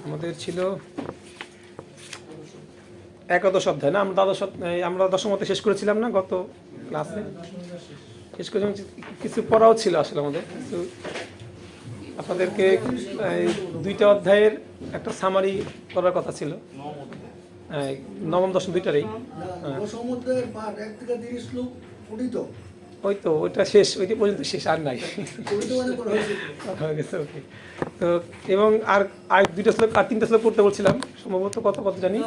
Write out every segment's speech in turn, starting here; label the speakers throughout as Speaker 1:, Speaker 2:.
Speaker 1: আমাদের ছিল একাদশ অধ্যায় না, আমরা দশমতে শেষ করেছিলাম না গত ক্লাসে, শেষ করেছিলাম। কিছু পড়াও ছিল আসলে আমাদের কিছু, আপনাদেরকে এই দুইটা অধ্যায়ের একটা সামারি করার কথা ছিল, নবম দশম দুইটারই। ওই তো ওইটা শেষ, ওইটা পর্যন্ত শেষ, আর নাই হয়ে গেছে। ওকে, তো এবং আর আর দুইটা শ্লোক আর তিনটা শ্লোক পড়তে বলছিলাম, সম্ভবত কত কত জানি,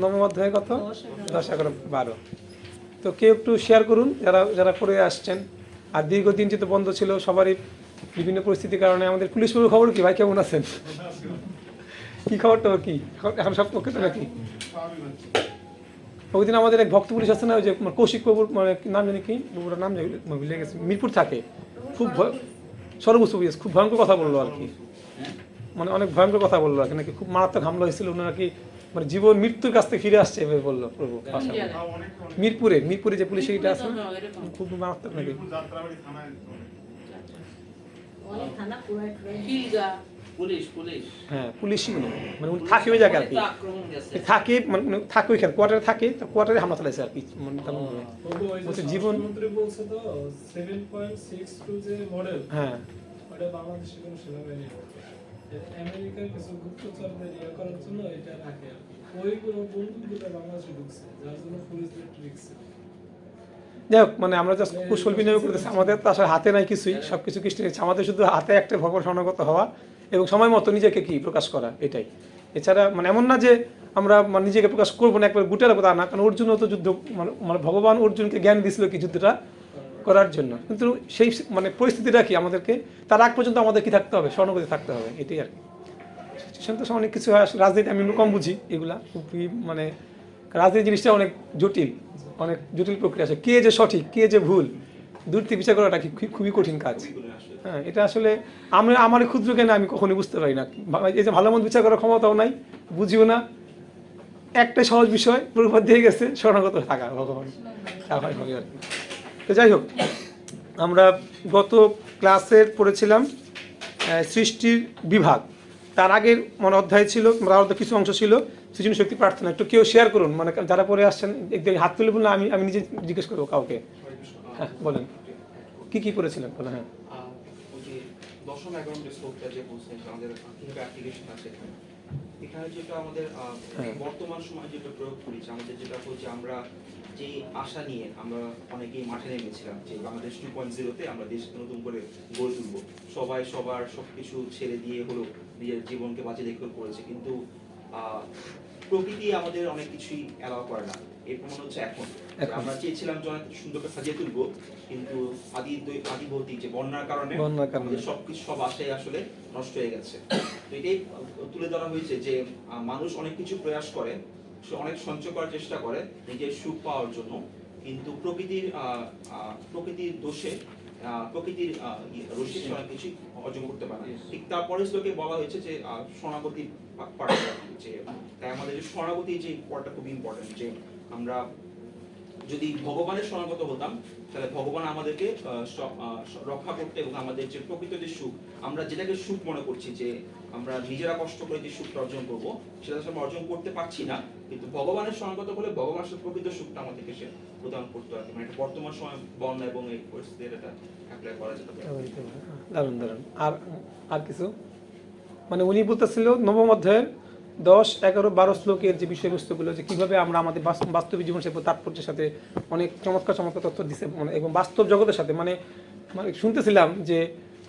Speaker 1: নবম অধ্যায় কত, 10, 11, 12। তো কেউ একটু শেয়ার করুন যারা যারা পড়ে আসছেন। আর দীর্ঘদিন যেহেতু বন্ধ ছিল সবারই বিভিন্ন পরিস্থিতির কারণে। আমাদের পুলিশ বাবুর খবর কি ভাই, কেমন আছেন? কি খবরটা কি এখন, সব পক্ষে তো নাকি? ওই দিন আমাদের এক ভক্ত পুলিশ আছে না, ওই যে কৌশিক বাবুর, মানে নাম জানি কি বাবুর নাম ভুলে গেছে, মিরপুর থাকে, খুব সর্বোচ্চ খুব ভয়ঙ্কর কথা বললো আর কি, মানে অনেক ভয়ঙ্কর কথা বললো আর কি, নাকি খুব মারাত্মক হামলা হয়েছিল, উনি নাকি মানে জীবন মৃত্যুর কাছ থেকে ফিরে আসছে এভাবে বললো প্রভু। মিরপুরে যে পুলিশ এটা আছে খুব মারাত্মক নাকি, হ্যাঁ পুলিশই মানে উনি থাকে ওই জায়গায় আর কি, থাকে মানে থাকে ওইখানে কোয়ার্টারে থাকে, তো কোয়ার্টারে হামলা চালাইছে আর কি, মানে তেমন বলছে জীবন। হ্যাঁ
Speaker 2: বাংলাদেশে কোনো সেনাবাহিনী আমেরিকার কিছু গুপ্তচরদের ইয়ে করার জন্য এটা রাখে আর কি, ওইগুলো বন্দুকগুলো বাংলাদেশে ঢুকছে, যার জন্য পুলিশদের ট্রিক্স।
Speaker 1: যাই হোক, মানে আমরা জাস্ট কুশল বিনিয়োগ করতেছি, আমাদের তো আসলে হাতে নাই কিছুই, সব কিছু কৃষ্ণের ইচ্ছা, আমাদের শুধু হাতে একটা ভগবান শরণাগত হওয়া এবং সময় মতো নিজেকে কি প্রকাশ করা, এটাই। এছাড়া মানে এমন না যে আমরা মানে নিজেকে প্রকাশ করবো না একবার গুটের তা না, কারণ অর্জুনও তো যুদ্ধ মানে ভগবান অর্জুনকে জ্ঞান দিয়েছিল কি যুদ্ধটা করার জন্য, কিন্তু সেই মানে পরিস্থিতিটা কি আমাদেরকে তার আগ পর্যন্ত আমাদের কি থাকতে হবে, স্বর্ণগতি থাকতে হবে, এটাই আর কি। সিচুয়েশন তো অনেক কিছু হয় আসলে, রাজনীতি আমি কম বুঝি এগুলা, খুবই মানে রাজনীতি জিনিসটা অনেক জটিল, অনেক জটিল প্রক্রিয়া আছে, কে যে সঠিক কে যে ভুল দূর থেকে বিচার করাটা কি খুবই কঠিন কাজ। হ্যাঁ, এটা আসলে আমার ক্ষুদ্র জ্ঞানে আমি কখনোই বুঝতে পারি না, এই যে ভালো মন্দ বিচার করার ক্ষমতাও নাই, বুঝিও না। একটাই সহজ বিষয় প্রভুপাদ দিয়ে গেছে, শরণাগত থাকা ভগবান, আর কি। তো যাই হোক, আমরা গত ক্লাসের পড়েছিলাম সৃষ্টির বিভাগ, তার আগের মানে অধ্যায় ছিল, কিছু অংশ ছিল সৃজন শক্তি প্রার্থনা। একটু কেউ শেয়ার করুন, মানে যারা পড়ে আসছেন একদম হাত তুলে বলুন, আমি নিজে জিজ্ঞেস করবো কাউকে। হ্যাঁ বলেন, কি পড়েছিলেন বলেন। হ্যাঁ,
Speaker 3: দশম 11 যে শ্লোকটা যে বলছেন আমাদের কিভাবে অ্যাপ্লিকেশন আছে এখানে, যেটা আমাদের বর্তমান সময় যেটা প্রয়োগ করেছি, আমাদের যেটা হচ্ছে আমরা যে আশা নিয়ে আমরা অনেকেই মাঠে নেমেছিলাম যে বাংলাদেশ 2.0-তে আমরা দেশকে নতুন করে গড়ে তুলবো, সবাই সবার সবকিছু ছেড়ে দিয়ে হলো নিজের জীবনকে বাঁচিয়ে রেখে করেছে, কিন্তু প্রকৃতি আমাদের অনেক কিছুই অ্যালাউ করে না। এর প্রমাণ হচ্ছে এখন আমরা চেয়েছিলাম যে অনেক সুন্দর করে সাজিয়ে তুলবো, কিন্তু আদি ভৌতিক যে বন্যার কারণে আমাদের সবকিছু সব আশাই আসলে নষ্ট হয়ে গেছে। তো এটাই তুলে ধরা হয়েছে যে মানুষ অনেক কিছু প্রয়াস করে, সে অনেক সঞ্চয় করার চেষ্টা করে নিজের সুখ পাওয়ার জন্য, কিন্তু প্রকৃতির দোষে প্রকৃতির রশি অনেক কিছু অর্জন করতে পারে না। ঠিক তারপরে শ্লোকে বলা হয়েছে যে শরণাগতি পাঠটা, যে তাই আমাদের যে শরণাগতি যে পড়াটা খুব ইম্পর্টেন্ট, যে আমরা যদি ভগবানের শরণাগত হতাম তাহলে ভগবান আমাদেরকে রক্ষা করতে, এবং আমাদের যে প্রকৃত যে সুখ, আমরা যেটাকে সুখ মনে করছি যে আমরা নিজেরা কষ্ট করে যে সুখটা অর্জন করবো, সেটা আমরা অর্জন করতে পারছি না, কিন্তু ভগবানের শরণাগত হলে ভগবানের সাথে প্রকৃত সুখটা আমাদেরকে সে প্রদান করতে পারে। মানে এটা বর্তমান সময় বন্যা এবং এই পরিস্থিতি এটা অ্যাপ্লাই করা যেতে পারে।
Speaker 1: দারুণ। আর কিছু, মানে উনি বলতেছিল নবম অধ্যায়ের 10, 11, 12 শ্লোকের যে বিষয়বস্তুগুলো, যে কীভাবে আমরা আমাদের বাস্তবিক জীবন সাথে তাৎপর্যের সাথে অনেক চমৎকার তথ্য দিচ্ছে, মানে এবং বাস্তব জগতের সাথে মানে শুনতেছিলাম যে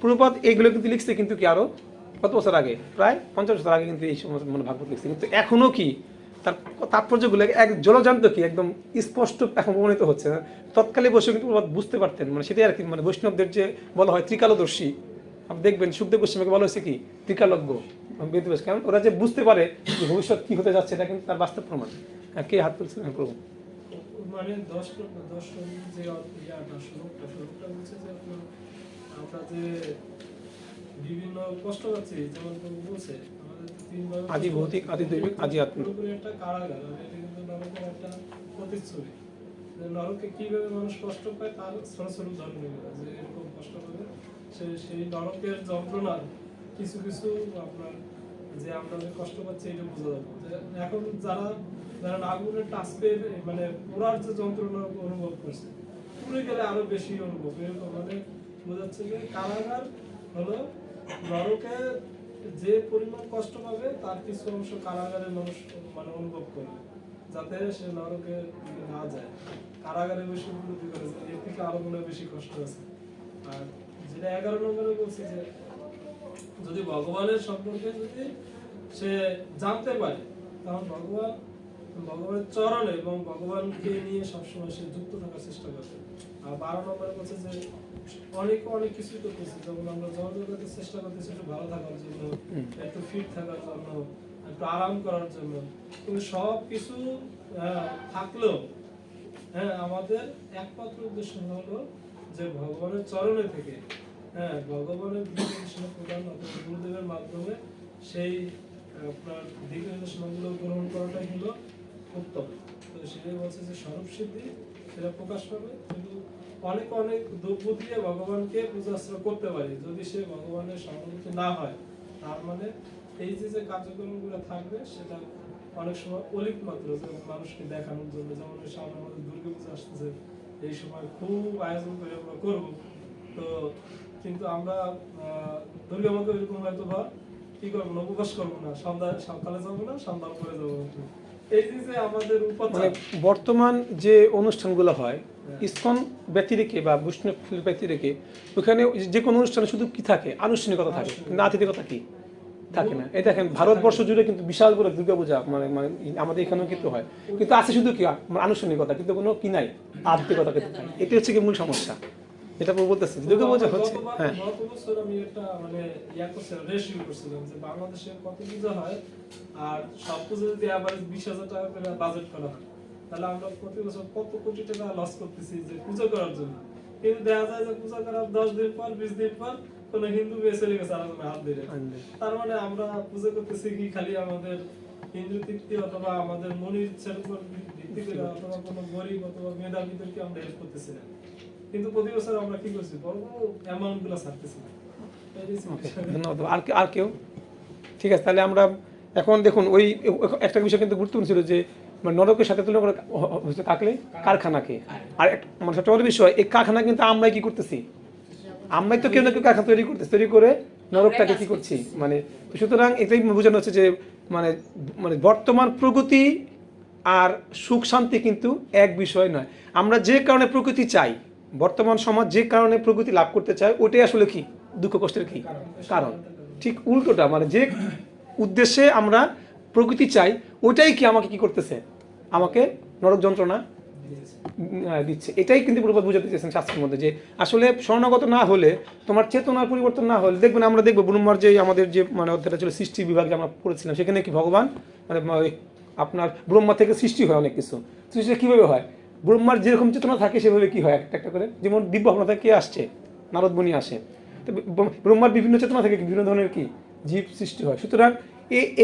Speaker 1: প্রভুপাদ এইগুলো কিন্তু লিখছে, কিন্তু কি আরও কত বছর আগে, প্রায় 50 বছর আগে কিন্তু এই সমস্ত মানে ভাগবত লিখছে, কিন্তু এখনও কি তার তাৎপর্যগুলো এক জলজান্ত কি একদম স্পষ্ট এখন প্রমাণিত হচ্ছে। তৎকালে বসে কিন্তু বুঝতে পারতেন, মানে সেটাই আর কি, মানে বৈষ্ণবদের যে বলা হয় ত্রিকালদর্শী, আপনি দেখবেন সুখদেব গোস্বামীকে বলা হয়েছে কি ত্রিকালজ্ঞ, বেদব্যাস, কারণ ওরা যে বুঝতে পারে যে ভবিষ্যৎ কি হতে যাচ্ছে, এটা কিন্তু তার বাস্তব প্রমাণ। কে হাত তুলছে প্রভু?
Speaker 2: মানে 10 যে শ্লোকটা বলছে যে আমরা যে বিভিন্ন কষ্ট পাচ্ছি, যেমন বলছে আমাদের তিনবার
Speaker 1: আদি ভৌতিক, আদি দৈবিক, আদি আত্মিক,
Speaker 2: একটা কারাগার, এটা কিন্তু নরকের একটা প্রতিচ্ছবি। নরকে কিভাবে মানুষ কষ্ট পায় তার ছোট ছোট জন্মগুলো, যে এরকম কষ্ট পাবে সেই নরকের যন্ত্রণার কিছু কিছু আপনার যে আমরা যে কষ্ট পাচ্ছি এটা বোঝা যাবে যে এখন যারা যারা আগুনের টাচ পেয়ে মানে পোড়ার যে যন্ত্রণা অনুভব করছে পুড়ে গেলে আরো বেশি অনুভব এরকম মানে বোঝাচ্ছে যে কারাগার হলো নরকে যে পরিমাণ কষ্ট পাবে তার কিছু অংশ কারাগারের মানুষ মানে অনুভব করবে যাতে সে নরকে না যায় কারাগারে বেশি উপলব্ধি করে যে এর থেকে আরো মনে হয় বেশি কষ্ট আছে আর যেটা 11 নম্বরে বলছে যে যদি ভগবানের সম্পর্কে যদি সে জানতে পারে তখন ভগবানের চরণে এবং ভগবানকে নিয়ে সবসময় সে যুক্ত থাকার চেষ্টা করবে আর 12 নম্বরে বলছে যে অনেক কিছু করতেছি যেমন আমরা জগতের চেষ্টা করতেছি একটু ভালো থাকার জন্য একটু ফিট থাকার জন্য একটু আরাম করার জন্য কিন্তু সব কিছু থাকলেও হ্যাঁ আমাদের একমাত্র উদ্দেশ্য হলো যে ভগবানের চরণে থেকে হ্যাঁ ভগবানের দিক নির্দেশনা প্রদান অথবা গুরুদেবের মাধ্যমে সেই আপনার দিক নির্দেশনাগুলো গ্রহণ করাটাই হলো উত্তম তো সেটাই বলছে যে স্বরূপ সিদ্ধি সেটা প্রকাশ পাবে কিন্তু অনেক দ্রব্য দিয়ে ভগবানকে পূজার্চনা করতে পারি যদি সে ভগবানের সহানুভূতি না হয় তার মানে এই যে কার্যক্রমগুলো থাকবে সেটা অনেক সময় অলিক মাত্র যে মানুষকে দেখানোর জন্য যেমন সামনে আমাদের দুর্গা পূজা আসতেছে এই সময় খুব আয়োজন করে আমরা করবো তো কিন্তু আমরা দুর্গা মাকে এরকম হয়তো বা কি করবো না উপবাস করবো না সকালে যাবো না সন্ধ্যার পরে যাবো এই যে আমাদের
Speaker 1: মানে বর্তমান যে অনুষ্ঠানগুলো হয় ইসকন ব্যক্তি রেখে বা বৈষ্ণব ব্যক্তি রেখে ওখানে যে কোনো অনুষ্ঠানে শুধু কি থাকে আনুষ্ঠানিকতা থাকে কিন্তু আতিথিকতা কি থাকে না। এই দেখেন ভারতবর্ষ জুড়ে কিন্তু বিশাল বড় দুর্গাপূজা মানে মানে আমাদের এখানেও কিন্তু হয় কিন্তু আছে শুধু কি আনুষ্ঠানিকতা কিন্তু কোনো কি নাই আতিথিকতা কিন্তু নাই। এটা হচ্ছে কি মূল সমস্যা এটা বলতেছে দুর্গাপূজা হচ্ছে হ্যাঁ
Speaker 2: গত বছর আমি একটা মানে রেশিও করছিলাম যে বাংলাদেশে কত পূজা হয় আর সব পূজা যদি এভারেজ 20,000 টাকা করে বাজেট করা হয় তাহলে আমরা প্রতি বছর কত কোটি টাকা লস করতেছি যে পূজা করার জন্য কিন্তু দেখা যায় যে পূজা করার 10 দিন পর 20 দিন পর কোন হিন্দু মেয়ে চলে গেছে আলাদা হাত ধরে তার মানে আমরা পূজা করতেছি কি খালি আমাদের হিন্দু তৃপ্তি অথবা আমাদের মনের ইচ্ছার উপর ভিত্তি করে অথবা কোনো গরিব অথবা মেধাবীদেরকে আমরা হেল্প করতেছি না কিন্তু প্রতি বছর আমরা কি করছি বড় অ্যামাউন্ট গুলো ছাড়তেছি না।
Speaker 1: ধন্যবাদ। আর কেউ ঠিক আছে তাহলে আমরা এখন দেখুন ওই একটা বিষয় কিন্তু গুরুত্বপূর্ণ ছিল যে মানে নরকের সাথে তুলনা করে হচ্ছে কাকলে কারখানাকে আর মানে সবচেয়ে বড় বিষয় এই কারখানা কিন্তু আমরাই কি করতেছি আমরাই তো কেউ না কেউ কারখানা তৈরি করতেছি তৈরি করে নরকটাকে কি করছি মানে সুতরাং এটাই বোঝানো হচ্ছে যে মানে মানে বর্তমান প্রগতি আর সুখ শান্তি কিন্তু এক বিষয় নয়। আমরা যে কারণে প্রগতি চাই বর্তমান সমাজ যে কারণে প্রগতি লাভ করতে চায় ওটাই আসলে কি দুঃখ কষ্টের কি কারণ ঠিক উল্টোটা মানে যে উদ্দেশ্যে আমরা প্রগতি চাই ওটাই কি আমাকে কি করতেছে আমাকে নরক যন্ত্রণা দিচ্ছে। এটাই কিন্তু প্রবাদ বুঝাতে চেয়েছেন শাস্ত্রের মধ্যে যে আসলে শরণাগত না হলে তোমার চেতনার পরিবর্তন না হলে দেখবেন আমরা দেখবো ব্রহ্মার যে আমাদের যে মানে অধ্যায়টা ছিল সৃষ্টি বিভাগ যে আমরা পড়েছিলাম সেখানে কি ভগবান মানে আপনার ব্রহ্মা থেকে সৃষ্টি হয় অনেক কিছু সৃষ্টি কীভাবে হয় ব্রহ্মার যেরকম চেতনা থাকে সেভাবে কি হয় একটা একটা করে যেমন দিব্য ভাবনা থেকে কে আসছে নারদ মুনি আসে তো ব্রহ্মার বিভিন্ন চেতনা থেকে বিভিন্ন ধরনের কি জীব সৃষ্টি হয়। সুতরাং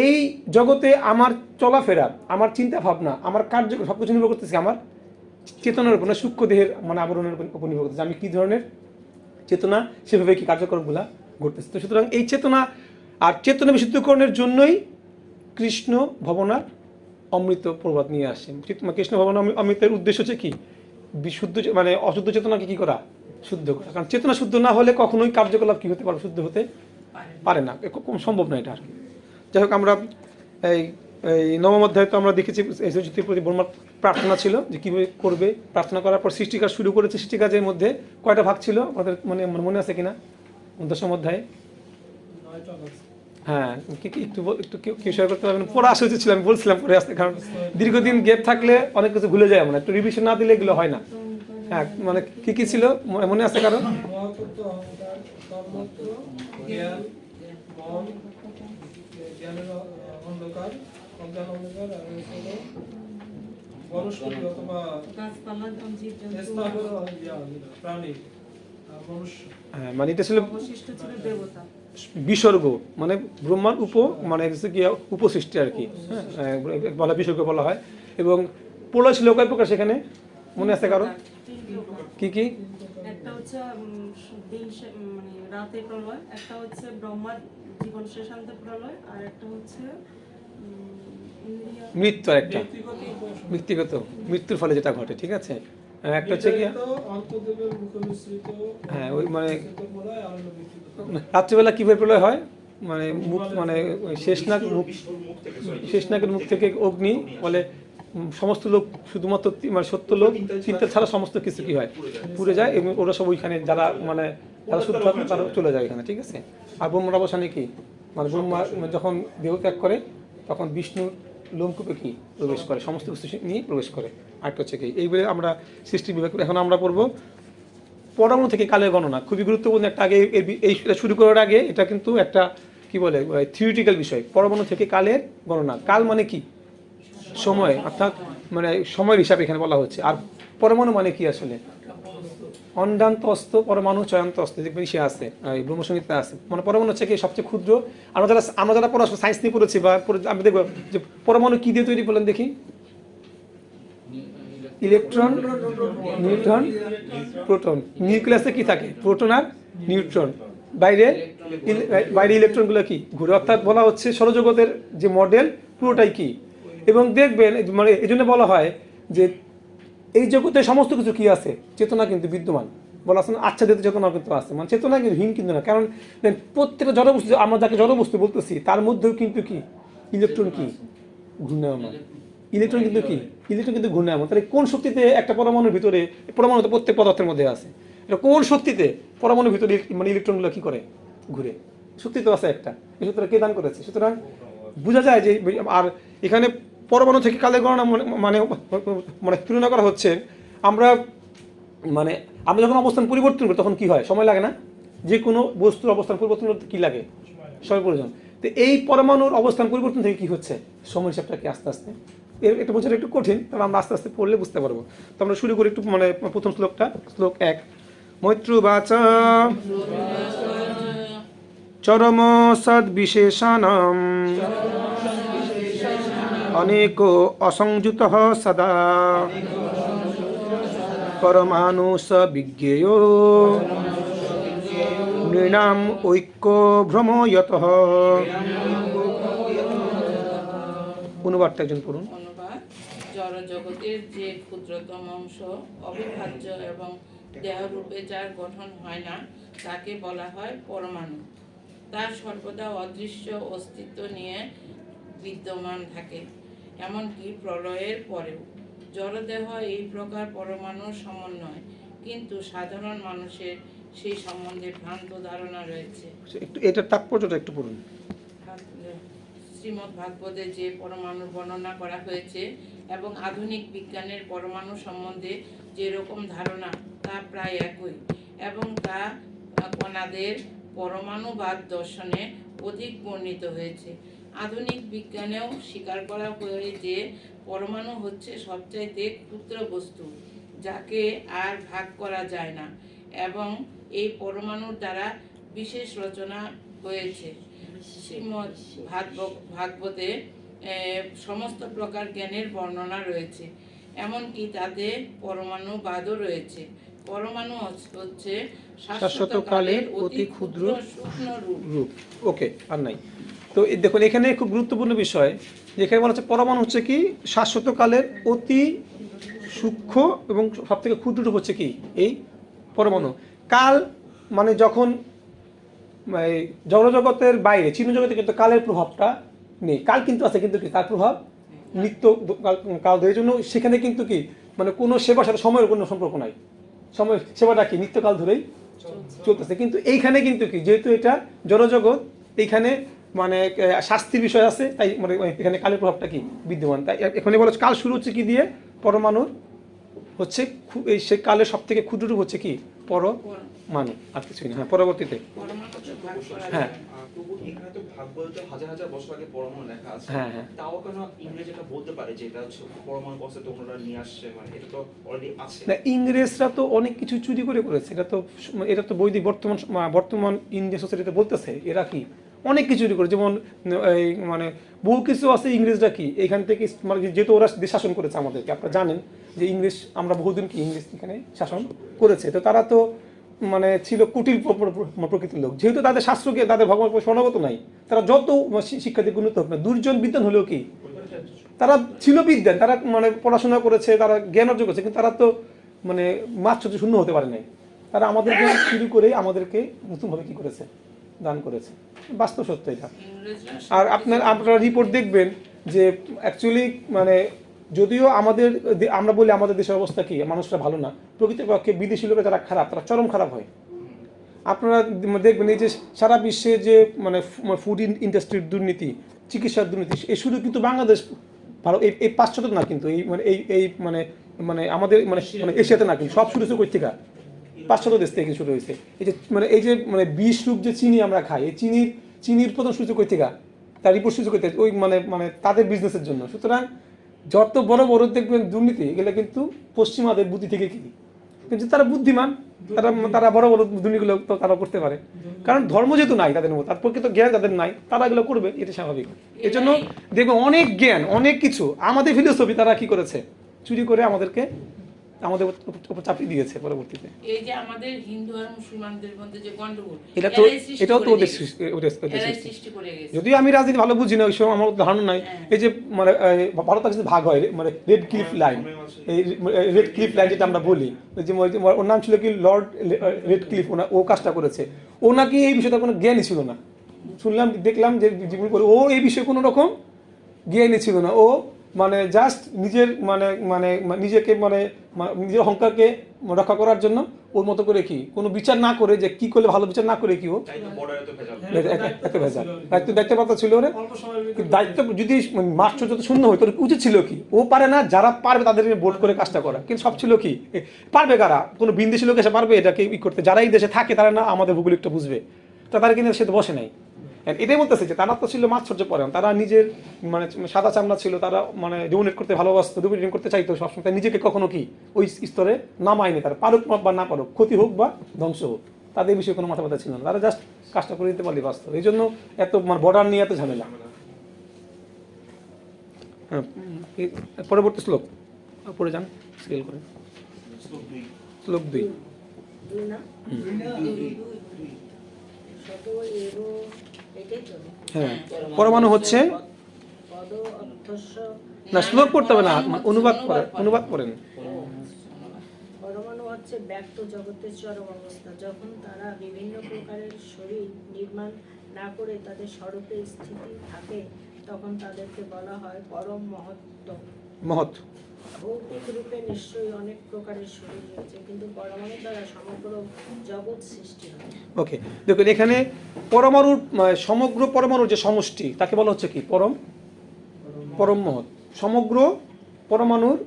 Speaker 1: এই জগতে আমার চলাফেরা আমার চিন্তা ভাবনা আমার কার্য সব কিছু নির্ভর করতেছে আমার চেতনার উপর সূক্ষ্ম দেহের মানে আবরণের উপর নির্ভর করতেছে আমি কী ধরনের চেতনা সেভাবে কি কার্যক্রমগুলা ঘটতেছে। তো সুতরাং এই চেতনা আর চেতনা বিশুদ্ধকরণের জন্যই কৃষ্ণ ভবনার অমৃত প্রবাদ নিয়ে আসেন। কৃষ্ণ ভবন অমৃতের উদ্দেশ্য হচ্ছে কি বিশুদ্ধ মানে অশুদ্ধ চেতনাকে কি করা শুদ্ধ করা কারণ চেতনা শুদ্ধ না হলে কখনোই কার্যকলাপ কি হতে পারে শুদ্ধ হতে পারে না সম্ভব না এটা আর কি। যাই হোক আমরা এই নবম অধ্যায়ে তো আমরা দেখেছি জ্যোতির প্রতি ব্রহ্মার প্রার্থনা ছিল যে কীভাবে করবে প্রার্থনা করার পর সৃষ্টিকাজ শুরু করেছে সৃষ্টিকাজের মধ্যে কয়টা ভাগ ছিল আমাদের মানে মনে আছে কিনা দশম অধ্যায়ে হ্যাঁ একটু একটু কেউ শেয়ার করতে পারবেন পরে আসা উচিত ছিল আমি বলছিলাম পরে আসতে কারণ দীর্ঘদিন গ্যাপ থাকলে অনেক কিছু ভুলে যায় আমরা একটু রিভিশন না দিলে এগুলো হয় না। হ্যাঁ মানে কি ছিল মনে আছে কারণ হ্যাঁ মানে এটা ছিল বিসর্গ মানে ব্রহ্মার মানে উপসৃষ্টি আর কি হ্যাঁ বলা বিসর্গ বলা হয় এবং প্রলয় ছিল কয় প্রকার সেখানে মনে আছে কারণ কি কি
Speaker 4: একটা হচ্ছে দিন মানে রাতে প্রলয় একটা হচ্ছে ব্রহ্মার জীবন শেষান্ত প্রলয়, আর একটা হচ্ছে ইন্দ্রিয়
Speaker 1: মৃত্যু আর একটা
Speaker 2: ব্যক্তিগত উপাসনা।
Speaker 1: মৃত্যুর ফলে যেটা ঘটে, ঠিক আছে। একটা হচ্ছে কি,
Speaker 2: নির্ধারিত অন্তর্দেবের মুখে মিশ্রিত
Speaker 1: হ্যাঁ, ওই মানে
Speaker 2: শেষান্ত প্রলয়, আর হলো ব্যক্তিগত।
Speaker 1: রাত্রিবেলা কিভাবে প্রলয় হয়, মানে মুখ মানে ওই শেষনাগ মুখ,
Speaker 3: বিষ্ণুর মুখ থেকে sorry,
Speaker 1: শেষনাগের মুখ থেকে অগ্নি বলে সমস্ত লোক শুধুমাত্র মানে সত্য লোক চিন্তা ছাড়া সমস্ত কিছু কি হয়, পুড়ে যায়, এবং ওরা সব ওইখানে যারা মানে যারা শুদ্ধ থাকে তারা চলে যায় এখানে, ঠিক আছে। আর ব্রহ্মার অবসানে কি, মানে ব্রহ্মা যখন দেহ ত্যাগ করে তখন বিষ্ণুর লোমকূপে কি প্রবেশ করে, সমস্ত কিছু নিয়ে প্রবেশ করে। আরেকটা হচ্ছে কি, এইভাবে আমরা সৃষ্টি বিভাগ এখন আমরা পড়বো পরমাণু থেকে কালের গণনা, খুবই গুরুত্বপূর্ণ একটা। আগে এই শুরু করার আগে এটা কিন্তু একটা কি বলে থিওরিটিক্যাল বিষয়, পরমাণু থেকে কালের গণনা। কাল মানে কি, সময়, অর্থাৎ মানে সময়ের হিসাবে এখানে বলা হচ্ছে। আর পরমাণু মানে কি আসলে, অন্ডান্ত অস্ত পরমাণু চয়ন্ত অস্ত, দেখবেন সে আছে এই ব্রহ্মসংগীতে আছে। মানে পরমাণু হচ্ছে কি সবচেয়ে ক্ষুদ্র। আমরা যারা পড়াশোনা সায়েন্স নিয়ে পড়েছি বা আমি দেখবো যে পরমাণু কি দিয়ে তৈরি বলেন দেখি, ইলেকট্রন, নিউট্রন, প্রোটন। নিউক্লিয়াসে কি থাকে, প্রোটন আর নিউট্রন। বাইরে বাইরে ইলেকট্রনগুলো কি ঘুরে, অর্থাৎ বলা হচ্ছে সৌরজগতের যে মডেল পুরোটাই কি। এবং দেখবেন মানে এই জন্য বলা হয় যে এই জগতে সমস্ত কিছু কি আছে, চেতনা কিন্তু বিদ্যমান। বলা আছে না আচ্ছাদিত চেতনা কিন্তু আছে, মানে চেতনা কিন্তু হীন কিন্তু না। কারণ প্রত্যেকটা জড়বস্তু, আমরা যাকে জড়বস্তু বলতেছি তার মধ্যেও কিন্তু কি ইলেকট্রন কি ঘূর্ণায়মান। ইলেকট্রন কিন্তু কি, ইলেকট্রন কিন্তু ঘূর্ণায়মান। তাহলে কোন শক্তিতে একটা পরমাণুর ভিতরে, পরমাণু তো প্রত্যেক পদার্থের মধ্যে আছে, এটা কোন শক্তিতে পরমাণুর ভিতরে মানে ইলেকট্রনগুলো কি করে ঘুরে, শক্তি তো আছে একটা, এই সূত্রটা কে দান করেছে। সুতরাং বোঝা যায় যে, আর এখানে পরমাণু থেকে কালের গণনা মানে মানে তুলনা করা হচ্ছে। আমরা মানে আমরা যখন অবস্থান পরিবর্তন করি তখন কি হয়, সময় লাগে না? যে কোনো বস্তুর অবস্থান পরিবর্তন করতে কি লাগে, সময় প্রয়োজন। তো এই পরমাণুর অবস্থান পরিবর্তন থেকে কি হচ্ছে, সময় হিসাবটা কি আস্তে আস্তে, এটা বোঝাটা একটু কঠিন, তবে আমরা আস্তে আস্তে পড়লে বুঝতে পারবো। তো আমরা শুরু করি একটু মানে প্রথম শ্লোকটা, শ্লোক 1। মৈত্রুবাচা চরম সদ্বিশেষাণম অনেকো অসংযুত সদা পরমাণুষ বিজ্ঞেয় নৃণাম ঐক্য ভ্রময়তঃ। অনুবাদটা একজন পড়ুন।
Speaker 5: অনুবাদ: জড়জগতের যে ক্ষুদ্রতম অংশ অবিভাজ্য এবং দেহরূপে যার গঠন হয় না তাকে বলা হয় পরমাণু। তার সর্বদা অদৃশ্য অস্তিত্ব নিয়ে বিদ্যমান থাকে, এমনকি প্রলয়ের পরেও। জড়দেহ এই প্রকার পরমাণুর সমন্বয়, কিন্তু সাধারণ মানুষের সেই সম্বন্ধে ভ্রান্ত ধারণা রয়েছে।
Speaker 1: একটু এটার তাৎপর্যটা একটু পড়ুন।
Speaker 5: শ্রীমদ্ ভাগবতে যে পরমাণু বর্ণনা করা হয়েছে এবং আধুনিক বিজ্ঞানের পরমাণু সম্বন্ধে যেরকম ধারণা তা প্রায় একই, এবং তা কণাদের পরমাণুবাদ দর্শনে অধিক বর্ণিত হয়েছে। আধুনিক বিজ্ঞানেও স্বীকার করা হয় যে পরমাণু হচ্ছে সবচাইতে ক্ষুদ্র বস্তু, যাকে আর ভাগ করা যায় না, এবং এই পরমাণুর দ্বারা বিশেষ রচনা হয়েছে। শ্রীমদ্ ভাগবতে সমস্ত প্রকার জ্ঞানের বর্ণনা রয়েছে, এমনকি তাতে পরমাণুবাদও রয়েছে। পরমাণু হচ্ছে শাশ্বত কালের অতি ক্ষুদ্র সূক্ষ্ম রূপ।
Speaker 1: ওকে, আর নাই। তো দেখুন এখানে খুব গুরুত্বপূর্ণ বিষয়, যেখানে বলা হচ্ছে পরমাণু হচ্ছে কি শাশ্বত কালের অতি সূক্ষ্ম এবং সব থেকে ক্ষুদ্র রূপ হচ্ছে কি এই পরমাণু। কাল মানে যখন জড়জগতের বাইরে চিরজগতে কিন্তু কালের প্রভাবটা নেই, কাল কিন্তু আছে, কিন্তু কি তার প্রভাব নিত্য কাল, এই জন্য সেখানে কিন্তু কি মানে কোনো সেবার সাথে সময়ের কোনো সম্পর্ক নাই, সময় সেবাটা কি নিত্যকাল ধরেই চলতেছে। কিন্তু এইখানে কিন্তু কি যেহেতু এটা জড়জগৎ, এইখানে মানে শাস্তির বিষয় আছে, তাই মানে এখানে কালের প্রভাবটা কি বিদ্যমান। তাই এখানে বলা হচ্ছে কাল শুরু হচ্ছে কি দিয়ে, পরমাণুর হচ্ছে এই সে কালের সব থেকে ক্ষুদ্র রূপ হচ্ছে কি পরমাণু, আর কিছুই না। হ্যাঁ, পরবর্তীতে হ্যাঁ
Speaker 3: তবু এখানে তো ভাগবতে হাজার হাজার বছর আগে পরমাণু লেখা আছে।
Speaker 1: হ্যাঁ হ্যাঁ
Speaker 3: তাও কেন ইংরেজিটা বলতে পারে যে এটা হচ্ছে পরমাণু কনসেপ্ট ওনারা নিয়ে আসছে, মানে এটা তো অলরেডি আছে।
Speaker 1: না, ইংরেজরা তো অনেক কিছু চুরি করে করেছে, এটা তো বৈদিক বর্তমান ইন্ডিয়ান সোসাইটিতে বলতেছে এরা কি অনেক কিছু চুরি করে, যেমন এই মানে বহু কিছু আছে ইংরেজরা কি এখান থেকে মানে যেহেতু ওরা দেশ শাসন করেছে আমাদেরকে, আপনারা জানেন যে ইংলিশ আমরা বহুদিন কি ইংলিশ এখানে শাসন করেছে, তো তারা তো মানে ছিল কুটিল প্রকৃতির লোক, যেহেতু তাদের শাস্ত্রকে তাদের ভগবান স্বর্ণগত নাই, তারা যত শিক্ষা দিয়ে উন্নত হোক না, দুর্জন বিদ্যান হলেও কি তারা ছিল বিদ্যান, তারা মানে পড়াশোনা করেছে, তারা জ্ঞান অর্জন করেছে, কিন্তু তারা তো মানে মাত্র শূন্য হতে পারে নাই। তারা আমাদের জ্ঞান চুরি করে আমাদেরকে নতুনভাবে কি করেছে, দান করেছে। বাস্তব সত্য এটা। আর আপনারা রিপোর্ট দেখবেন যে অ্যাকচুয়ালি মানে যদিও আমরা বলি আমাদের দেশের অবস্থা কি, মানুষরা ভালো না, প্রকৃতপক্ষে বিদেশি লোকেরা যারা খারাপ, তারা চরম খারাপ হয়। আপনারা দেখবেন এই যে সারা বিশ্বে যে মানে ফুড ইন্ডাস্ট্রির দুর্নীতি, চিকিৎসার দুর্নীতি, এ শুধু কিন্তু বাংলাদেশ ভালো, এই পাশ্চাত্য না কিন্তু, এই মানে এই মানে মানে আমাদের মানে এশিয়াতে না, কিন্তু সব শুরু হয়েছে কই থেকে, পাশ্চাত্য দেশ থেকে শুরু হয়েছে। এই যে মানে 20 রূপ যে চিনি আমরা খাই, এই চিনির প্রথম সূচক কই থেকে, তার রিপোর্ট সূচক কই থেকে, ওই মানে তাদের বিজনেসের জন্য। সুতরাং যত বড় বড় দেখবেন দুর্নীতি, এগুলো কিন্তু পশ্চিমাদের বুদ্ধি থেকে কি, কিন্তু তারা বুদ্ধিমান, তারা বড় বড় দুর্নীতিগুলো তো তারা করতে পারে, কারণ ধর্ম যেহেতু নাই তাদের মধ্যে, তার প্রকৃত জ্ঞান তাদের নাই, তারা এগুলো করবে, এটা স্বাভাবিক। এই জন্য দেখবে অনেক জ্ঞান, অনেক কিছু আমাদের ফিলোসফি তারা কি করেছে, চুরি করে আমাদের উপর চাপিয়ে দিয়েছে পরবর্তীতে।
Speaker 5: এই যে আমাদের হিন্দু আর মুসলমানদের মধ্যে যে গন্ডগোল,
Speaker 1: এটাও তো ওদের সৃষ্টি করে গেছে। যদিও আমি রাজনীতি ভালো বুঝি না, ওই সময় আমার ধারণা নাই। এই যে মানে ভারত পাকিস্তান ভাগ হয়, মানে রেড ক্লিফ লাইন, এই রেড ক্লিফ লাইন যেটা আমরা বলি, যে ওর নাম ছিল কি লর্ড রেড ক্লিফ, ও কাজটা করেছে। ও নাকি এই বিষয়টা কোনো জ্ঞানই ছিল না, শুনলাম দেখলাম যে জীবন করে ও এই বিষয়ে কোনো রকম জ্ঞানই ছিল না। ও মানে জাস্ট নিজের নিজেকে নিজের অহংকারকে রক্ষা করার জন্য ওর মতো করে কি কোনো বিচার না করে, যে কি করলে ভালো বিচার না করে কি ও দায়িত্বপ্রাপ্ত ছিল। ওরে দায়িত্ব যদি মাস্টার যত শূন্য হয়, তোর উচিত ছিল কি, ও পারে না, যারা পারবে তাদের ভোট করে কাজটা করা। কিন্তু সব ছিল কি, পারবে কারা, কোনো বিদেশি লোক এসে পারবে এটাকে করতে, যারা এই দেশে থাকে তারা না আমাদের ভূগোলিকটা বুঝবে, তারা কিন্তু সে বসে নাই। এটাই বলতেছে যে তারা তো ছিল মাৎসর্য পরায়ণ, তারা নিজের মানে সাদা চামড়া ছিল, তারা মানে ডোমিনেট করতে ভালোবাসতো, ডোমিনেট করতে চাইতো সবসময়, তাই নিজেকে কখনো কি ওই স্তরে নামায়নি। তারা পারুক বা না পারুক, ক্ষতি হোক বা ধ্বংস হোক, তাদের বিষয়ে কোনো মাথা ব্যথা ছিল না, তারা জাস্ট কাজটা করে দিতে পারলে বাস্তব। এই জন্য এত মানে বর্ডার নিয়ে এত ঝামেলা। হ্যাঁ, পরবর্তী শ্লোক পড়ে যান, স্কেল করে। শ্লোক 2। হ্যাঁ, পরমাণু হচ্ছে না, শ্লোক পড়তে হবে না, অনুবাদ করেন।
Speaker 6: পরমাণু হচ্ছে ব্যক্ত জগতের চরম অবস্থা, যখন তারা বিভিন্ন প্রকারের শরীর নির্মাণ না করে তাদের স্বরূপে স্থিতি থাকে, তখন তাদেরকে বলা হয় পরম মহৎ। ভৌতিক রূপে নিশ্চয়ই অনেক প্রকারের শরীর রয়েছে, কিন্তু পরমাণু দ্বারা সমগ্র জগৎ সৃষ্টি হয়।
Speaker 1: ওকে, দেখুন এখানে পরমাণুর সমগ্র পরমাণুর যে সমষ্টি, তাকে বলা হচ্ছে কি পরম মহৎ। সমগ্র পরমাণুর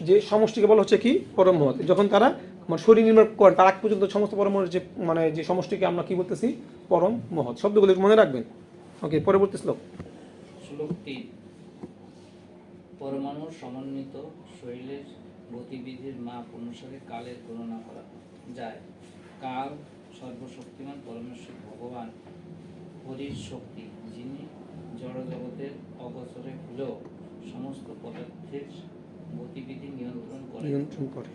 Speaker 1: যে সমষ্টিকে বলা হচ্ছে কি পরম মহৎ। যখন তারা মানে শরীর নির্মাণ করেন, তার আগ পর্যন্ত সমস্ত পরমাণুর যে মানে যে সমষ্টিকে আমরা কি বলতেছি, পরম মহৎ। শব্দগুলো মনে রাখবেন। ওকে, পরবর্তী শ্লোক।
Speaker 7: শ্লোক 3। পরমাণুর সমন্বিত শরীরের গতিবিধির মাপ অনুসারে কালের গণনা করা যায়। কাল সর্বশক্তিমান পরমেশ্বর ভগবান হরির শক্তি, যিনি জড়জগতের অগোচরে হলেও সমস্ত পদার্থের গতিবিধি নিয়ন্ত্রণ করে।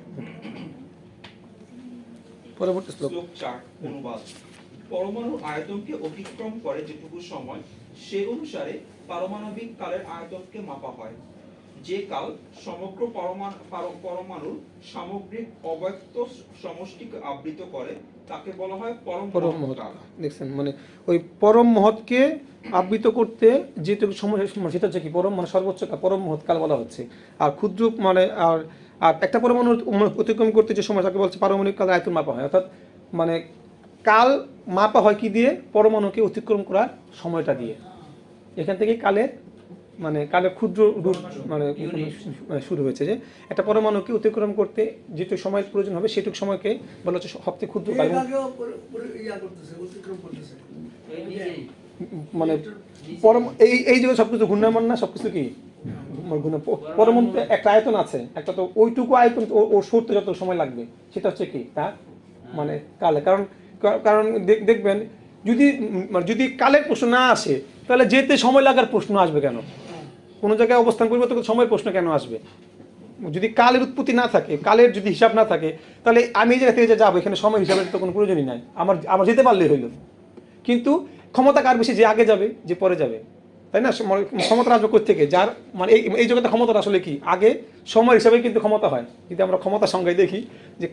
Speaker 1: পরবর্তী শ্লোক
Speaker 3: 4 অনুবাদ। পরমাণুর আয়তনকে অতিক্রম করে যেটুকু সময়, সে অনুসারে পারমাণবিক কালের আয়তনকে মাপা হয়। যে কাল সমগ্র পরমাণুর সামগ্রিক অব্যক্ত সমষ্টিকে আবৃত করে, তাকে বলা হয় পরম মহৎ কাল।
Speaker 1: দেখছেন, মানে ওই পরম মহৎকে আবৃত করতে যেটুকু সময়, সেটা হচ্ছে কি পরম মানে সর্বোচ্চ কাল, পরম মহৎ কাল বলা হচ্ছে। আর ক্ষুদ্র মানে আর একটা পরমাণু অতিক্রম করতে যে সময়, তাকে বলছে পারমাণবিক কাল আয়তন মাপা হয়। অর্থাৎ মানে কাল মাপা হয় কি দিয়ে, পরমাণুকে অতিক্রম করার সময়টা দিয়ে। এখান থেকে কালের ক্ষুদ্র রূপ মানে শুরু হয়েছে, যে একটা পরমাণুকে অতিক্রম করতে যেটুকু সময় প্রয়োজন হবে, সেটুকু সময়কে বলা হচ্ছে সবচেয়ে ক্ষুদ্র কাল। মানে এই যে সবকিছু ঘূর্ণায়মান না, সবকিছু কি পরমাণু একটা আয়তন আছে, একটা তো ওইটুকু আয়তন ওর সরতে যত সময় লাগবে, সেটা হচ্ছে কি তার মানে কালে। কারণ দেখবেন যদি কালের প্রশ্ন না আসে, তাহলে যেতে সময় লাগার প্রশ্ন আসবে কেন? কোনো জায়গায় অবস্থান পরিবর্তন সময়ের প্রশ্ন কেন আসবে? যদি কালের উৎপত্তি না থাকে, কালের যদি হিসাব না থাকে, তাহলে আমি এই জায়গা থেকে যে যাবো এখানে সময় হিসাবের তো কোনো প্রয়োজনই নাই, আমার যেতে পারলেই হইলো। কিন্তু ক্ষমতা কার বেশি, যে আগে যাবে যে পরে যাবে, তাই না? ক্ষমতা আসবে কোথা থেকে? যার মানে এই জগতে ক্ষমতা আসলে কি, আগে সময় হিসাবে কিন্তু ক্ষমতা হয়। যদি আমরা ক্ষমতা সংজ্ঞায় দেখি যে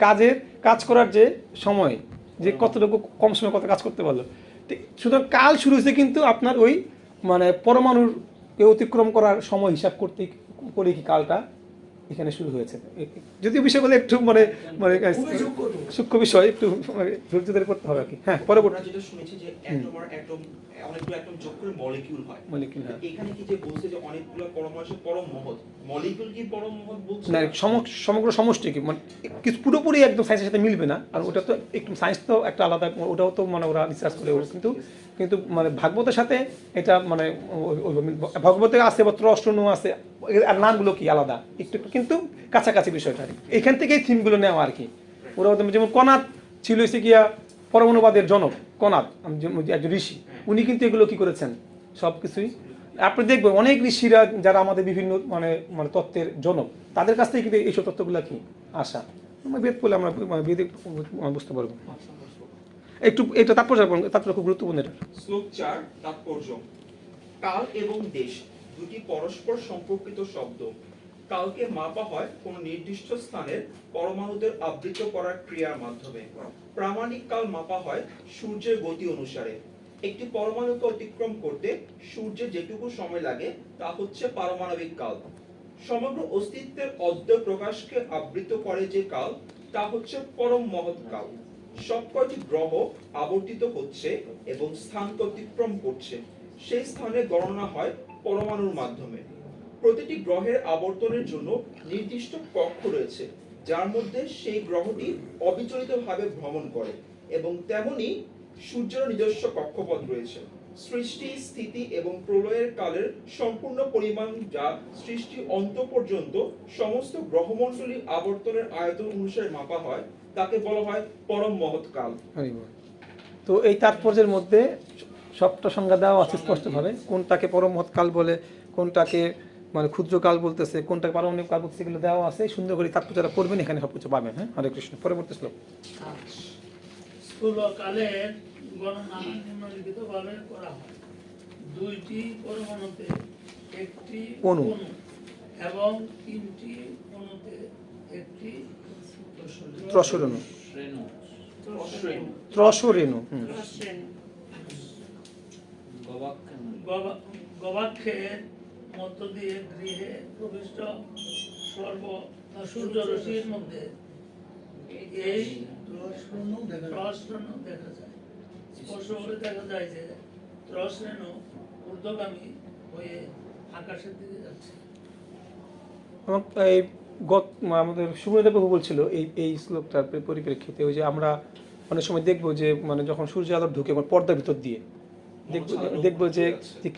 Speaker 1: কাজ করার যে সময়, যে কতটুকু কম সময় কত কাজ করতে পারলো। সুতরাং কাল শুরু হয়েছে কিন্তু আপনার ওই মানে পরমাণুর অতিক্রম করার সময় হিসাব করে কি কালটা এখানে শুরু হয়েছে। যদিও বিষয়গুলো একটু মানে মানে সূক্ষ্ম বিষয়, একটু ধৈর্য ধরে করতে হবে আর কি। হ্যাঁ, পরবর্তী
Speaker 3: আমরা যেটা শুনেছি যে অ্যাটম আর অ্যাটম অনেকগুলো অ্যাটম যোগ করে মলিকিউল হয়।
Speaker 1: মলিকিউল, হ্যাঁ।
Speaker 3: এখানে কি যে বলছে যে অনেকগুলো পরমাণু আছে পরম মহৎ, মলিকিউল কি পরম মহৎ বলছে
Speaker 1: না, সমগ্র সমষ্টি কি মানে কিছু পুরোপুরি একদম সায়েন্সের সাথে মিলবে না, আর ওটা তো একটু সায়েন্স তো একটা আলাদা, ওটাও তো মানে ওরা রিসার্চ করে, কিন্তু মানে ভাগবতের সাথে এটা মানে ভাগবতে আছে বা ত্রষ্টনু আছে, আর নামগুলো কি আলাদা একটু কিন্তু কাছাকাছি বিষয়টা। এখান থেকেই থিমগুলো নেওয়া আর কি। ওরা যেমন কনাদ ছিল হচ্ছে গিয়া পরমাণুবাদের জনক, কনাদ একজন ঋষি, উনি কিন্তু এগুলো কি করেছেন সব কিছুই। আপনি দেখবেন অনেক ঋষিরা যারা আমাদের বিভিন্ন মানে মানে তত্ত্বের জনক, তাদের কাছ থেকে কিন্তু এইসব তত্ত্বগুলো কি আসা। বেদ পড়লে আমরা বেদে বুঝতে পারবো। একটু এটা তাৎপর্য খুব গুরুত্বপূর্ণ। এটা
Speaker 3: শ্লোক 4 তাৎপর্য। কাল এবং দেশ দুটি পরস্পর সম্পর্কিত শব্দ। কালকে মাপা হয় কোন নির্দিষ্ট স্থানের পরমাণুদের আবৃত করার ক্রিয়ার মাধ্যমে। প্রামাণিক কাল মাপা হয় সূর্যের গতি অনুসারে। একটি পরমাণুকে অতিক্রম করতে সূর্যের যেটুকু সময় লাগে তা হচ্ছে পারমাণবিক কাল। সমগ্র অস্তিত্বের অদ্বয় প্রকাশকে আবৃত করে যে কাল তা হচ্ছে পরম মহৎ কাল। সবকটি গ্রহ আবর্তিত হচ্ছে এবং স্থানকে অতিক্রম করছে, সেই স্থানে গণনা হয় পরমাণুর মাধ্যমে। প্রতিটি গ্রহের আবর্তনের জন্য নির্দিষ্ট কক্ষ রয়েছে, যার মধ্যে সেই গ্রহটি অবিচলিতভাবে ভ্রমণ করে, এবং তেমনি সূর্যের নিজস্ব কক্ষপথ রয়েছে। সৃষ্টি, স্থিতি এবং প্রলয়ের কালের সম্পূর্ণ পরিমাণ, যা সৃষ্টি অন্ত পর্যন্ত সমস্ত গ্রহমণ্ডলীর আবর্তনের আয়তন অনুসারে মাপা হয়, তাকে বলা হয় পরম মহৎ কাল।
Speaker 1: তো এই তাৎপর্যের মধ্যে সবটা সংজ্ঞা দেওয়া আছে স্পষ্টভাবে, কোনটাকে পরম মহৎ কাল বলে, কোনটাকে মানে ক্ষুদ্র কাল বলতেছে, কোনটাকে পারমাণবিক কাল বলতেছে, এগুলো দেওয়া আছে। সুন্দর করে তাৎপর্যটা পড়বেন, এখানে সব কিছু পাবেন। হ্যাঁ, হরে কৃষ্ণ। পরবর্তী শ্লোক।
Speaker 8: স্থূলকালের গণনা নিম্নলিখিতভাবে করা হয়। দুইটি পরমাণুতে একটি
Speaker 1: অণু
Speaker 8: এবং তিনটি অণুতে একটি
Speaker 1: ত্রসরেণু।
Speaker 7: রেণু
Speaker 1: ত্রসরেণু।
Speaker 8: গবাক্ষের মধ্য দিয়ে গৃহে প্রবিষ্ট সূর্যরশ্মির মধ্যে এই ত্রসরেণু দেখা যায়। স্পষ্টভাবে দেখা যায় যে ত্রসরেণু ঊর্ধ্বগামী হয়ে আকাশের দিকে যাচ্ছে।
Speaker 1: এবং এই আমাদের সুব্রত প্রভু বলছিল এই শ্লোকটার পরিপ্রেক্ষিতে, ওই যে আমরা অনেক সময় দেখবো যে মানে যখন সূর্য আলো ঢুকে পর্দার ভিতর দিয়ে দেখবো যে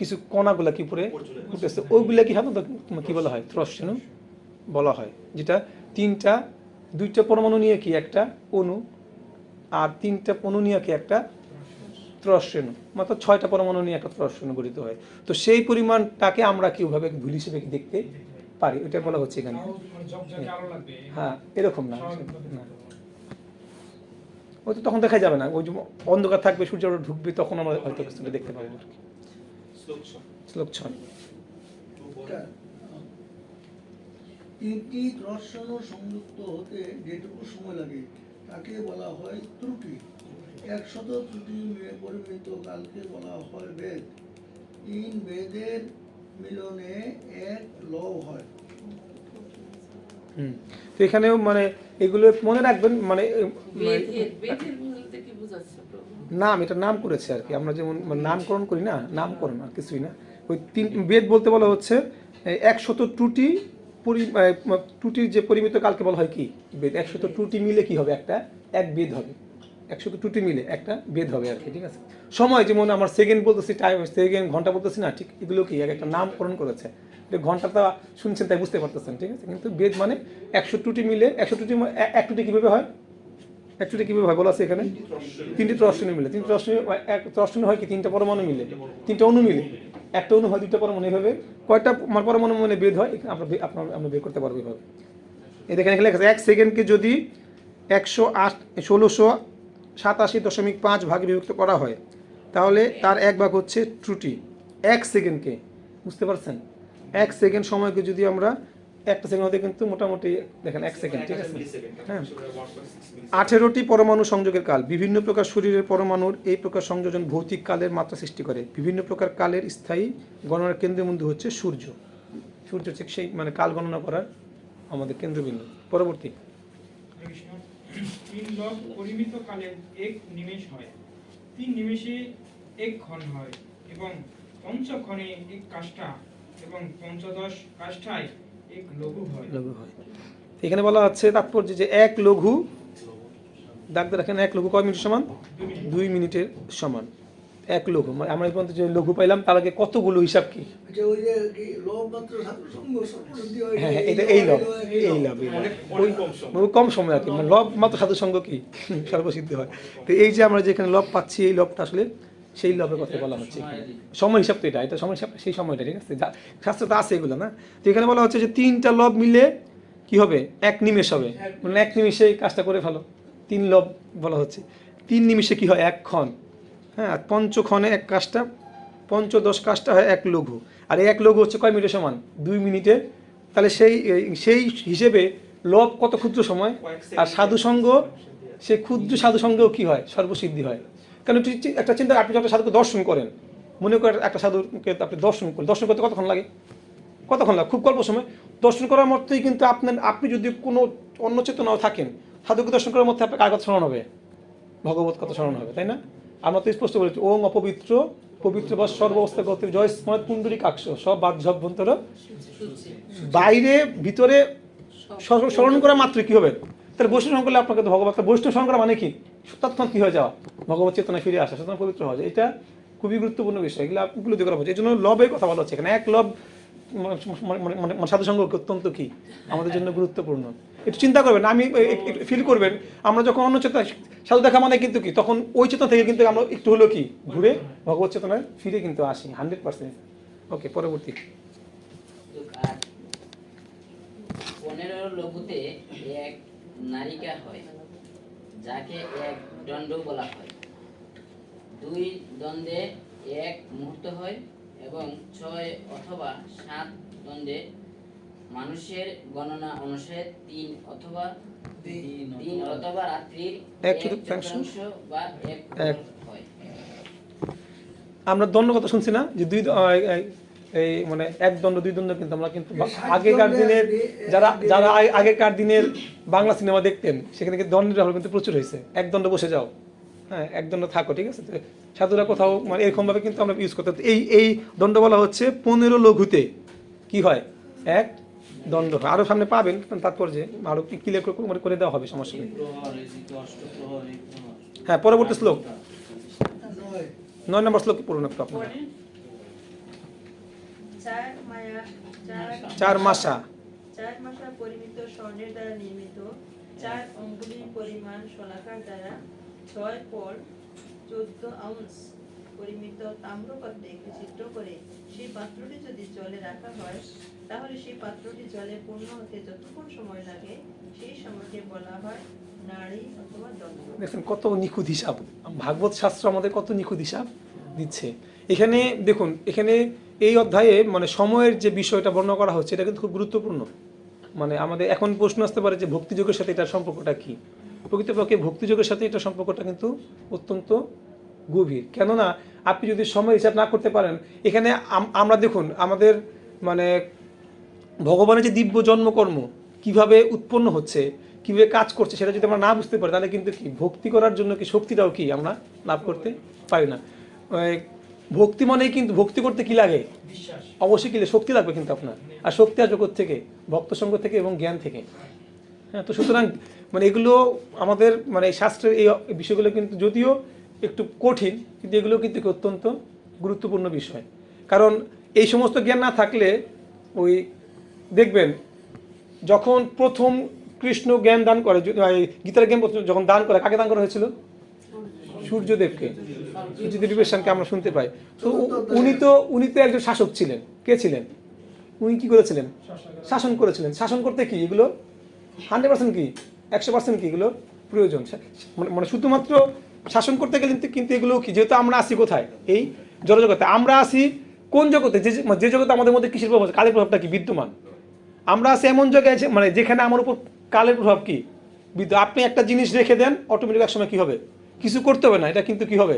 Speaker 1: কিছু কণাগুলা কি উপরে উঠেছে, ওইগুলা কি সাধারণত কি বলা হয়? ত্রসরেণু বলা হয়। যেটা দুইটা পরমাণু নিয়ে কি একটা অণু, আর তিনটা অণু নিয়ে কি একটা ত্রসরেণু, মাত্র 6টা পরমাণু নিয়ে একটা ত্রসরেণু গঠিত হয়। তো সেই পরিমাণটাকে আমরা কিভাবে ধূলি হিসেবে দেখতে পারি, এটা বলা হচ্ছে এখানে। হ্যাঁ, এরকম না, ওই তো তখন দেখা যাবে না, ওই যে অন্ধকার থাকবে, সূর্য ঢুকবে, তখন আমরা হয়তো কিছুটা দেখতে পাবো। শ্লোক 6।
Speaker 9: তিনটি ত্রসরেণু সংযুক্ত হতে যেটুকু সময় লাগে তাকে বলা হয় ত্রুটি। 100 ত্রুটি পরিমিত কালকে বলা হয় বেদ। 3 বেদের মিলনে এক লও হয়।
Speaker 1: তো এখানেও মানে এগুলো মনে রাখবেন, মানে নাম, এটা নাম করেছে আর কি। আমরা যেমন নামকরণ করি না, নামকরণ আর কিছুই না। ওই 3 বেদ বলতে বলা হচ্ছে 100 ত্রুটির যে পরিমিত কালকে বলা হয় কি বেদ। 100 ত্রুটি মিলে কি হবে? এক বেদ হবে। 100 ত্রুটি মিলে একটা বেদ হবে আর কি। ঠিক আছে। সময় যেমন আমার সেকেন্ড বলতেছি, টাইম সেকেন্ড, ঘন্টা বলতেছি না, ঠিক এগুলো কি একটা নামকরণ করেছে। ঘন্টাটা শুনছেন তাই বুঝতে পারতেছেন, ঠিক আছে। কিন্তু বেদ মানে 100 ত্রুটি মিলে, 100 ত্রুটি এক ত্রুটি কিভাবে হয়? এক ত্রুটি কিভাবে হয় বলা আছে এখানে? 3টি ত্রসরেণু মিলে। 3টি ত্রসরেণু হয় কি? 3টা পরমাণু মিলে, 3টা অণু মিলে। একটা অণু হয় 2টা পরমাণু। এভাবে কয়টা পরমাণু মানে বেদ হয় আমরা বের করতে পারবো এভাবে। এই দেখেন এখানে লেখা আছে 1 সেকেন্ডকে যদি 1687.5 ভাগে বিভক্ত করা হয় তাহলে তার 1 ভাগ হচ্ছে ত্রুটি। 1 সেকেন্ডকে, বুঝতে পারছেন? 1 সেকেন্ড সময়কে যদি আমরা, একটা সেকেন্ড হতে কিন্তু মোটামুটি দেখেন 1 সেকেন্ড, ঠিক আছে? হ্যাঁ, 18টি পরমাণু সংযোগের কাল। বিভিন্ন প্রকার শরীরের পরমাণুর এই প্রকার সংযোজন ভৌতিক কালের মাত্রা সৃষ্টি করে। বিভিন্ন প্রকার কালের স্থায়ী গণনার কেন্দ্রবিন্দু হচ্ছে সূর্য। সূর্য হচ্ছে সেই মানে কাল গণনা করার আমাদের কেন্দ্রবিন্দু। পরবর্তী,
Speaker 10: 3 লব পরিমিত কালে 1 নিমেষ হয়, 3 নিমেষে 1 ক্ষণ হয় এবং পঞ্চক্ষণে 1 কাষ্ঠা এবং পঞ্চদশ কাষ্ঠায় 1 লঘু হয়।
Speaker 1: লঘু হয়। এখানে বলা হচ্ছে তাৎপর্য যে 1 লঘু, দাগতে রাখেন, 1 লঘু কয় মিনিট সমান? 2 মিনিটের সমান 1 লঘু। মানে আমরা এই পর্যন্ত যে লঘু পাইলাম তার আগে কতগুলো হিসাব কি?
Speaker 9: আচ্ছা, ওই যে কি লোভ মাত্র সাধুসঙ্গ সর্বসিদ্ধি হয়,
Speaker 1: হ্যাঁ, এটা এই লব, কম সময় আর কি। মানে লব মাত্র সাধু সঙ্গ কি সর্বসিদ্ধি হয়। তো এই যে আমরা যেখানে লব পাচ্ছি, এই লবটা আসলে সেই লবের কথা বলা হচ্ছে এখানে। সময় হিসাব তো এটা সময় হিসাব, সেই সময়টা, ঠিক আছে? শাস্ত্র তো আছে এগুলো না। তো এখানে বলা হচ্ছে যে 3টা লব মিলে কি হবে? 1 নিমেষ হবে। মানে 1 নিমেষে কাজটা করে ফেলো। 3 লব বলা হচ্ছে, 3 নিমেষে কি হয়? 1 ক্ষণ। হ্যাঁ, পঞ্চক্ষণে 1 কাজটা, পঞ্চদশ কাজটা হয় 1 লঘু। আর এই 1 লঘু হচ্ছে কয় মিনিটের সমান? 2 মিনিটে। তাহলে সেই হিসেবে লব কত ক্ষুদ্র সময়, আর সাধুসঙ্গ সেই ক্ষুদ্র সাধুসঙ্গেও কি হয়? সর্বসিদ্ধি হয়। কারণ একটা চিন্তা, আপনি যখন সাধুকে দর্শন করেন, মনে করেন একটা সাধুকে আপনি দর্শন করেন, দর্শন করতে কতক্ষণ লাগে? খুব অল্প সময়। দর্শন করার মধ্যেই কিন্তু আপনি যদি কোনো অন্য চেতনাও থাকেন, সাধুকে দর্শন করার মধ্যে আপনার কার কথা স্মরণ হবে? ভগবত কথা স্মরণ হবে, তাই না? আমরা তো স্পষ্ট বলেছি, ওং অপবিত্র পবিত্র বা সর্বাবস্থা গতি জয় স্মরণ পুণ্ডরী কাক্ষ সব বাধ্যভ্যন্তর। বাইরে ভিতরে স্মরণ করা মাত্র কি হবে? তাহলে বৈষ্ণব স্মরণ করলে আপনাকে তো ভগবত, বৈষ্ণব স্মরণ করা মানে কি? তৎক্ষণ কি হয়ে যাওয়া? ভগবত চেতনায় ফিরে আসা, চেতনা পবিত্র হওয়া যায়। এটা খুবই গুরুত্বপূর্ণ বিষয়, এগুলো উপলব্ধি করা হচ্ছে। এই জন্য লবের কথা বলা হচ্ছে এখানে। 1 লব মানে সাধুসঙ্গ অত্যন্ত কি আমাদের জন্য গুরুত্বপূর্ণ। একটু চিন্তা করবেন, আমি ফিল করবেন, আমরা যখন অন্য চেতনা সাধু দেখা মানে কিন্তু কি, তখন ওই চেতনা থেকে কিন্তু আমরা একটু হলেও কি ঘুরে ভগবত চেতনায় ফিরে কিন্তু আসি 100%। ওকে, পরবর্তী।
Speaker 7: 15 লঘুতে 1 নারিকা হয়, যাকে 1 দণ্ড বলা হয়। 2 দণ্ডে 1 মুহূর্ত হয় এবং 6 অথবা 7 দণ্ডে মানুষের গণনা অনুসারে 3 অথবা রাত্রির 1/4 বা 1 হয়।
Speaker 1: আমরা দণ্ড কথা শুনছি না, যে এই মানে 1 দণ্ড 2 দণ্ড, কিন্তু আমরা কিন্তু আগেকার দিনের যারা আগেকার দিনের বাংলা সিনেমা দেখতেন, সেখানে কিন্তু দণ্ডের ব্যবহার কিন্তু প্রচুর হয়েছে। 1 দণ্ড বসে যাও, হ্যাঁ, 1 দণ্ড থাকো, ঠিক আছে? সাধুরা কোথাও মানে এরকমভাবে কিন্তু আমরা ইউজ করতে। এই দণ্ড বলা হচ্ছে 15 লঘুতে কি হয়? 1 দণ্ড হয়। আরও সামনে পাবেন তাৎপর্য, আরও ক্লিয়ার করে দেওয়া হবে, সমস্যা নেই। হ্যাঁ, পরবর্তী শ্লোক 9 নম্বর শ্লোক পড়ুন একটু আপনারা। 4 মাসা
Speaker 6: 4 মাসা পরিমিত স্বর্ণের দ্বারা নির্মিত 4 অঙ্গুলি পরিমাণ শলাকার দ্বারা 6 পর 14 আউন্স পরিমিত তাম্রপাত্রে একটি ছিদ্র করে সেই পাত্রটি যদি জলে রাখা হয়, তাহলে সেই পাত্রটি জলে পূর্ণ হতে যতক্ষণ সময় লাগে সেই সময়কে বলা হয় নাড়ি অথবা দণ্ড।
Speaker 1: দেখছেন কত নিখুঁত হিসাব, ভাগবত শাস্ত্র আমাদের কত নিখুঁত হিসাব দিচ্ছে। এখানে দেখুন, এখানে এই অধ্যায়ে মানে সময়ের যে বিষয়টা বর্ণনা করা হচ্ছে, এটা কিন্তু খুব গুরুত্বপূর্ণ। মানে আমাদের এখন প্রশ্ন আসতে পারে যে ভক্তিযোগের সাথে এটার সম্পর্কটা কি? প্রকৃতপক্ষে ভক্তিযোগের সাথে এটার সম্পর্কটা কিন্তু অত্যন্ত গভীর। কেননা আপনি যদি সময় হিসাব না করতে পারেন, এখানে আমরা দেখুন আমাদের মানে ভগবানের যে দিব্য জন্মকর্ম কিভাবে উৎপন্ন হচ্ছে, কিভাবে কাজ করছে, সেটা যদি আমরা না বুঝতে পারি, তাহলে কিন্তু কি ভক্তি করার জন্য কি শক্তিটাও কি আমরা লাভ করতে পারি না। ভক্তি মানেই কিন্তু ভক্তি করতে কি লাগে? অবশ্যই কি শক্তি লাগবে কিন্তু আপনার। আর শক্তি আসবে কোত্থেকে? ভক্ত সঙ্গ থেকে এবং জ্ঞান থেকে। হ্যাঁ, তো সুতরাং মানে এগুলো আমাদের মানে শাস্ত্রের এই বিষয়গুলো কিন্তু যদিও একটু কঠিন, কিন্তু এগুলো কিন্তু অত্যন্ত গুরুত্বপূর্ণ বিষয়। কারণ এই সমস্ত জ্ঞান না থাকলে ওই দেখবেন যখন প্রথম কৃষ্ণ জ্ঞান দান করে, গীতার জ্ঞান যখন দান করে, কাকে দান করা হয়েছিল? সূর্যদেবকে, সূর্যদেব বিবেশনকে আমরা শুনতে পাই। তো উনি তো একজন শাসক ছিলেন। কে ছিলেন? উনি কি করেছিলেন? শাসন করেছিলেন। শাসন করতে কি এগুলো 100% কি 100% কি এগুলো প্রয়োজন, মানে শুধুমাত্র শাসন করতে গেলে কিন্তু এগুলো কি, যেহেতু আমরা আসি কোথায়, এই জড়জগতে আমরা আসি, কোন জগতে, যে জগতে আমাদের মধ্যে কিসের প্রভাব, কালের প্রভাবটা কি বিদ্যমান। আমরা আসি এমন জায়গায় মানে যেখানে আমার উপর কালের প্রভাব কি আপনি একটা জিনিস রেখে দেন, অটোমেটিক এক সময় কি হবে, কিছু করতে হবে না, এটা কিন্তু কি হবে,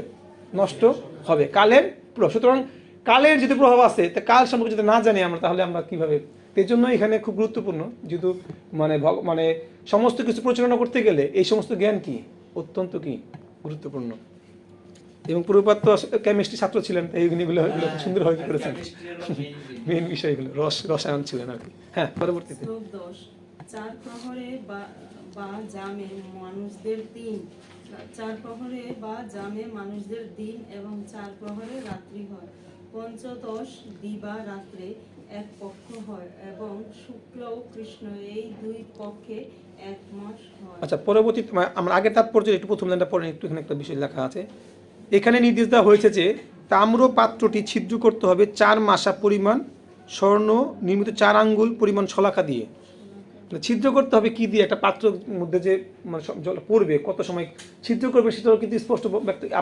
Speaker 1: নষ্ট হবে, কালের প্রভাব। সুতরাং কালের যদি প্রভাব আছে, তা কাল সম্পর্কে যদি না জানি আমরা, তাহলে আমরা কিভাবে, এই জন্য এখানে খুব গুরুত্বপূর্ণ, যেহেতু মানে সমস্ত কিছু পরিচালনা করতে গেলে এই সমস্ত জ্ঞান কি অত্যন্ত কি গুরুত্বপূর্ণ। এবং পূর্বপাত তো কেমিস্ট্রি ছাত্র ছিলেন, এইগুলো সুন্দর হয়ে করেছেন, মেইন বিষয়গুলো রসায়ন ছিলেন আর কি। হ্যাঁ, পরবর্তীতে
Speaker 4: শ্লোক 10 4 প্রহরে বা জামে মানুষদের দিন, 4 প্রহরে বা জামে মানুষদের দিন এবং 4 প্রহরে রাত্রি হয়। পঞ্চদশ দিবা রাত্রে এক পক্ষ হয় এবং শুক্ল ও কৃষ্ণ এই দুই পক্ষে এক মাস হয়।
Speaker 1: আচ্ছা, পরবর্তী আমরা আগের তাৎপর্য একটু প্রথম লাইনটা পড়েন একটু, এখানে একটা বিষয় লেখা আছে। এখানে নির্দেশ দেওয়া হয়েছে যে তাম্র পাত্রটি ছিদ্র করতে হবে 4 মাসা পরিমাণ স্বর্ণ নির্মিত 4 আঙ্গুল পরিমাণ শলাকা দিয়ে। ছিদ্র করতে হবে কি দিয়ে, একটা পাত্রের মধ্যে যে মানে জল পড়বে, কত সময় ছিদ্র করবে সেটাও কিন্তু স্পষ্ট,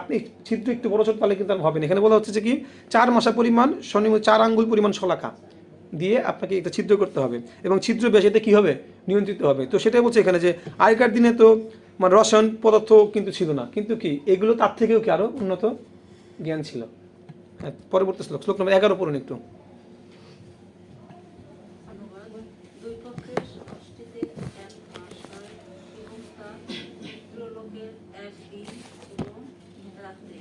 Speaker 1: আপনি ছিদ্র একটু বড় ছোট পালে কিন্তু হবে না। এখানে বলা হচ্ছে যে কি 4 মাসা পরিমাণ স্বর্ণনির্মিত 4 আঙ্গুল পরিমাণ শলাকা দিয়ে আপনাকে একটা ছিদ্র করতে হবে, এবং ছিদ্র বেশিতে কী হবে, নিয়ন্ত্রিত হবে। তো সেটাই বলছে এখানে যে আগেকার দিনে তো মানে রসায়ন পদার্থ কিন্তু ছিল না, কিন্তু কি এগুলো তার থেকেও কি আরও উন্নত জ্ঞান ছিল। হ্যাঁ, পরবর্তী শ্লোক, শ্লোক নম্বর 11 পড়ুন একটু।
Speaker 6: দুই পক্ষের সমষ্টিতে এক মাস হয় এবং তা ইন্দ্রলোকের এক দিন এবং রাত্রি।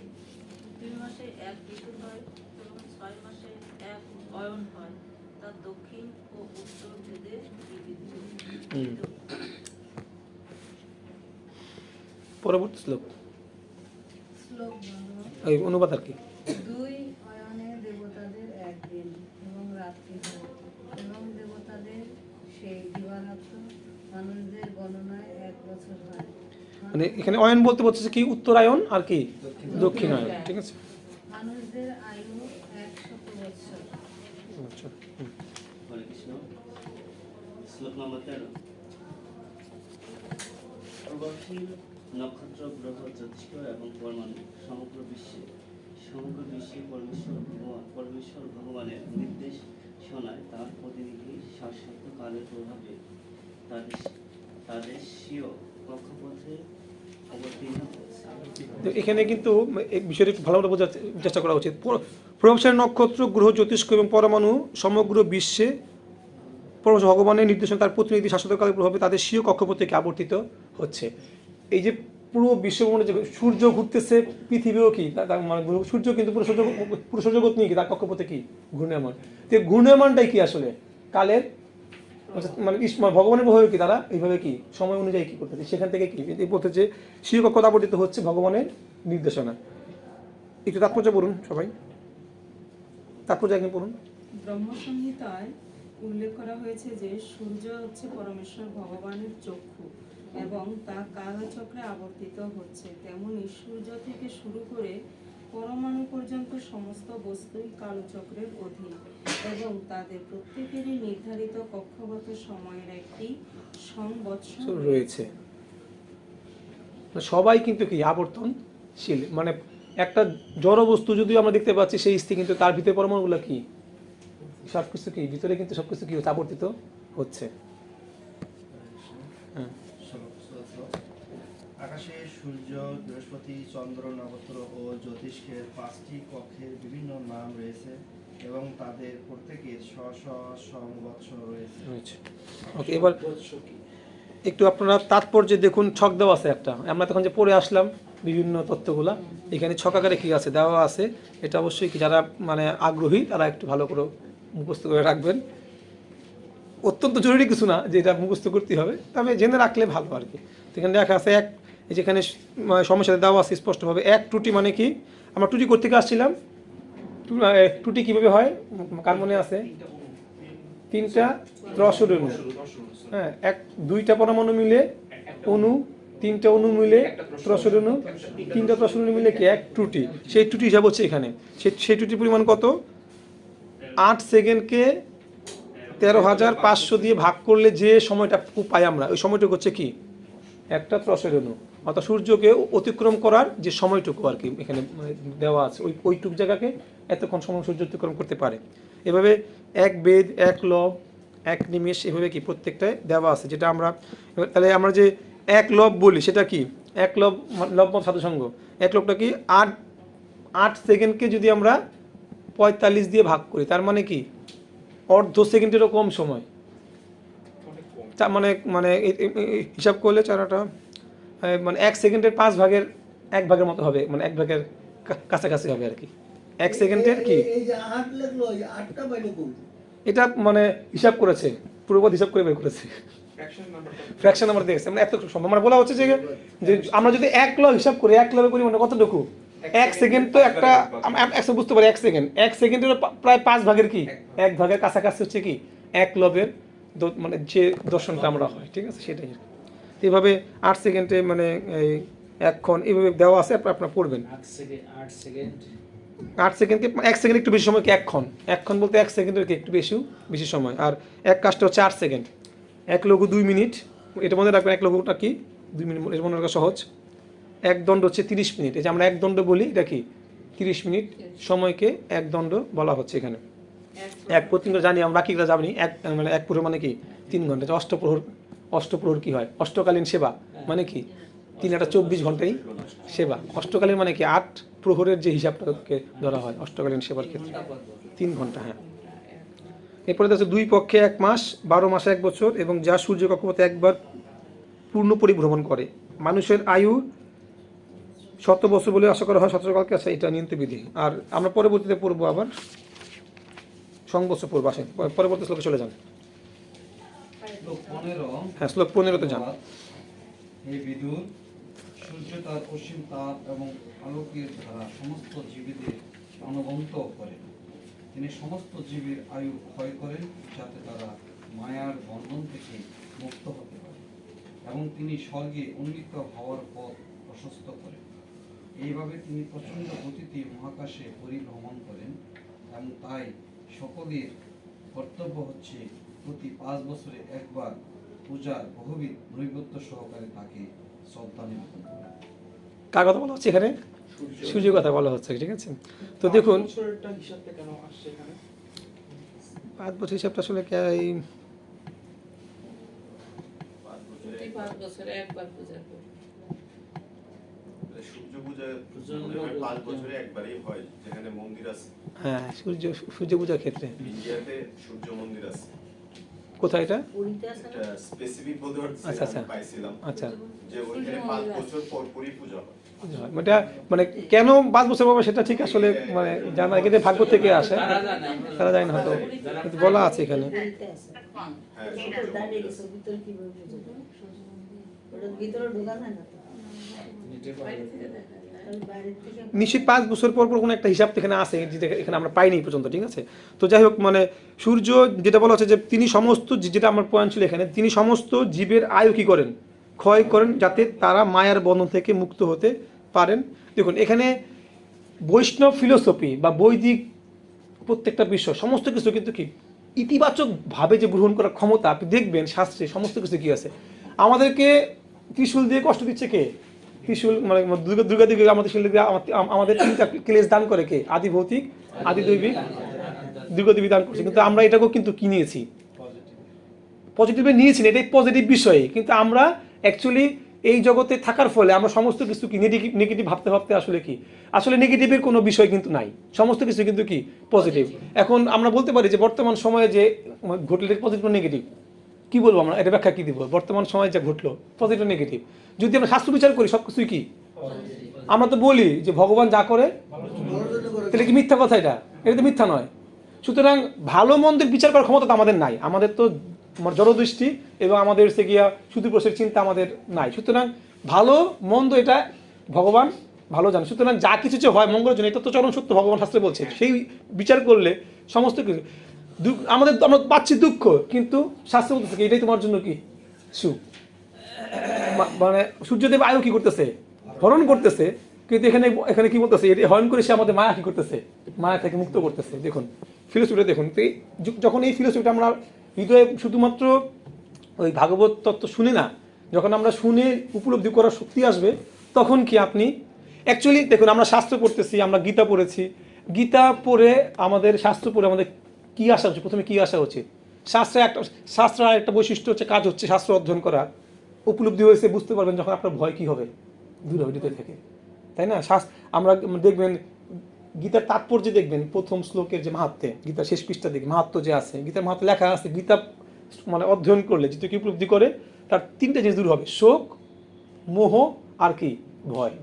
Speaker 6: 2 মাসে এক ঋতু হয় এবং 6 মাসে এক অয়ন হয়, তা দক্ষিণ ও উত্তর ভেদে বিবিধ।
Speaker 1: পরবর্তী শ্লোক,
Speaker 6: শ্লোক 12
Speaker 1: এই অনুবাদ আর কি।
Speaker 6: 2 অয়নে দেবতাদের একদিন এবং রাত্রি হয় এবং দেবতাদের সেই দিবারাত্র মানুষদের গণনায় 1 বছর হয়।
Speaker 1: মানে এখানে অয়ন বলতে বলছে কি উত্তরায়ণ আর কি দক্ষিণায়ন, ঠিক আছে।
Speaker 6: মানুষদের আয়ু 100 বছর।
Speaker 1: আচ্ছা,
Speaker 7: হরে কৃষ্ণ। শ্লোক নম্বর 13। প্রবাহীন নক্ষত্র গ্রহ জ্যোতিষ্ক এবং পরমাণু সমগ্র বিশ্বে পরমেশ্বর ভগবানের নির্দেশ শোনায় তার প্রতিনিধি শাশ্বত কালের প্রভাবে তাদের স্বীয় কক্ষপথে অবতীর্ণ হয়েছে।
Speaker 1: তো এখানে কিন্তু এই বিষয়টা একটু ভালোভাবে বোঝার চেষ্টা করা উচিত। প্রভাবশালী নক্ষত্র গ্রহ জ্যোতিষ্ক এবং পরমাণু সমগ্র বিশ্বে পরমেশ্বর ভগবানের নির্দেশন তার প্রতিনিধি শাশ্বতকালের প্রভাবে তাদের স্বীয় কক্ষপথে আবর্তিত হচ্ছে। এই যে পুরো বিশ্বব্রহ্মাণ্ডে যে সূর্য ঘুরতেছে, পৃথিবীও কি মানে সূর্য কিন্তু পুরো সৌরজগৎ নিয়ে কি তার কক্ষপথে কি ঘূর্ণায়মান। তো ঘূর্ণায়মানটাই কি আসলে কালের মানে ভগবানের প্রভাবে কি তারা এইভাবে কি সময় অনুযায়ী কি করতেছে, সেখান থেকে কি এই বলতে যে স্বীয় কক্ষ আবর্তিত হচ্ছে ভগবানের নির্দেশনা। একটু তাৎপর্য পড়ুন সবাই, তাৎপর্য একদিন পড়ুন।
Speaker 4: ব্রহ্মসংহিতায় উল্লেখ করা হয়েছে যে সূর্য হচ্ছে পরমেশ্বর ভগবানের চক্ষু এবং তা কালচক্রে আবর্তিত হচ্ছে। তেমনি সূর্য থেকে শুরু করে পরমাণু পর্যন্ত সমস্ত বস্তুই কালচক্রের অধীন এবং তাদের প্রত্যেকেরই নির্ধারিত কক্ষগত সময়ের একটি সংবৎসর
Speaker 1: রয়েছে। সবাই কিন্তু কি আবর্তনশীল, মানে একটা জড় বস্তু যদি আমরা দেখতে পাচ্ছি সেই স্থিতি, কিন্তু তার ভিতরে পরমাণুগুলো কি সবকিছু কি ভিতরে কিন্তু সবকিছু কি হচ্ছে, আবর্তিত হচ্ছে।
Speaker 11: আকাশে সূর্য, বৃহস্পতি, চন্দ্র, নক্ষত্র ও জ্যোতিষ্কের 5টি কক্ষের বিভিন্ন নাম রয়েছে এবং তাদের প্রত্যেকের সংবৎসর রয়েছে।
Speaker 1: ওকে, এবার একটু আপনারা তাৎপর্যে দেখুন, ছক দেওয়া আছে একটা, আমরা তখন যে পড়ে আসলাম বিভিন্ন তথ্যগুলা, এখানে ছক আকারে কি আছে দেওয়া আছে। এটা অবশ্যই কি যারা মানে আগ্রহী তারা একটু ভালো করে মুখস্থ করে রাখবেন। অত্যন্ত জরুরি কিছু না যে এটা মুখস্থ করতে হবে, তবে জেনে রাখলে ভালো আর কি। এখানে দেখা আছে এক, যেখানে সমস্যাতে দেওয়া আছে স্পষ্টভাবে, এক ত্রুটি মানে কি, আমরা ত্রুটি করতে আসছিলাম, ত্রুটি কিভাবে হয় কার মনে আছে, 3টা ত্রসর অণু, হ্যাঁ, 2টা পরমাণু মিলে অণু, 3টা অণু মিলে ত্রসর অণু, 3টা ত্রসর অণু মিলে কি এক ত্রুটি। সেই ত্রুটি হিসাব হচ্ছে এখানে, সেই ত্রুটির পরিমাণ কত, 8 সেকেন্ডকে 13,500 দিয়ে ভাগ করলে যে সময়টা পাই আমরা, ওই সময়টুকু হচ্ছে কি একটা ত্রসের অণু, অর্থাৎ সূর্যকে অতিক্রম করার যে সময়টুকু আর কি এখানে মানে দেওয়া আছে, ওইটুক জায়গাকে এতক্ষণ সময় সূর্য অতিক্রম করতে পারে। এভাবে এক বেদ, এক লব, এক নিমেষ, এভাবে কি প্রত্যেকটায় দেওয়া আছে, যেটা আমরা তাহলে আমরা যে এক লব বলি সেটা কি, এক লব লব সাধুসঙ্গ, এক লবটা কি 8 সেকেন্ডকে যদি আমরা 45 দিয়ে ভাগ করি, তার মানে কি অর্ধ সেকেন্ডেরও কম সময়। মানে মানে হিসাব করলে চারাটা মানে 1 সেকেন্ডের 5 ভাগের 1 ভাগের মতো হবে, মানে 1 ভাগের কাছাকাছি হবে আর কি 1 সেকেন্ডের কি।
Speaker 9: এই যে 8 লাগলো, এই 8টা পাইলো কোন?
Speaker 1: এটা মানে হিসাব করেছে, পূর্ববর্তী হিসাব করে বের করেছে, ফ্র্যাকশন নাম্বার দেখেছে, মানে এত সম্ভব। মানে বলা হচ্ছে যে আমরা যদি 1 লব হিসাব করি, 1 লবের পরিমাণ কতটুকু, 1 সেকেন্ড তো একটা একশো বুঝতে পারি, 1 সেকেন্ডের প্রায় 5 ভাগের কি 1 ভাগের কাছাকাছি হচ্ছে কি 1 লবের মানে যে দর্শনটা আমরা হয়, ঠিক আছে, সেটাই। এইভাবে 8 সেকেন্ডে মানে এই 1 ক্ষণ এইভাবে দেওয়া আছে, আপনারা পড়বেন। 8 সেকেন্ডকে 1 সেকেন্ড একটু বেশি সময় কি 1 ক্ষণ, 1 ক্ষণ বলতে 1 সেকেন্ডের কি একটু বেশি সময়। আর এক কাজটা হচ্ছে 8 সেকেন্ড, 1 লঘু 2 মিনিট, এটা মনে রাখবেন। 1 লঘুটা কি 2 মিনিট, এটা মনে রাখা সহজ। 1 দণ্ড হচ্ছে 30 মিনিট, এই যে আমরা 1 দণ্ড বলি, এটা কি 30 মিনিট সময়কে 1 দণ্ড বলা হচ্ছে এখানে। 1 প্রতিদিন জানি আমরা, বাকিটা জানি, মানে 1 প্রহর মানে কি 3 ঘন্টা। অষ্টপ্রহর কি হয়, অষ্টকালীন সেবা মানে কি 3 × 24 ঘন্টাই সেবা। অষ্টকালীন মানে কি 8 প্রহরের যে হিসাবটাকে ধরা হয় অষ্টকালীন সেবার ক্ষেত্রে 3 ঘন্টা। হ্যাঁ, এরপরে আছে 2 পক্ষে 1 মাস, 12 মাসে 1 বছর, এবং যা সূর্য কক্ষপথে একবার পূর্ণ পরিভ্রমণ করে। মানুষের আয়ু 100 বছর বলে আশা করা হয়, 17 কালকে আছে, এটা নিয়ন্ত্রিত বিধি। আর আমরা পরবর্তীতে পড়বো, আবার সংবৎসর পড়বো। আসেন পরবর্তী শ্লোকে চলে যান। হ্যাঁ, শ্লোক 15-তে যান।
Speaker 12: হে বিদুর, সূর্য তার অসীম তাপ এবং আলোকের দ্বারা সমস্ত জীবীদের প্রাণবন্ত করেন। তিনি সমস্ত জীবের আয়ু ক্ষয় করেন, যাতে তারা মায়ার বন্ধন থেকে মুক্ত হতে পারে, এবং তিনি স্বর্গে উন্নীত হওয়ার পথ প্রশস্ত করেন। এইভাবে তিনি প্রচণ্ড গতিতে মহাকাশে পরিভ্রমণ করেন, এবং তাই সকলের কর্তব্য হচ্ছে প্রতি 5 বছরে একবার পূজার বহুবিধ নৈবেদ্য সহকারে তাকে শ্রদ্ধা নিবেদন করা।
Speaker 1: কার কথা বলা হচ্ছে এখানে? সূর্যের কথা বলা হচ্ছে, ঠিক আছে। তো দেখুন 5 বছর হিসাবটা আসলে কি
Speaker 5: 5 বছরে একবার পূজা করি।
Speaker 13: সূর্য পূজা 5 বছরে একবারই হয়, যেখানে মন্দির আছে।
Speaker 1: হ্যাঁ, সূর্য পূজার ক্ষেত্রে
Speaker 13: ইন্ডিয়াতে সূর্য মন্দির আছে।
Speaker 1: কোথায় এটা?
Speaker 13: এটা স্পেসিফিক বলতে পারছি না, আমি পাইছিলাম।
Speaker 1: আচ্ছা,
Speaker 13: যে ওইখানে 5 বছর পর পরই পূজা হয়।
Speaker 1: এটা মানে কেন 5 বছর পর সেটা ঠিক আসলে মানে জানা, এটা ভাগ্য থেকে আসে, তারা জানে না হয়তো, বলা আছে এখানে। নিশ্চিত 5 বছর পর কোনো একটা হিসাব এখানে আছে, যেটা এখানে আমরা পাইনি পর্যন্ত, ঠিক আছে। তো যাই হোক, মানে সূর্য যেটা বলা হচ্ছে যে তিনি সমস্ত, যেটা আমার পয়েন্ট ছিল এখানে, তিনি সমস্ত জীবের আয়ু কি করেন, ক্ষয় করেন, যাতে তারা মায়ার বন্ধন থেকে মুক্ত হতে পারেন। দেখুন এখানে বৈষ্ণব ফিলোসফি বা বৈদিক প্রত্যেকটা বিষয় সমস্ত কিছু কিন্তু কি ইতিবাচকভাবে যে গ্রহণ করার ক্ষমতা, আপনি দেখবেন শাস্ত্রে সমস্ত কিছু কি আছে। আমাদেরকে ত্রিশূল দিয়ে কষ্ট দিচ্ছে কে? ত্রিশূল মানে দুর্গা দিকে আমাদের আমাদের 3টা ক্লেশ দান করে কে? আদি ভৌতিক, আদি দৈবিক, দুর্গা দেবী দান করছে। কিন্তু আমরা এটাকেও কিন্তু কি নিয়েছি, পজিটিভে নিয়েছি, এটাই পজিটিভ বিষয়। কিন্তু আমরা অ্যাকচুয়ালি এই জগতে থাকার ফলে আমরা সমস্ত কিছু কি নেগেটিভ ভাবতে আসলে নেগেটিভের কোনো বিষয় কিন্তু নাই, সমস্ত কিছু কিন্তু কি পজিটিভ। এখন আমরা বলতে পারি যে বর্তমান সময়ে যে ঘটলে পজিটিভ নেগেটিভ, কি বলবো আমরা, এটা ব্যাখ্যা কি দিব? বর্তমান সময়ে যা ঘটলো পজিটিভ নেগেটিভ, যদি আমরা শাস্ত্র বিচার করি সব কিছুই কি, আমরা তো বলি যে ভগবান যা করে তাহলে কি মিথ্যা কথা? এটা তো মিথ্যা নয়। সুতরাং ভালো মন্দের বিচার করার ক্ষমতা তো আমাদের নাই, আমাদের তো জড়দৃষ্টি এবং আমাদের হচ্ছে গিয়া সুদূরপ্রসারী চিন্তা আমাদের নাই। সুতরাং ভালো মন্দ এটা ভগবান ভালো জানে। সুতরাং যা কিছু যে হয় মঙ্গলের জন্য, এটা তো চরম সত্য, ভগবান শাস্ত্রে বলছে। সেই বিচার করলে সমস্ত কিছু আমরা পাচ্ছি দুঃখ, কিন্তু শাস্ত্র বলতেছে কি এটাই তোমার জন্য কি সুখ। মানে সূর্যদেব আয়ু কি করতেছে, হরণ করতেছে, কিন্তু এখানে কি বলতেছে, এটা হরণ করে সে আমাদের মায়া কি করতেছে, মায়া থেকে মুক্ত করতেছে। দেখুন ফিলোসফিটা দেখুন, যখন এই ফিলোসফিটা আমরা হৃদয়ে শুধুমাত্র ওই ভাগবত তত্ত্ব শুনে না, যখন আমরা শুনে উপলব্ধি করার শক্তি আসবে, তখন কি আপনি অ্যাকচুয়ালি দেখুন, আমরা শাস্ত্র পড়তেছি, আমরা গীতা পড়েছি, গীতা পড়ে আমাদের শাস্ত্র পড়ে আমাদের কী আসা উচিত? প্রথমে কী আসা উচিত? শাস্ত্রের একটা বৈশিষ্ট্য হচ্ছে, কাজ হচ্ছে শাস্ত্র অধ্যয়ন করা। উপলব্ধি হয়েছে, বুঝতে পারবেন যখন আপনার ভয় কী হবে, দূর হবে হৃদয় থেকে, তাই না? আমরা দেখবেন গীতার তাৎপর্য দেখবেন, প্রথম শ্লোকের যে মাহাত্ম্যে, গীতার শেষ পৃষ্ঠা দেখে মাহাত্ম্য যে আছে, গীতার মাহাত্ম্য লেখা আছে, গীতা মানে অধ্যয়ন করলে যেটা কি উপলব্ধি করে, তার 3টে জিনিস দূর হবে: শোক, মোহ আর কি? ভয়।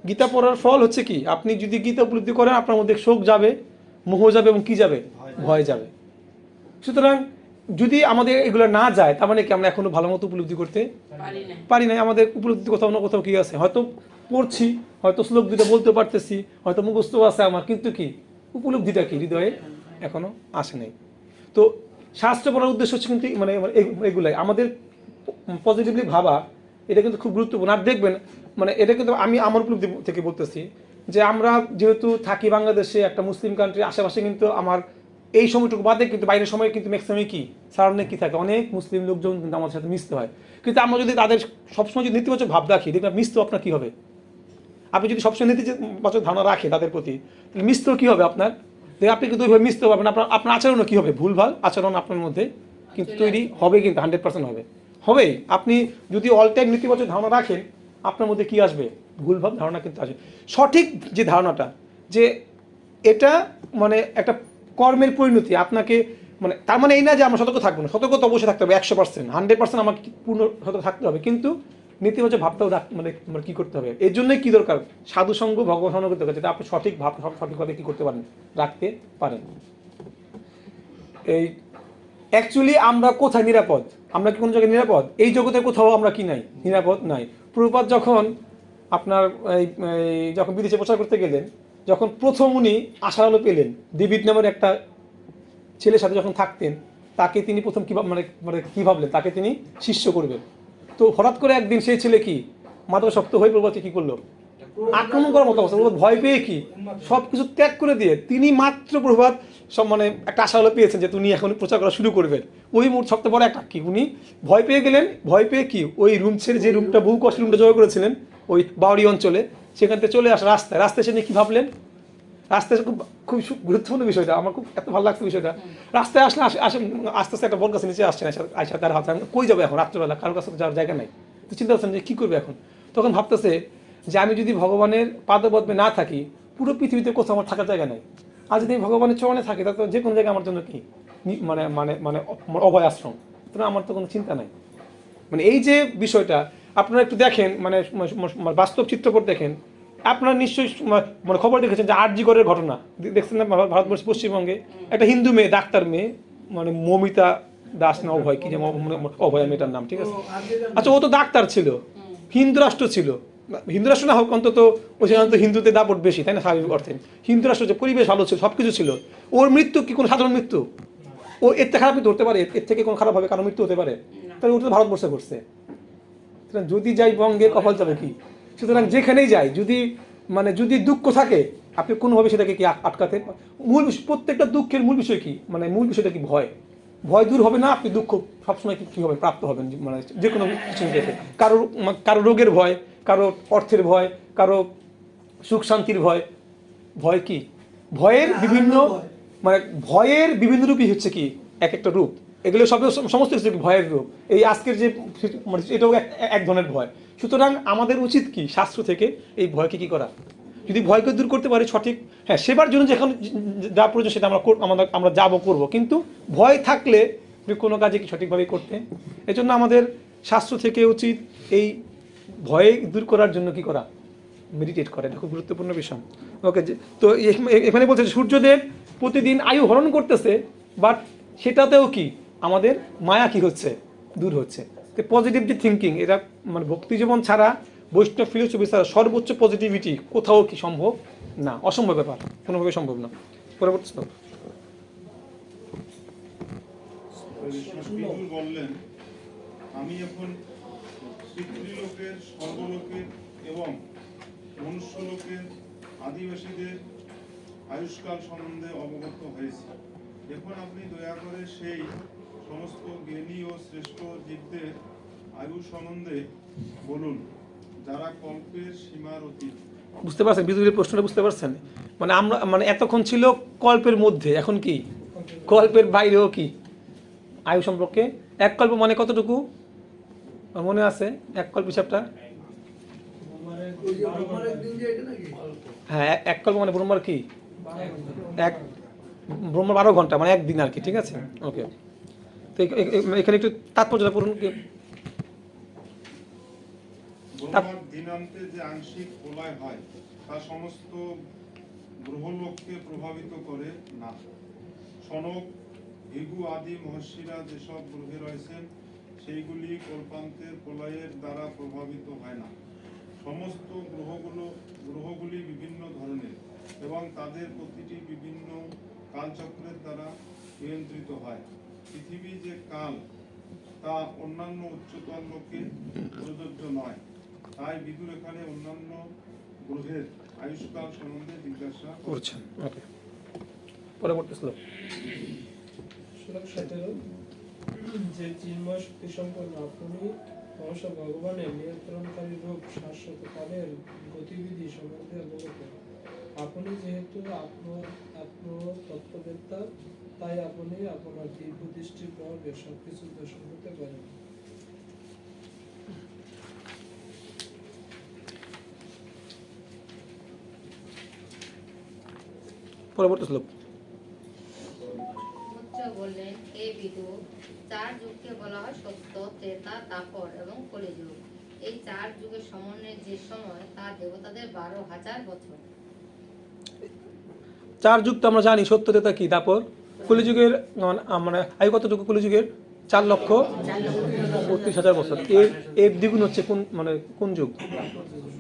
Speaker 1: গীতা পড়ার ফল হচ্ছে কি? আপনি যদি গীতা উপলব্ধি করেন, আপনার মধ্যে শোক যাবে, মোহ যাবে এবং কি যাবে? ভয় যাবে। সুতরাং যদি আমাদের এগুলো না যায়, তার মানে কি আমরা এখনো ভালো মতো উপলব্ধি করতে পারি না। আমাদের উপলব্ধি কোথাও না কোথাও কি আছে, হয়তো পড়ছি, হয়তো শ্লোক দুটো বলতে পারতেছি, হয়তো মুখস্থ আছে আমার, কিন্তু কি উপলব্ধিটা কি হৃদয়ে এখনো আসে নাই। তো শাস্ত্র পড়ার উদ্দেশ্য হচ্ছে কিন্তু মানে এগুলাই আমাদের পজিটিভলি ভাবা, এটা কিন্তু খুব গুরুত্বপূর্ণ। আর দেখবেন মানে এটা কিন্তু আমি আমার উপলব্ধি থেকে বলতেছি যে আমরা যেহেতু থাকি বাংলাদেশে, একটা মুসলিম কান্ট্রি, আশেপাশে কিন্তু আমার এই সময়টুকু বাদে কিন্তু বাইরের সময় কিন্তু ম্যাক্সিমামই কি সারাউন্ডিং কি থাকে, অনেক মুসলিম লোকজন কিন্তু আমাদের সাথে মিশতে হয়। কিন্তু আমরা যদি তাদের সবসময় যদি নেতিবাচক ভাব রাখি, দেখবেন মিশতেও আপনার কী হবে? আপনি যদি সবসময় নেতিবাচক ধারণা রাখেন তাদের প্রতি, তাহলে মিশতেও কী হবে আপনার? আপনি কিন্তু ওইভাবে মিশতে পারবেন, আপনার আচরণও কী হবে? ভুলভাল আচরণ আপনার মধ্যে কিন্তু তৈরি হবে, কিন্তু 100% হবেই। আপনি যদি অল টাইম নেতিবাচক ধারণা রাখেন, আপনার মধ্যে কি আসবে? ভুলভাল ধারণা কিন্তু আসবে। সঠিক যে ধারণাটা, যে এটা মানে একটা কর্মের পরিণতি, আপনাকে মানে তার মানে এই না যে আমরা সতর্ক থাকবো না, সতর্ক তো অবশ্যই থাকতে হবে 100%, 100% আমাকে পূর্ণ সতর্ক থাকতে হবে, কিন্তু নেতিবাচক ভাবটাও মানে কী করতে হবে? এর জন্যই কী দরকার? সাধুসঙ্গ, ভগবত সঙ্গ করতে হবে, যেটা আপনি সঠিক ভাব সঠিকভাবে কী করতে পারেন? রাখতে পারেন। এই অ্যাকচুয়ালি আমরা কোথায় নিরাপদ? আমরা কি কোনো জায়গায় নিরাপদ? এই জগতে কোথাও আমরা কি নাই, নিরাপদ নাই। প্রভুপাদ যখন আপনার যখন বিদেশে প্রচার করতে গেলেন, যখন প্রথম উনি আশার আলো পেলেন, ডেভিড নামের একটা ছেলের সাথে যখন থাকতেন, তাকে তিনি প্রথম কী মানে কী ভাবলেন? তাকে তিনি শিষ্য করবেন। তো হঠাৎ করে একদিন সেই ছেলে কি মাদকাসক্ত হয়ে প্রভুপাদকে কী করলো? আক্রমণ করার মতো অবস্থা। প্রভুপাদ ভয় পেয়ে কি সব কিছু ত্যাগ করে দিয়ে তিনি মাত্র প্রভুপাদ সব মানে একটা আশা আলো পেয়েছেন যে তিনি এখন প্রচার করা শুরু করবেন। ওই মুহূর্তে সবচেয়ে বড় একটা কি উনি ভয় পেয়ে গেলেন। ভয় পেয়ে কি ওই রুম ছেড়ে, যে রুমটা বহু কষ্ট রুমটা জয় করেছিলেন ওই বাউরি অঞ্চলে, সেখান থেকে চলে আসা রাস্তায় এসে নিয়ে কী ভাবলেন? রাস্তায় খুব গুরুত্বপূর্ণ বিষয়টা, আমার খুব এত ভালো লাগছে বিষয়টা। রাস্তায় আসলে আসে আস্তে আস্তে একটা বড় কাছে নিচে আসছেন, আয়সা তার হাতে কই যাবে এখন রাত্রেবেলা, কারোর কাছে যাওয়ার জায়গা নাই। তো চিন্তা করছেন যে কী করবে এখন? তখন ভাবতেছে যে আমি যদি ভগবানের পাদপদ্মে না থাকি, পুরো পৃথিবীতে কোথাও আমার থাকার জায়গা নাই। আর যদি ভগবানের চরণে থাকি, তাহলে তো যে কোনো জায়গায় আমার জন্য কি মানে মানে মানে অভয় আশ্রম, তাহলে আমার তো কোনো চিন্তা নাই। মানে এই যে বিষয়টা আপনারা একটু দেখেন, মানে বাস্তব চিত্রপট দেখেন, আপনারা নিশ্চয়ই মানে খবর দেখেছেন যে RG করের ঘটনা দেখছেন না ভারতবর্ষ পশ্চিমবঙ্গে? একটা হিন্দু মেয়ে, ডাক্তার মেয়ে, মানে মমিতা দাস না অভয় কি যে অভয় মেয়েটার নাম, ঠিক আছে? আচ্ছা, ও তো ডাক্তার ছিল, হিন্দু রাষ্ট্র ছিল, হিন্দু রাষ্ট্র না হোক অন্তত ওইখানে তো হিন্দুতে দাপট বেশি, তাই না? স্বাভাবিক অর্থে হিন্দু রাষ্ট্র, যে পরিবেশ ভালো ছিল, সব কিছু ছিল। ওর মৃত্যু কি কোনো সাধারণ মৃত্যু? ও এর থেকে খারাপ মৃত্যু হতে পারে? এর থেকে কোনো খারাপভাবে কারো মৃত্যু হতে পারে? তাহলে ওটা তো ভারতবর্ষে ঘটছে। যদি যাই বঙ্গে কপাল যাবে কি? সুতরাং যেখানেই যাই, যদি দুঃখ থাকে, আপনি কোনোভাবে সেটাকে কি আটকাতে মূল প্রত্যেকটা দুঃখের মূল বিষয় কি? মানে মূল বিষয়টা কি? ভয় দূর হবে না, আপনি দুঃখ সবসময় কি হবে? প্রাপ্ত হবেন, মানে যে কোনো কিছু দেখে। কারো রোগের ভয়, কারো অর্থের ভয়, কারো সুখ শান্তির ভয়। ভয় কি? ভয়ের বিভিন্ন রূপই হচ্ছে কি এক একটা রূপ। এগুলো সমস্ত কিছু ভয়ের রূপ। এই আজকের যে এটাও এক ধরনের ভয়। সুতরাং আমাদের উচিত কি শাস্ত্র থেকে এই ভয়কে কি করা? যদি ভয়কে দূর করতে পারি সঠিক, হ্যাঁ, সেবার জন্য যেখানে যা প্রয়োজন সেটা আমরা যাবো, করবো, কিন্তু ভয় থাকলে কোনো কাজে কি সঠিকভাবে করতে। এজন্য আমাদের শাস্ত্র থেকে উচিত এই ভয় দূর করার জন্য কি করা? মেডিটেট করা। এটা খুব গুরুত্বপূর্ণ বিষয়। ওকে, তো এখানে বলছে সূর্যদেব প্রতিদিন আয়ু হরণ করতেছে, বাট সেটাতেও কি আমাদের মায়া কি হচ্ছে? দূর হচ্ছে। তো পজিটিভ যে থিঙ্কিং, এটা মানে ভক্তি জীবন ছাড়া, বৈষ্ণব ফিলোসফি ছাড়া সর্বোচ্চ পজিটিভিটি কোথাও কি সম্ভব না, অসম্ভব ব্যাপার, কোনোভাবে সম্ভব না। পরবর্তী
Speaker 14: বললেন, আমি এখন লোকের, স্বর্গলোকের এবং মনুষ্য লোকের আদিবাসীদের আয়ুষ্কাল সম্বন্ধে অবগত হয়েছি। এখন আপনি দয়া করে সেই সমস্ত জ্ঞানী ও শ্রেষ্ঠ জীবদের আয়ু সম্বন্ধে বলুন, যারা কল্পের সীমার অতীত।
Speaker 1: বুঝতে পারছেন বিদ্যুতের প্রশ্নটা বুঝতে পারছেন? মানে আমরা মানে এতক্ষণ ছিল কল্পের মধ্যে, এখন কি কল্পের বাইরেও কি আয়ু সম্পর্কে। এক কল্প মানে কতটুকু আমার মনে আছে? এক কল্প হিসাবটা, হ্যাঁ এক কল্প মানে ব্রহ্মার কি এক ব্রহ্মার 12 ঘন্টা মানে একদিন আর কি, ঠিক আছে ওকে। তো এখানে একটু তাৎপর্যটা পড়ুন কি।
Speaker 14: ব্রহ্মার দিনান্তে যে আংশিক প্রলয় হয় তা সমস্ত গ্রহলোককে প্রভাবিত করে না। সনক, ভৃগু আদি মহর্ষিরা যেসব গ্রহে রয়েছেন সেইগুলি কল্পান্তের প্রলয়ের দ্বারা প্রভাবিত হয় না। সমস্ত গ্রহগুলি বিভিন্ন ধরনের এবং তাদের প্রতিটি বিভিন্ন কালচক্রের দ্বারা নিয়ন্ত্রিত হয়। পৃথিবী যে কাল তা অন্যান্য উচ্চতর লোকে প্রযোজ্য নয়, তাই বিদুর এখানে অন্যান্য গ্রহের আয়ুষ্কাল সম্বন্ধে জিজ্ঞাসা
Speaker 1: করছেন। ওকে, পরবর্তী শ্লোক।
Speaker 2: শ্লোক 17 যে চিন্ময় শক্তি সম্পন্ন আপনি অবশ্য ভগবানের নিয়ন্ত্রণকারী রূপ শাশ্বত কালের গতিবিধি সম্বন্ধে অবগত। আপনি যেহেতু আত্মতত্ত্ববেত্তা, তাই আপনি আপনার দীর্ঘ দৃষ্টির প্রভাবে সবকিছু দর্শন করতে পারেন।
Speaker 1: পরবর্তী শ্লোক।
Speaker 15: বললেন, হে বিদু, 4 যুগকে বলা হয় সত্য, ত্রেতা, দাপর এবং কলিযুগ। এই 4 যুগের সমন্বয়ে যে সময় তা দেবতাদের 12,000 বছর।
Speaker 1: 4 যুগ তো আমরা জানি, সত্য, ত্রেতা কি, দাপর। কলিযুগের মানে আয়ু কতটুকু কলিযুগের? 4,32,000 বছর। এর দ্বিগুণ হচ্ছে কোন মানে কোন যুগ?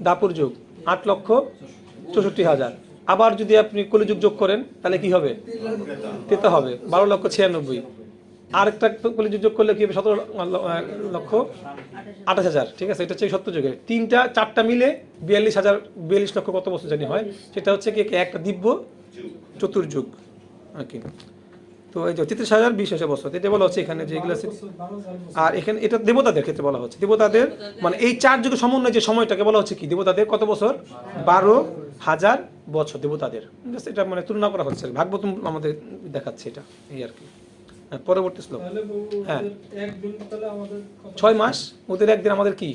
Speaker 1: দাপর যুগ, 8,64,000। আবার যদি আপনি কলিযুগ যোগ করেন তাহলে কি হবে? ত্রেতা হবে 12,96,000। আরেকটা কলিযুগ যোগ করলে কি হবে? 17,28,000। ঠিক আছে, এটা হচ্ছে সত্য যুগের। 4টা মিলে 42 লক্ষ কত বছর জানি হয়, সেটা হচ্ছে কি একটা দিব্য চতুর্যুগ আর কি। তো এই যে 33,000 20,000 বছর, এটা বলা হচ্ছে এখানে যে এগুলো আছে। আর এখানে এটা দেবতাদের ক্ষেত্রে বলা হচ্ছে, দেবতাদের মানে এই 4 যুগের সমন্বয় যে সময়টাকে বলা হচ্ছে কি, দেবতাদের কত বছর? 12,000 বছর দেবতাদের। এটা মানে তুলনা করা হচ্ছে, ভাগবত আমাদের দেখাচ্ছে এটা, এই আর কি। পরবর্তী শ্লোক। হ্যাঁ, 6 মাস ওদের একদিন, আমাদের কি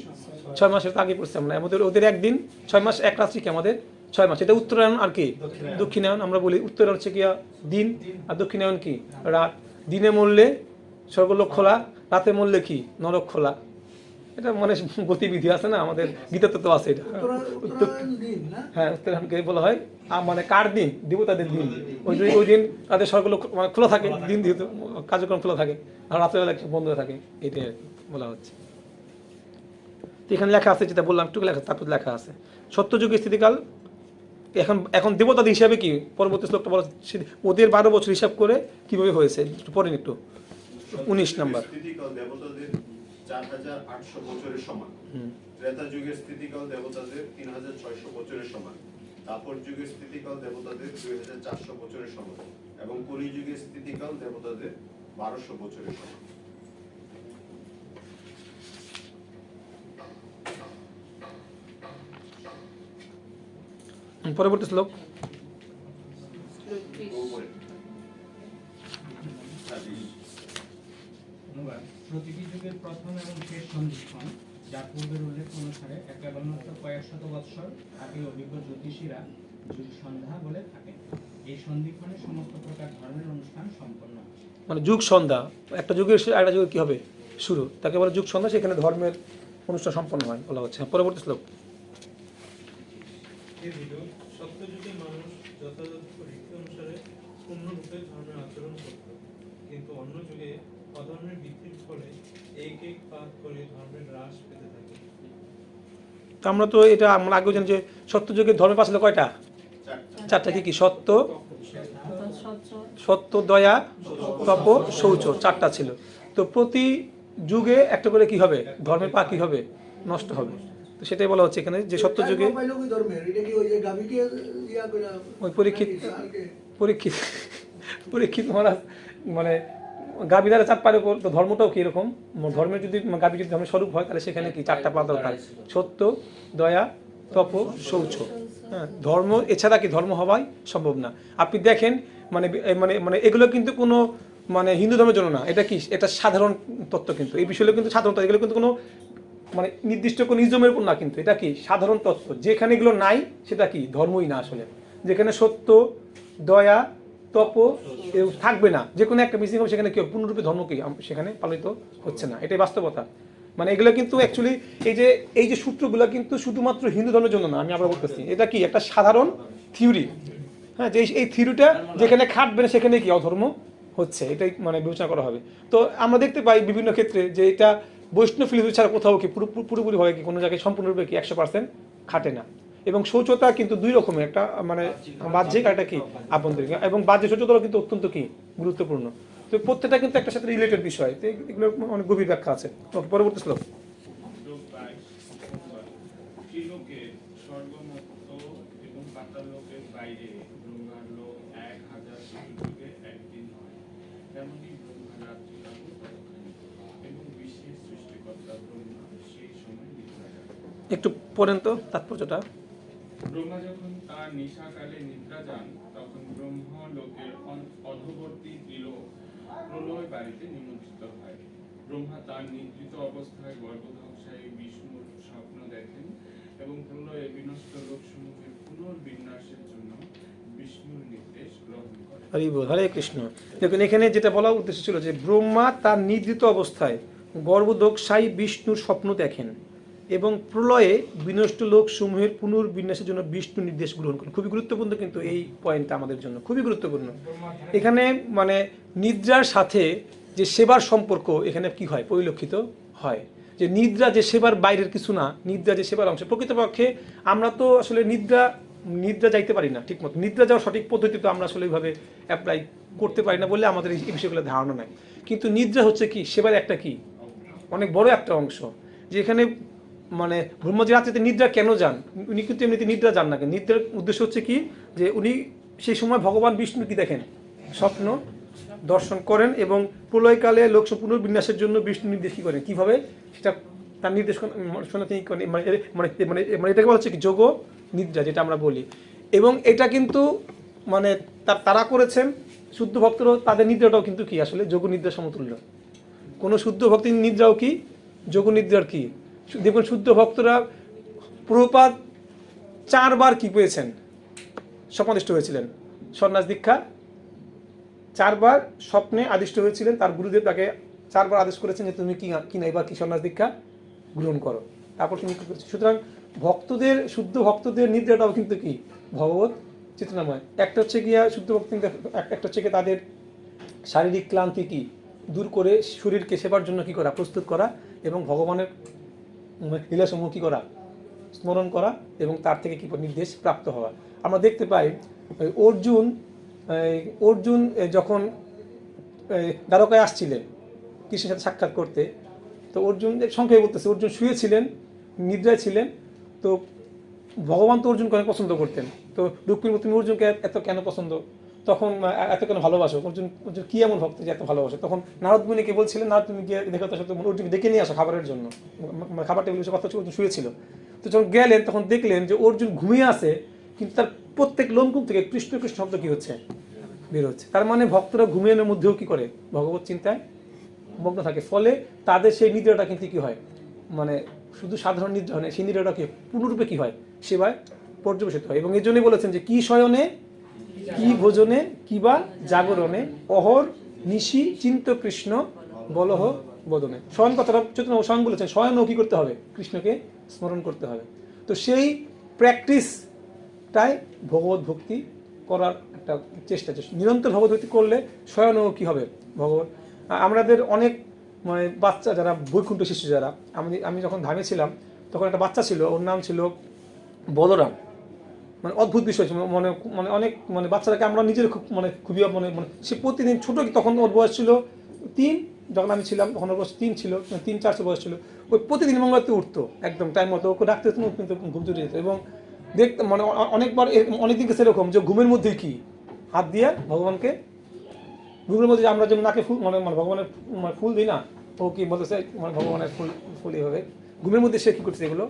Speaker 1: 6 মাসের তো আগে পড়ছি আমরা। ওদের একদিন, 6 মাস এক রাত্রি কি আমাদের 6 মাস। এটা উত্তরায়ণ আর কি দক্ষিণায়ন আমরা বলি। উত্তরায়ণ হচ্ছে কি দিন, আর দক্ষিণায়ন কি রাত। দিনে মরলে স্বর্গলোক খোলা, রাতে মরলে কি নরক খোলা। এটা মানে গতিবিধি আছে না আমাদের গীতাতে তো আছে এটা। হ্যাঁ, উত্তরায়ণকে বলা হয় মানে কার দিন? দেবতাদের দিন। ওই দিন তাদের স্বর্গলোক খোলা থাকে, দিন দিয়ে কার্যক্রম খোলা থাকে, আর রাত্রেবেলা বন্ধ থাকে, এটাই আর কি বলা হচ্ছে। এখানে লেখা আছে, যেটা বললাম একটু লেখা, তারপর লেখা আছে সত্যযুগের স্থিতিকাল। এখন দেবতাদের হিসাবে কি পরবর্তী শ্লোকটা বলা হচ্ছে, ওদের 12 বছর হিসাব করে কিভাবে হয়েছে একটু পড়েন একটু। 19 নাম্বার।
Speaker 13: স্থিতিকাল দেবতাদের 4,800 বছরের সমান। ত্রেতা যুগের স্থিতিকাল দেবতাদের 3,600 বছরের সমান। দাপর যুগের স্থিতিকাল দেবতাদের 2,400 বছরের সমান এবং কলি যুগের স্থিতিকাল দেবতাদের 1200 বছরের সমান।
Speaker 1: পরবর্তী শ্লোক।
Speaker 10: প্রতিটি যুগের প্রথম এবং শেষ সন্ধিক্ষণ, যা পূর্বের উল্লেখ অনুসারে কেবলমাত্র কয়েক শত বৎসর আগে অভিজ্ঞ জ্যোতিষীরা যুগ সন্ধ্যা বলে থাকেন। এই সন্ধিক্ষণে সমস্ত প্রকার ধর্মের অনুষ্ঠান সম্পন্ন হয়।
Speaker 1: মানে যুগ সন্ধ্যা, একটা যুগের একটা যুগের কি হবে শুরু, তাকে বলে যুগ সন্ধ্যা, সেখানে ধর্মের অনুষ্ঠান সম্পন্ন হয় বলা হচ্ছে। পরবর্তী শ্লোক।
Speaker 2: সত্যযুগে মানুষ যথাযথ রীতি অনুসারে পূর্ণরূপে ধর্মের আচরণ করত, কিন্তু অন্য যুগে অধর্মের বৃদ্ধির ফলে এক পাত করে ধর্মের হ্রাস পেতে থাকে।
Speaker 1: আমরা তো এটা আমরা আগেও জানি যে সত্যযুগের ধর্মের পাশ হলো কয়টা? 4টা। কি কি? সত্য, দয়া, তপ, শৌচ, 4টা ছিল। তো প্রতি যুগে একটা করে কি হবে? ধর্মের পা কি হবে? নষ্ট হবে। তো সেটাই বলা হচ্ছে এখানে যে সত্য যুগে ওই পরীক্ষিত মহারাজ মানে গাভী দ্বারা 4 পায়ের উপর, তো ধর্মটাও কি এরকম? ধর্মের যদি গাভী যদি ধর্মের স্বরূপ হয় তাহলে সেখানে কি 4টা পা দরকার, সত্য, দয়া, তপ, শৌচ। হ্যাঁ, ধর্ম এছাড়া কি ধর্ম হওয়াই সম্ভব না। আপনি দেখেন মানে মানে মানে এগুলো কিন্তু কোনো মানে হিন্দু ধর্মের জন্য না, এটা কি এটা সাধারণ তত্ত্ব, কিন্তু এই বিষয়গুলো কিন্তু সাধারণ তত্ত্ব, এগুলো কিন্তু কোনো মানে নির্দিষ্ট কোনো ইজমের উপর না, কিন্তু এটা কি সাধারণ তত্ত্ব। যেখানে এগুলো নাই সেটা কি ধর্মই না আসলে। যেখানে সত্য, দয়া, তপ থাকবে না, যে কোনো একটা মিসিং হবে, সেখানে কি পূর্ণরূপে ধর্ম কি সেখানে পালিত হচ্ছে না, এটাই বাস্তবতা। মানে এগুলো কিন্তু অ্যাকচুয়ালি এই যে সূত্রগুলো কিন্তু শুধুমাত্র হিন্দু ধর্মের জন্য না, আমি আবার বলতেছি এটা কি একটা সাধারণ থিওরি। হ্যাঁ, যে এই থিওরিটা যেখানে খাটবে না সেখানে কি অধর্ম হচ্ছে, এটাই মানে বিবেচনা করা হবে। তো আমরা দেখতে পাই বিভিন্ন ক্ষেত্রে যে এটা বৈষ্ণব ফিলোসফি ছাড়া কোথাও কি পুরোপুরিভাবে কি কোনো জায়গায় সম্পূর্ণরূপে কি 100% খাটে না। এবং শৌচতা কিন্তু 2 রকমের, একটা মানে বাহ্যিক আর একটা কি আভ্যন্তরিক, এবং বাহ্যিক শৌচতা কিন্তু অত্যন্ত কি গুরুত্বপূর্ণ। তো প্রত্যেকটা কিন্তু একটা সাথে রিলেটেড বিষয়, তো এগুলো অনেক গভীর ব্যাখ্যা আছে। ওকে, পরবর্তী শ্লোক। একটু পড়েন তো তাৎপর্যটা।
Speaker 16: ব্রহ্মা যখন তার নিশাকালে নিদ্রা যান, তখন ব্রহ্ম লোকের অধবর্তী ত্রিলোক প্রলয় বাড়িতে নিমজ্জিত হয়। ব্রহ্মা তার নিদ্রিত অবস্থায় গর্ভধামশায়ী বিষ্ণুর স্বপ্ন দেখেন এবং প্রলয়ে বিনষ্ট লোকসমূহের পুনর্বিন্যাসের জন্য বিষ্ণুর নির্দেশ গ্রহণ করেন।
Speaker 1: হরি বল, হরে কৃষ্ণ। দেখুন এখানে যেটা বলা উদ্দেশ্য ছিল যে ব্রহ্মা তার নিদ্রিত অবস্থায় গর্ভদোষায়ী বিষ্ণুর স্বপ্ন দেখেন এবং প্রলয়ে বিনষ্ট লোকসমূহের পুনর্বিন্যাসের জন্য বিষ্ণু নির্দেশ গ্রহণ করেন। খুবই গুরুত্বপূর্ণ কিন্তু এই পয়েন্টটা আমাদের জন্য, খুবই গুরুত্বপূর্ণ। এখানে মানে নিদ্রার সাথে যে সেবার সম্পর্ক এখানে কি হয় পরিলক্ষিত হয়, যে নিদ্রা যে সেবার বাইরের কিছু না, নিদ্রা যে সেবার অংশ। প্রকৃতপক্ষে আমরা তো আসলে নিদ্রা যাইতে পারি না ঠিকমতো, নিদ্রা যাওয়ার সঠিক পদ্ধতি তো আমরা আসলে ওইভাবে অ্যাপ্লাই করতে পারি না বলে আমাদের এই বিষয়গুলো ধারণা নাই। কিন্তু নিদ্রা হচ্ছে কি সেবার একটা কি অনেক বড় একটা অংশ, যেখানে মানে ব্রহ্মাজি রাত্রিতে নিদ্রা কেন যান? উনি কিন্তু এমনিতে নিদ্রা যান না, নিদ্রার উদ্দেশ্য হচ্ছে কি যে উনি সেই সময় ভগবান বিষ্ণু কি দেখেন, স্বপ্ন দর্শন করেন এবং প্রলয়কালে লোক পুনর্বিন্যাসের জন্য বিষ্ণু নির্দেশ কি করেন, কিভাবে সেটা তার নির্দেশ শোনা তিনি মানে এটাকে বলা হচ্ছে কি যোগ নিদ্রা, যেটা আমরা বলি। এবং এটা কিন্তু মানে তারা করেছেন, শুদ্ধ ভক্তরাও তাদের নিদ্রাটাও কিন্তু কি আসলে যোগ নিদ্রা সমতুল্য। কোনো শুদ্ধ ভক্তির নিদ্রাও কি যোগ নিদ্রার কি। দেখুন শুদ্ধ ভক্তরা প্রভুপাদ 4 বার কি পেয়েছেন, স্বপ্নাদিষ্ট হয়েছিলেন। সন্ন্যাস দীক্ষা 4 বার স্বপ্নে আদিষ্ট হয়েছিলেন, তার গুরুদেব তাকে 4 বার আদেশ করেছেন যে তুমি কি না এবার কি সন্ন্যাস দীক্ষা গ্রহণ করো, তারপর তিনি কি করেছেন। সুতরাং ভক্তদের শুদ্ধ ভক্তদের নিদ্রাটাও কিন্তু কি ভগবত চেতনাময়। একটা হচ্ছে গিয়া শুদ্ধ ভক্ত, একটা হচ্ছে গিয়ে তাদের শারীরিক ক্লান্তি কি দূর করে শরীরকে সেবার জন্য কি করা, প্রস্তুত করা এবং ভগবানের লীলাসমূহ কি করা, স্মরণ করা এবং তার থেকে কি নির্দেশ প্রাপ্ত হওয়া। আমরা দেখতে পাই অর্জুন যখন দ্বারকায় আসছিলেন কৃষ্ণের সাথে সাক্ষাৎ করতে, তো অর্জুন সংক্ষেপে বলতেছে, অর্জুন শুয়েছিলেন, নিদ্রায় ছিলেন। তো ভগবান তো অর্জুনকে অনেক পছন্দ করতেন। তো রুক্মিণী তুমি অর্জুনকে এত কেন পছন্দ, তখন এত কেন ভালোবাসো, অর্জুন কি এমন ভক্ত যে এত ভালোবাসে? তখন নারদ মুনিকে বলছিলেন, নারদ তুমি গিয়ে দেখো তার সাথে অর্জুনকে ডেকে নিয়ে আসো খাবারের জন্য, খাবার টেবিলে কথা হচ্ছে, অর্জুন শুয়েছিল। তো যখন গেলেন তখন দেখলেন যে অর্জুন ঘুমিয়ে আছে, কিন্তু তার প্রত্যেক লোমকূপ থেকে কৃষ্ণ কৃষ্ণ শব্দ কি হচ্ছে, বের হচ্ছে। তার মানে ভক্তরা ঘুমিয়ে মধ্যেও কি করে, ভগবত চিন্তায় মগ্ন থাকে। ফলে তাদের সেই নিদ্রাটা কিন্তু কি হয়, মানে শুধু সাধারণ নিদ্রা হয় না, সেই নিদ্রাটা কি পূর্ণরূপে কি হয়, সেবায় পর্যবেসিত হয়। এবং এই জন্যই বলেছেন যে কি শয়নে কি ভোজনে কিবা জাগরণে অহর নিশি চিন্ত কৃষ্ণ বলহ বদনে। শয়ন কথাটা চেতনা স্বয়ং বলেছেন, শয়নও কি করতে হবে, কৃষ্ণকে স্মরণ করতে হবে। তো সেই প্র্যাকটিসটাই ভগবত ভক্তি করার একটা চেষ্টা, নিরন্তর ভগবত ভক্তি করলে শয়নও কি হবে ভগবত। আমাদের অনেক মানে বাচ্চা যারা বৈকুণ্ঠ শিশু যারা, আমি যখন ধামে ছিলাম তখন একটা বাচ্চা ছিল, ওর নাম ছিল বলরাম। মানে অদ্ভুত বিষয় ছিল, মানে মানে অনেক মানে বাচ্চাটাকে আমরা নিজের খুবই সে প্রতিদিন ছোটো, তখন ওর বয়স ছিল 3, যখন আমি ছিলাম তখন ওর বয়স 3 ছিল, 3-4 বয়স ছিল। ওই প্রতিদিন মঙ্গলবারতে উঠতো একদম টাইম মতো, ওকে ডাকতে হতো, কিন্তু ঘুম চলে যেত। এবং দেখতে মানে অনেকবার অনেকদিন সেরকম যে ঘুমের মধ্যেই কি হাত দিয়ে ভগবানকে ঘুমের মধ্যে যে আমরা যেমন নাকে ফুল মানে মানে ভগবানের মানে ফুল দিই না, ও কি বলতেছে মানে ভগবানের ফুল ফুল এইভাবে ঘুমের মধ্যে সে কি করতেছে, এগুলো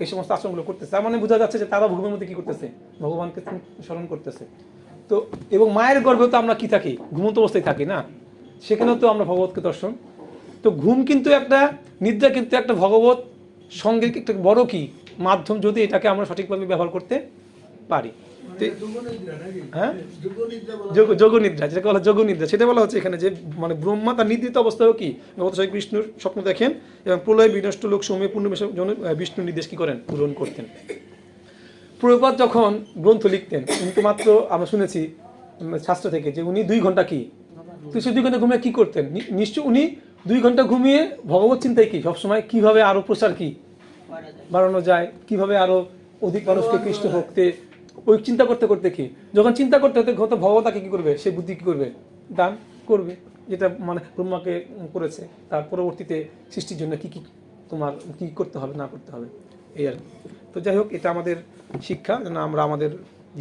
Speaker 1: এই সমস্ত আচরণগুলো করতেছে। তার মানে বোঝা যাচ্ছে যে তারা ঘুমের মধ্যে কি করতেছে, ভগবানকে স্মরণ করতেছে। তো এবং মায়ের গর্ভে তো আমরা কি থাকি, ঘুমন্ত অবস্থায় থাকি না, সেখানেও তো আমরা ভগবতকে দর্শন। তো ঘুম কিন্তু একটা নিদ্রা কিন্তু একটা ভগবত সঙ্গের একটা বড় কি মাধ্যম, যদি এটাকে আমরা সঠিকভাবে ব্যবহার করতে পারি। হ্যাঁ, যোগ নিদ্রা, যেটাকে বলা যোগ নিদ্রা, সেটা বলা হচ্ছে এখানে যে মানে ব্রহ্মা তার নিদ্রিত অবস্থায়ও কি ভগবত বিষ্ণুর স্বপ্ন দেখেন এবং প্রলয় বিনষ্ট লোক সমূহে পূর্ণবেশের জন্য বিষ্ণু নির্দেশ কি করেন, পূরণ করতেন। প্রভুপাদ যখন গ্রন্থ লিখতেন, উনি তো মাত্র আমরা শুনেছি শাস্ত্র থেকে যে উনি 2 ঘন্টা কি, তো সে 2 ঘন্টা ঘুমিয়ে কি করতেন, নিশ্চয় উনি 2 ঘন্টা ঘুমিয়ে ভগবত চিন্তায় কি সবসময় কিভাবে আরো প্রচার কি বাড়ানো যায়, কিভাবে আরো অধিক মানুষকে কৃষ্ণ ভক্তে, ওই চিন্তা করতে করতে কি যখন চিন্তা করতে করতে ভগবান তাকে কি করবে, সেই বুদ্ধি কি করবে, দান করবে, যেটা মানে ব্রহ্মাকে করেছে। তার পরবর্তীতে সৃষ্টির জন্য কি কি তোমার কি করতে হবে না করতে হবে, এই আর। তো যাই হোক, এটা আমাদের শিক্ষা যেন আমরা আমাদের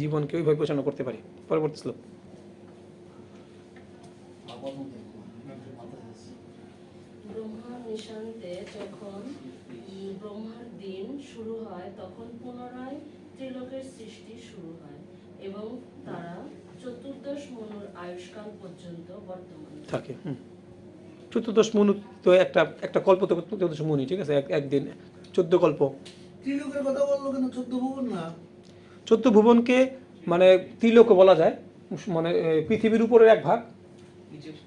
Speaker 1: জীবনকে ওইভাবে পরিচালনা করতে পারি। পরবর্তী শ্লোক।
Speaker 17: ব্রহ্মার নিশান্তে যখন ব্রহ্মার দিন শুরু হয়, তখন পুনরায় ত্রিলোকের সৃষ্টি শুরু হয় এবং তারা 14 মনুর আয়ুষ্কাল পর্যন্ত বর্তমান
Speaker 1: থাকে। 14 মনু তো একটা একটা কল্প তো 14 মনি, ঠিক আছে, একদিন 14 কল্প।
Speaker 9: ত্রিলোকের কথা বললো কেন, 14 ভুবন না?
Speaker 1: 14 ভুবনকে মানে ত্রিলোক বলা যায়, মানে পৃথিবীর উপরের এক ভাগ,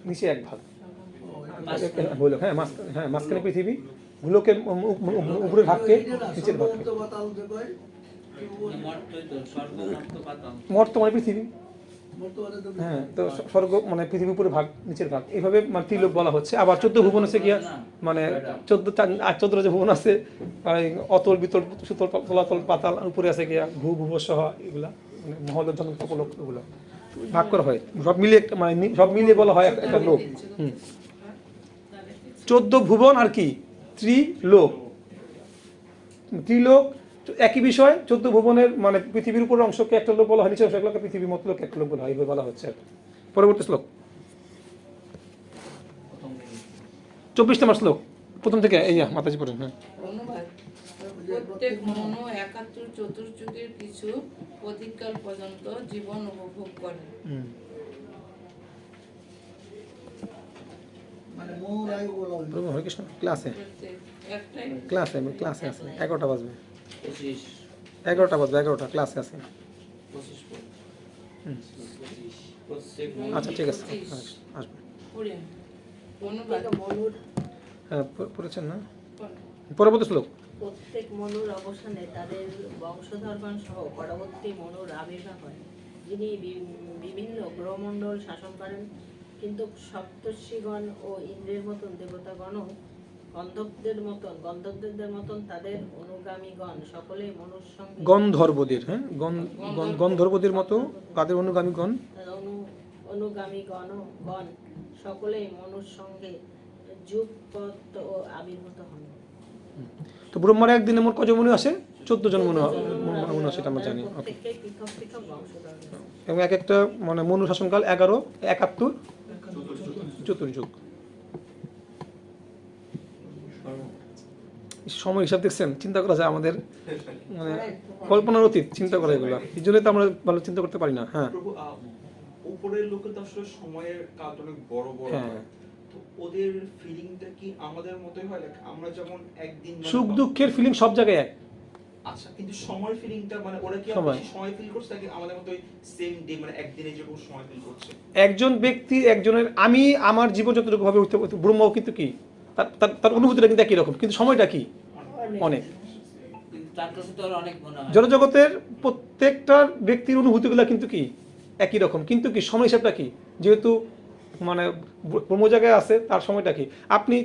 Speaker 1: নিচে এক ভাগ, গোলক। হ্যাঁ, মাঝখানে পৃথিবী, গোলকের উপরের ভাগকে নিচের ভাগ। মর্ত মানে পৃথিবী, হ্যাঁ, তো স্বর্গ মানে পৃথিবীর উপরে ভাগ, নিচের ভাগ, এইভাবে মানে ত্রিলোক বলা হচ্ছে। আবার 14 ভুবন আছে গিয়া মানে 14 যে ভুবন আছে, অতল বিতল সুতল তলাতল পাতাল, উপরে আছে গিয়া ভূ ভুবসহ, এগুলা মানে মহল জনক উপলোক, এগুলো ভাগ করা হয়, সব মিলিয়ে একটা মানে সব মিলিয়ে বলা হয় একটা লোক। 14 ভুবন আর কি ত্রিলোক, ত্রিলোক একই বিষয়। 14 ভুবনের মানে পৃথিবীর উপরের অংশকে একটা লোক বলা হয়, নিচের অংশকে পৃথিবীর মতো লোক একটা লোক বলা হয়, এইভাবে বলা হচ্ছে। পরবর্তী শ্লোক 24 নম্বর শ্লোক, প্রথম থেকে এই মাতাজি পড়েন। হ্যাঁ,
Speaker 5: অনুবাদ। প্রত্যেক মনু 71 চতুর্যুগের কিছু অধিককাল পর্যন্ত জীবন উপভোগ করে।
Speaker 9: মানে মনুর আয়ু বলা হয়।
Speaker 1: প্রভু হরে কৃষ্ণ। ক্লাসে ক্লাসে ক্লাসে আছে, 11টা বাজবে, 11টা বাজবে, 11টা ক্লাসে আছে। আচ্ছা, ঠিক আছে, আসবে। হ্যাঁ, পড়েছেন না? পরবর্তী শ্লোক।
Speaker 6: প্রত্যেক মনুর অবসানে তাদের বংশধরগণ সহ পরবর্তী মনুর আবির্ভাব হয়, যিনি বিভিন্ন গ্রহমণ্ডল শাসন করেন। কিন্তু সপ্তর্ষিগণ ও ইন্দ্রের মতন দেবতাগণও গন্ধর্বদের মতন তাদের অনুগামীগণ সকলেই মনুর সঙ্গে,
Speaker 1: গন্ধর্বদের, হ্যাঁ, গন্ধর্বদের মতো তাদের অনুগামীগণ
Speaker 6: সকলেই মনুর সঙ্গে যুগপৎ ও আবির্ভূত হন।
Speaker 1: তো ব্রহ্মার একদিনে মোট কজন মনু আসে? 14 জন মনু আসে, সেটা আমরা জানি। ওকে, এবং এক একটা মানে মনু শাসনকাল 11, 71 চতুর্যুগ। সময় হিসাব দেখছেন, চিন্তা করা যায় আমাদের মানে কল্পনার অতীত চিন্তা করা, এগুলো এই জন্যই তো আমরা ভালো চিন্তা করতে পারি না। হ্যাঁ,
Speaker 3: উপরের লোকের তো আসলে সময়ের কাল অনেক বড় বড় হয়, তো ওদের ফিলিংটা কি আমাদের মতই হয়? আমরা যেমন একদিন
Speaker 1: সুখ দুঃখের ফিলিং সব জায়গায় এক।
Speaker 3: আচ্ছা, কিন্তু সময় ফিলিংটা মানে ওরা কি সময় ফিল করছে নাকি আমাদের মতই সেম ডে মানে একদিনে যেরকম সময় ফিল করছে?
Speaker 1: একজন ব্যক্তি একজনের, আমি আমার জীবন যতটুকু ভাবে ব্রহ্মও কিন্তু কি তার অনুভূতিটা কিন্তু একই রকম, কিন্তু সময়টা কি অনেক। জড়জগতের প্রত্যেকটা ব্যক্তির অনুভূতিগুলো কিন্তু কি একই রকম, কিন্তু কি সময় হিসাবটা কি, যেহেতু মানে ব্রহ্ম জায়গায় আছে, তার সময়টা কি আপনি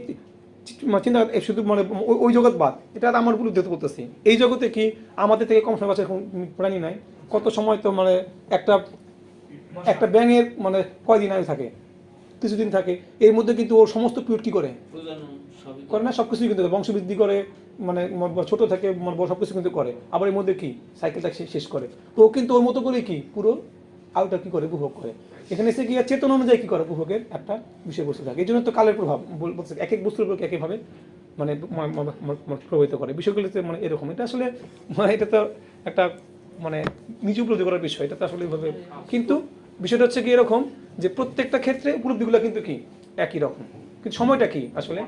Speaker 1: চিন্তা শুধু মানে ওই জগৎ বাদ, এটা আমার উপর উদ্ধৃত করতেছি। এই জগতে কি আমাদের থেকে কম সময় বাঁচার প্রাণী নাই? কত সময় তো মানে একটা ব্যাঙের মানে কয়দিন আয়ু থাকে, কিছুদিন থাকে, এর মধ্যে কিন্তু ওর সমস্ত পিরিয়ড কি করে না, সবকিছুই কিন্তু বংশবৃদ্ধি করে, মানে ছোট থেকে বড় সবকিছু কিন্তু করে, আবার এর মধ্যে কি সাইকেলটা শেষ করে। তো ও কিন্তু ওর মতো করে কি পুরো আলোটা কি করে উপভোগ করে। এখানে এসে গিয়ে চেতনা অনুযায়ী কি করে উপভোগের একটা বিষয়বস্তু থাকে। এই জন্য তো কালের প্রভাব বলছে এক এক বস্তুর উপর একইভাবে মানে প্রভাবিত করে বিষয়গুলোতে মানে এরকম। এটা আসলে এটা তো একটা মানে নিচু উপলব্ধি করার বিষয়, এটা তো আসলে এইভাবে। কিন্তু বিষয়টা হচ্ছে কি এরকম যে প্রত্যেকটা ক্ষেত্রে উপলব্ধিগুলো কিন্তু কি একই রকম, কিন্তু সময়টা কি আসলে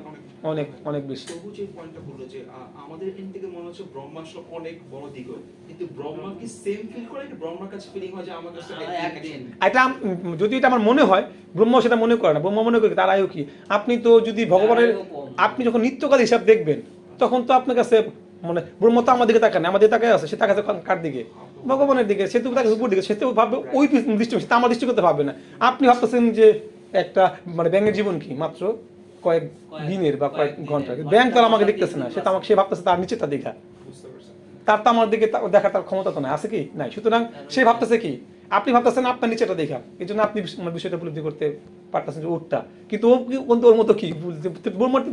Speaker 1: অনেক অনেক বেশি।
Speaker 3: তবু যে পয়েন্টটা বললো যে আমাদের এখান থেকে মনে হচ্ছে ব্রহ্মা আসলে অনেক বড় দিক, কিন্তু ব্রহ্মা কি সেম ফিল করে, ব্রহ্মার কাছে ফিলিং হয় যে আমার কাছে একদিন।
Speaker 1: এটা যদি এটা আমার মনে হয়, ব্রহ্ম সেটা মনে করে না। ব্রহ্ম মনে করে তার আয়ু কি, আপনি তো যদি ভগবানের আপনি যখন নিত্যকাল হিসাব দেখবেন তখন তো আপনার কাছে মানে ব্রহ্ম তো আমার দিকে তাকায় না, আমাদের তাকায় আছে, সে তাকাচ্ছে কার দিকে, ভগবানের দিকে। সে তো তাকে উপর দিকে, সে তো ভাববে ওই দৃষ্টি, সে আমার দৃষ্টি করতে ভাববে না। আপনি ভাবতেছেন যে একটা মানে ব্যাঙের জীবন কি মাত্র কয়েক দিনের বা কয়েক ঘন্টা, ব্যাঙ তো আমাকে দেখতেছে না, সে তো আমাকে সে ভাবতেছে তার নিচে তার দেখা, তার তো আমার দিকে দেখা তার ক্ষমতা তো নাই, আছে কি নাই। সুতরাং সে ভাবতেছে কি, আপনি ভাবতেছেন আপনার নিচেটা দেখা, এই জন্য আপনি বিষয়টা উপলব্ধি করতে পারতেছেন যে ওরটা, কিন্তু ওর মতো কি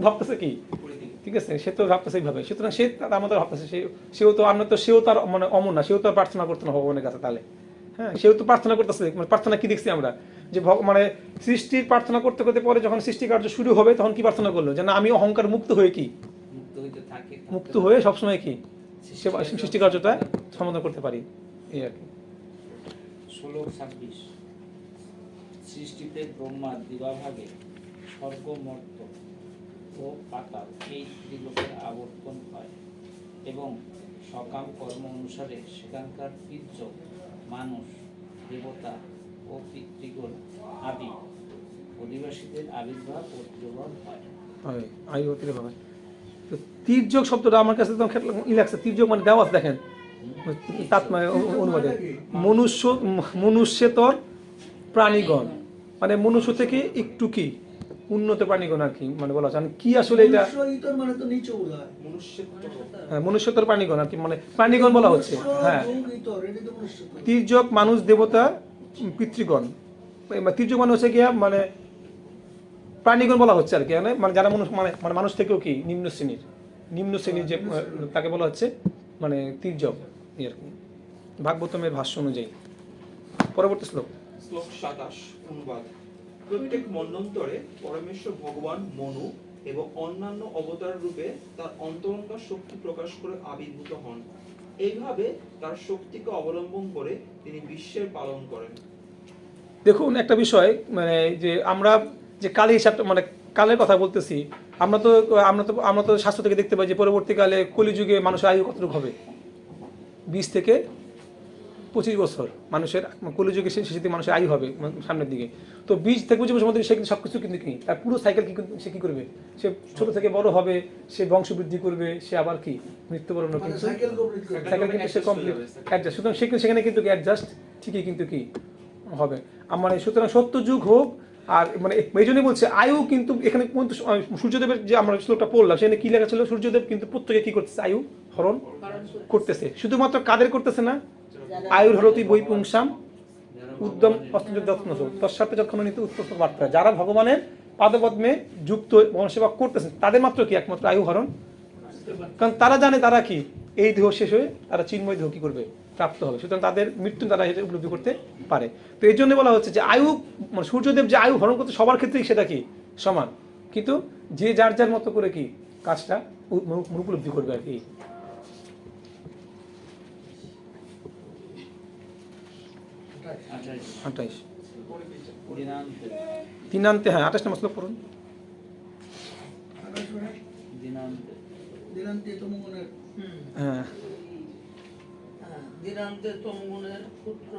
Speaker 1: ভাবতেছে কি, ঠিক আছে, সে তো ভাবতেছে এইভাবে। সুতরাং সে তার মতো ভাবতেছে, সেও তো আমরা তো, সেও তার মানে অমর না, সেও তো প্রার্থনা করতে না ভগবানের কাছে তাহলে। হ্যাঁ, সেও তো প্রার্থনা করতেছে। মানে প্রার্থনা কি দেখছি আমরা যে মানে সৃষ্টির প্রার্থনা করতে করতে পরে যখন সৃষ্টি কার্য শুরু হবে তখন কি প্রার্থনা করলো, যে না আমি অহংকার মুক্ত হয়ে কি মুক্ত হয়ে সবসময় কি সৃষ্টি কার্যটা সমাধান করতে পারি, এই আর কি।
Speaker 18: 16:26 সৃষ্টিতে ব্রহ্মা দিবাভাগে স্বর্গ, মর্ত্য ও পাতাল এই ত্রিলোকের আবর্তন হয় এবং সকাম কর্ম অনুসারে সেখানকার পিতৃ মানুষ, দেবতা ও পিতৃগণ আদি অধিবাসীদের আবির্ভাব ও তিরোভাব হয়।
Speaker 1: আয়ু তিরোভাব। তো তির্যক শব্দটা আমার কাছে একদম ই লাগছে। তির্যক মানে দেওয়া আছে, দেখেন তাৎময় অনুবাদে মনুষ্যতর প্রাণীগণ, মানে মনুষ্য থেকে একটু কি উন্নত প্রাণীগণ আর কি মানে বলা হচ্ছে। কি আসলে এটা
Speaker 9: মানে তো নিচে
Speaker 1: হ্যাঁ মনুষ্যতর প্রাণীগণ আর কি, মানে প্রাণীগণ বলা হচ্ছে। হ্যাঁ, তির্যক মানুষ, দেবতা, পিতৃগণ। তির্যক মানে হচ্ছে গিয়া মানে প্রাণীগণ বলা হচ্ছে আর কি, মানে যারা মানে মানুষ থেকেও কি নিম্ন শ্রেণীর যে তাকে বলা হচ্ছে মানে তির্যক আর কি, ভাগবতমের ভাষ্য অনুযায়ী। পরবর্তী শ্লোক
Speaker 3: 27 অনুবাদ। প্রত্যেক মন্বন্তরে পরমেশ্বর ভগবান মনু এবং অন্যান্য অবতার রূপে তার অন্তরঙ্গা শক্তি প্রকাশ করে আবির্ভূত হন। এইভাবে তার শক্তিকে অবলম্বন করে তিনি বিশ্বের পালন করেন।
Speaker 1: দেখুন একটা বিষয়, মানে যে আমরা যে কালে হিসাবটা মানে কালের কথা বলতেছি, আমরা তো শাস্ত্র থেকে দেখতে পাই যে পরবর্তীকালে কলিযুগে মানুষের আয়ু কতটুকু হবে, 20 থেকে 25 বছর মানুষের কলিযুগে শেষে মানুষের আয়ু হবে সামনের দিকে। তো 20 থেকে 25 বছর মধ্যে সে কিন্তু সবকিছু কিন্তু কি তার পুরো সাইকেল কি সে কি করবে, সে ছোট থেকে বড় হবে, সে বংশ বৃদ্ধি করবে, সে আবার কি মৃত্যুবরণ কিন্তু সাইকেল কিন্তু সে কমপ্লিট অ্যাডজাস্ট। সুতরাং সেখানে কিন্তু অ্যাডজাস্ট ঠিকই কিন্তু কি হবে। মানে সুতরাং সত্য যুগ হোক আর মানে এই জন্যই বলছে আয়ু কিন্তু এখানে সূর্যদেবের যে আমরা শ্লোকটা পড়লাম সেখানে কি লেখা ছিল, সূর্যদেব কিন্তু প্রত্যেকে কি করতেছে, আয়ু হরণ করতেছে। শুধুমাত্র কাদের করতেছে না, আয়ুর হরতি বই পুংসাম উদ্যম যত্ন তৎসাপে যখন নিতে উৎপষ্ট বার্তা, যারা ভগবানের পাদপদ্মে যুক্ত মনসেবা করতেছেন তাদের মাত্র কি একমাত্র আয়ু হরণ, কারণ তারা জানে তারা কি এই দেহ শেষ হয়ে তারা চিন্ময় দেহ কি করবে প্রাপ্ত হবে। সুতরাং তাদের মৃত্যু তারা এটা উপলব্ধি করতে পারে। তো এই জন্য বলা হচ্ছে যে আয়ু মানে সূর্যদেব যে আয়ু হরণ করতে সবার ক্ষেত্রেই সেটা কি সমান, কিন্তু যে যার যার মতো করে কি কাজটা উপলব্ধি করবে আর কি। 28 দিনান্তে, হ্যাঁ 28 নম্বর শ্লোক পড়ুন। হ্যাঁ
Speaker 8: দিনান্তে তমগুণের পুত্র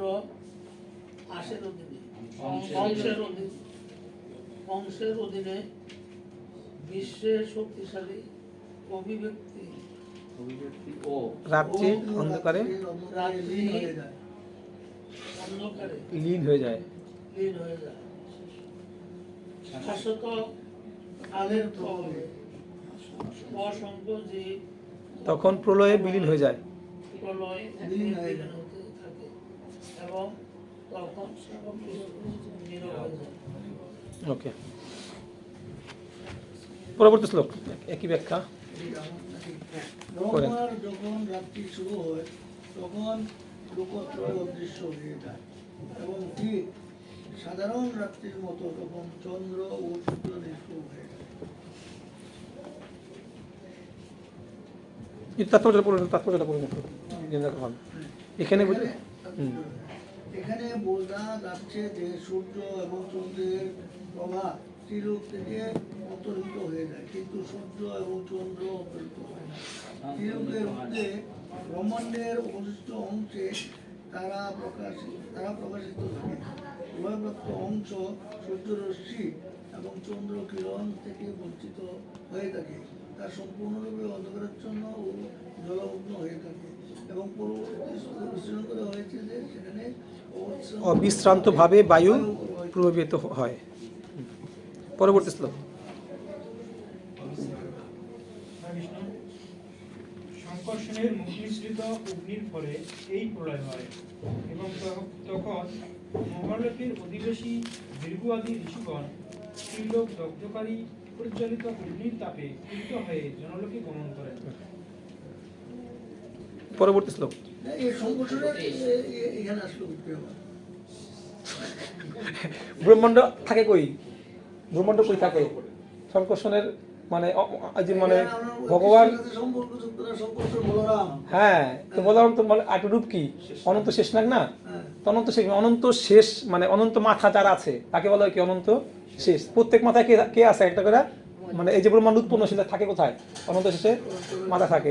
Speaker 8: আশের অধীনে অংশের অধীনে বিশ্বের শক্তিশালী অভিব্যক্তি
Speaker 18: ও
Speaker 1: রাত্রি অন্ধকারে লীন হয়ে যায়।
Speaker 8: শাশ্বত কালের প্রভাবে অসংখ্য জীব
Speaker 1: তখন প্রলয়ে বিলীন হয়ে যায়।
Speaker 8: প্রলয় বিলীন হতে থাকে এবং তখন নীরব হয়ে যায়।
Speaker 1: ওকে, পরবর্তী শ্লোক একই ব্যাখ্যা।
Speaker 9: ব্রহ্মার যখন রাত্রি শুরু হয় তখন লোকত্রয় অদৃশ্য হয়ে যায় এবং ঠিক সাধারণ রাত্রির মতো তখন চন্দ্র ও সূর্য নিষ্ক্রিয় হয়ে যায়।
Speaker 1: তাৎপর্যটা পড়ে এখানে
Speaker 9: এখানে বোঝা যাচ্ছে যে সূর্য এবং চন্দ্রের প্রভাব ত্রিলোক থেকে অন্তর্হিত হয়ে যায়, কিন্তু সূর্য এবং চন্দ্র অন্তর্হিত হয় না। ত্রিলোকের মধ্যে ব্রহ্মাণ্ডের অবশিষ্ট অংশে তারা প্রকাশিত থাকে। উভয়প্রাপ্ত অংশ সূর্যরশ্মি এবং চন্দ্র কিরণ থেকে বঞ্চিত হয়ে থাকে, তা সম্পূর্ণরূপে অন্ধকারাচ্ছন্ন ও জলমগ্ন হয়ে থাকে এবং বিশ্লেষণ করা হয়েছে যে সেখানে
Speaker 1: অবিশ্রান্তভাবে বায়ু প্রবাহিত হয়। পরবর্তী শ্লোক।
Speaker 10: সংকর্ষণের মুখ মিশ্রিত অগ্নির ফলে এই প্রলয় হয় এবং তখন মহালোকের অধিবাসী দীর্ঘ আদি ঋষিগণ ত্রিলোক দগ্ধকারী প্রজ্বলিত অগ্নির তাপে পীড়িত হয়ে জনলোকে গমন করেন।
Speaker 1: পরবর্তী শ্লোক। ব্রহ্মাণ্ড থাকে কই? ব্রহ্মাণ্ড কই থাকে? সংকর্ষণের মানে ভগবান, হ্যাঁ, তো বলরাম তো রূপ কি? অনন্ত শেষ নাগ না? অনন্ত শেষ, অনন্ত শেষ মানে অনন্ত মাথা যারা আছে তাকে বলা হয় কি অনন্ত শেষ। প্রত্যেক মাথায় কে আছে একটা করে, মানে এই যে ব্রহ্মাণ্ড উৎপন্ন সেটা থাকে কোথায়? অনন্ত শেষে মাথা থাকে।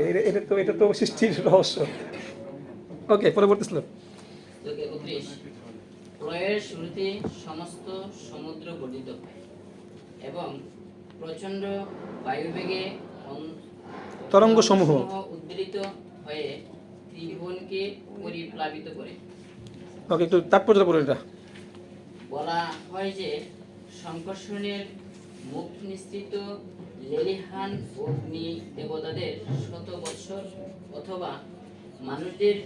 Speaker 1: এটা তো সৃষ্টির রহস্য। ওকে, পরবর্তী শ্লোক।
Speaker 18: প্রলয়ের শুরুতে সমস্ত সমুদ্র গঠিত হয় এবং প্রচন্ড বায়ুবেগে
Speaker 1: তরঙ্গ সমূহ
Speaker 18: উদ্বেলিত হয়ে ত্রিভুবনকে পরিপ্লাবিত করে।
Speaker 1: ওকে, একটু তাৎপর্য পড়ে। এটা
Speaker 18: বলা হয় যে সংকর্ষণের মুখ নিঃসৃত লেলিহান অগ্নি দেবতাদের 100 বৎসর অথবা মানুষদের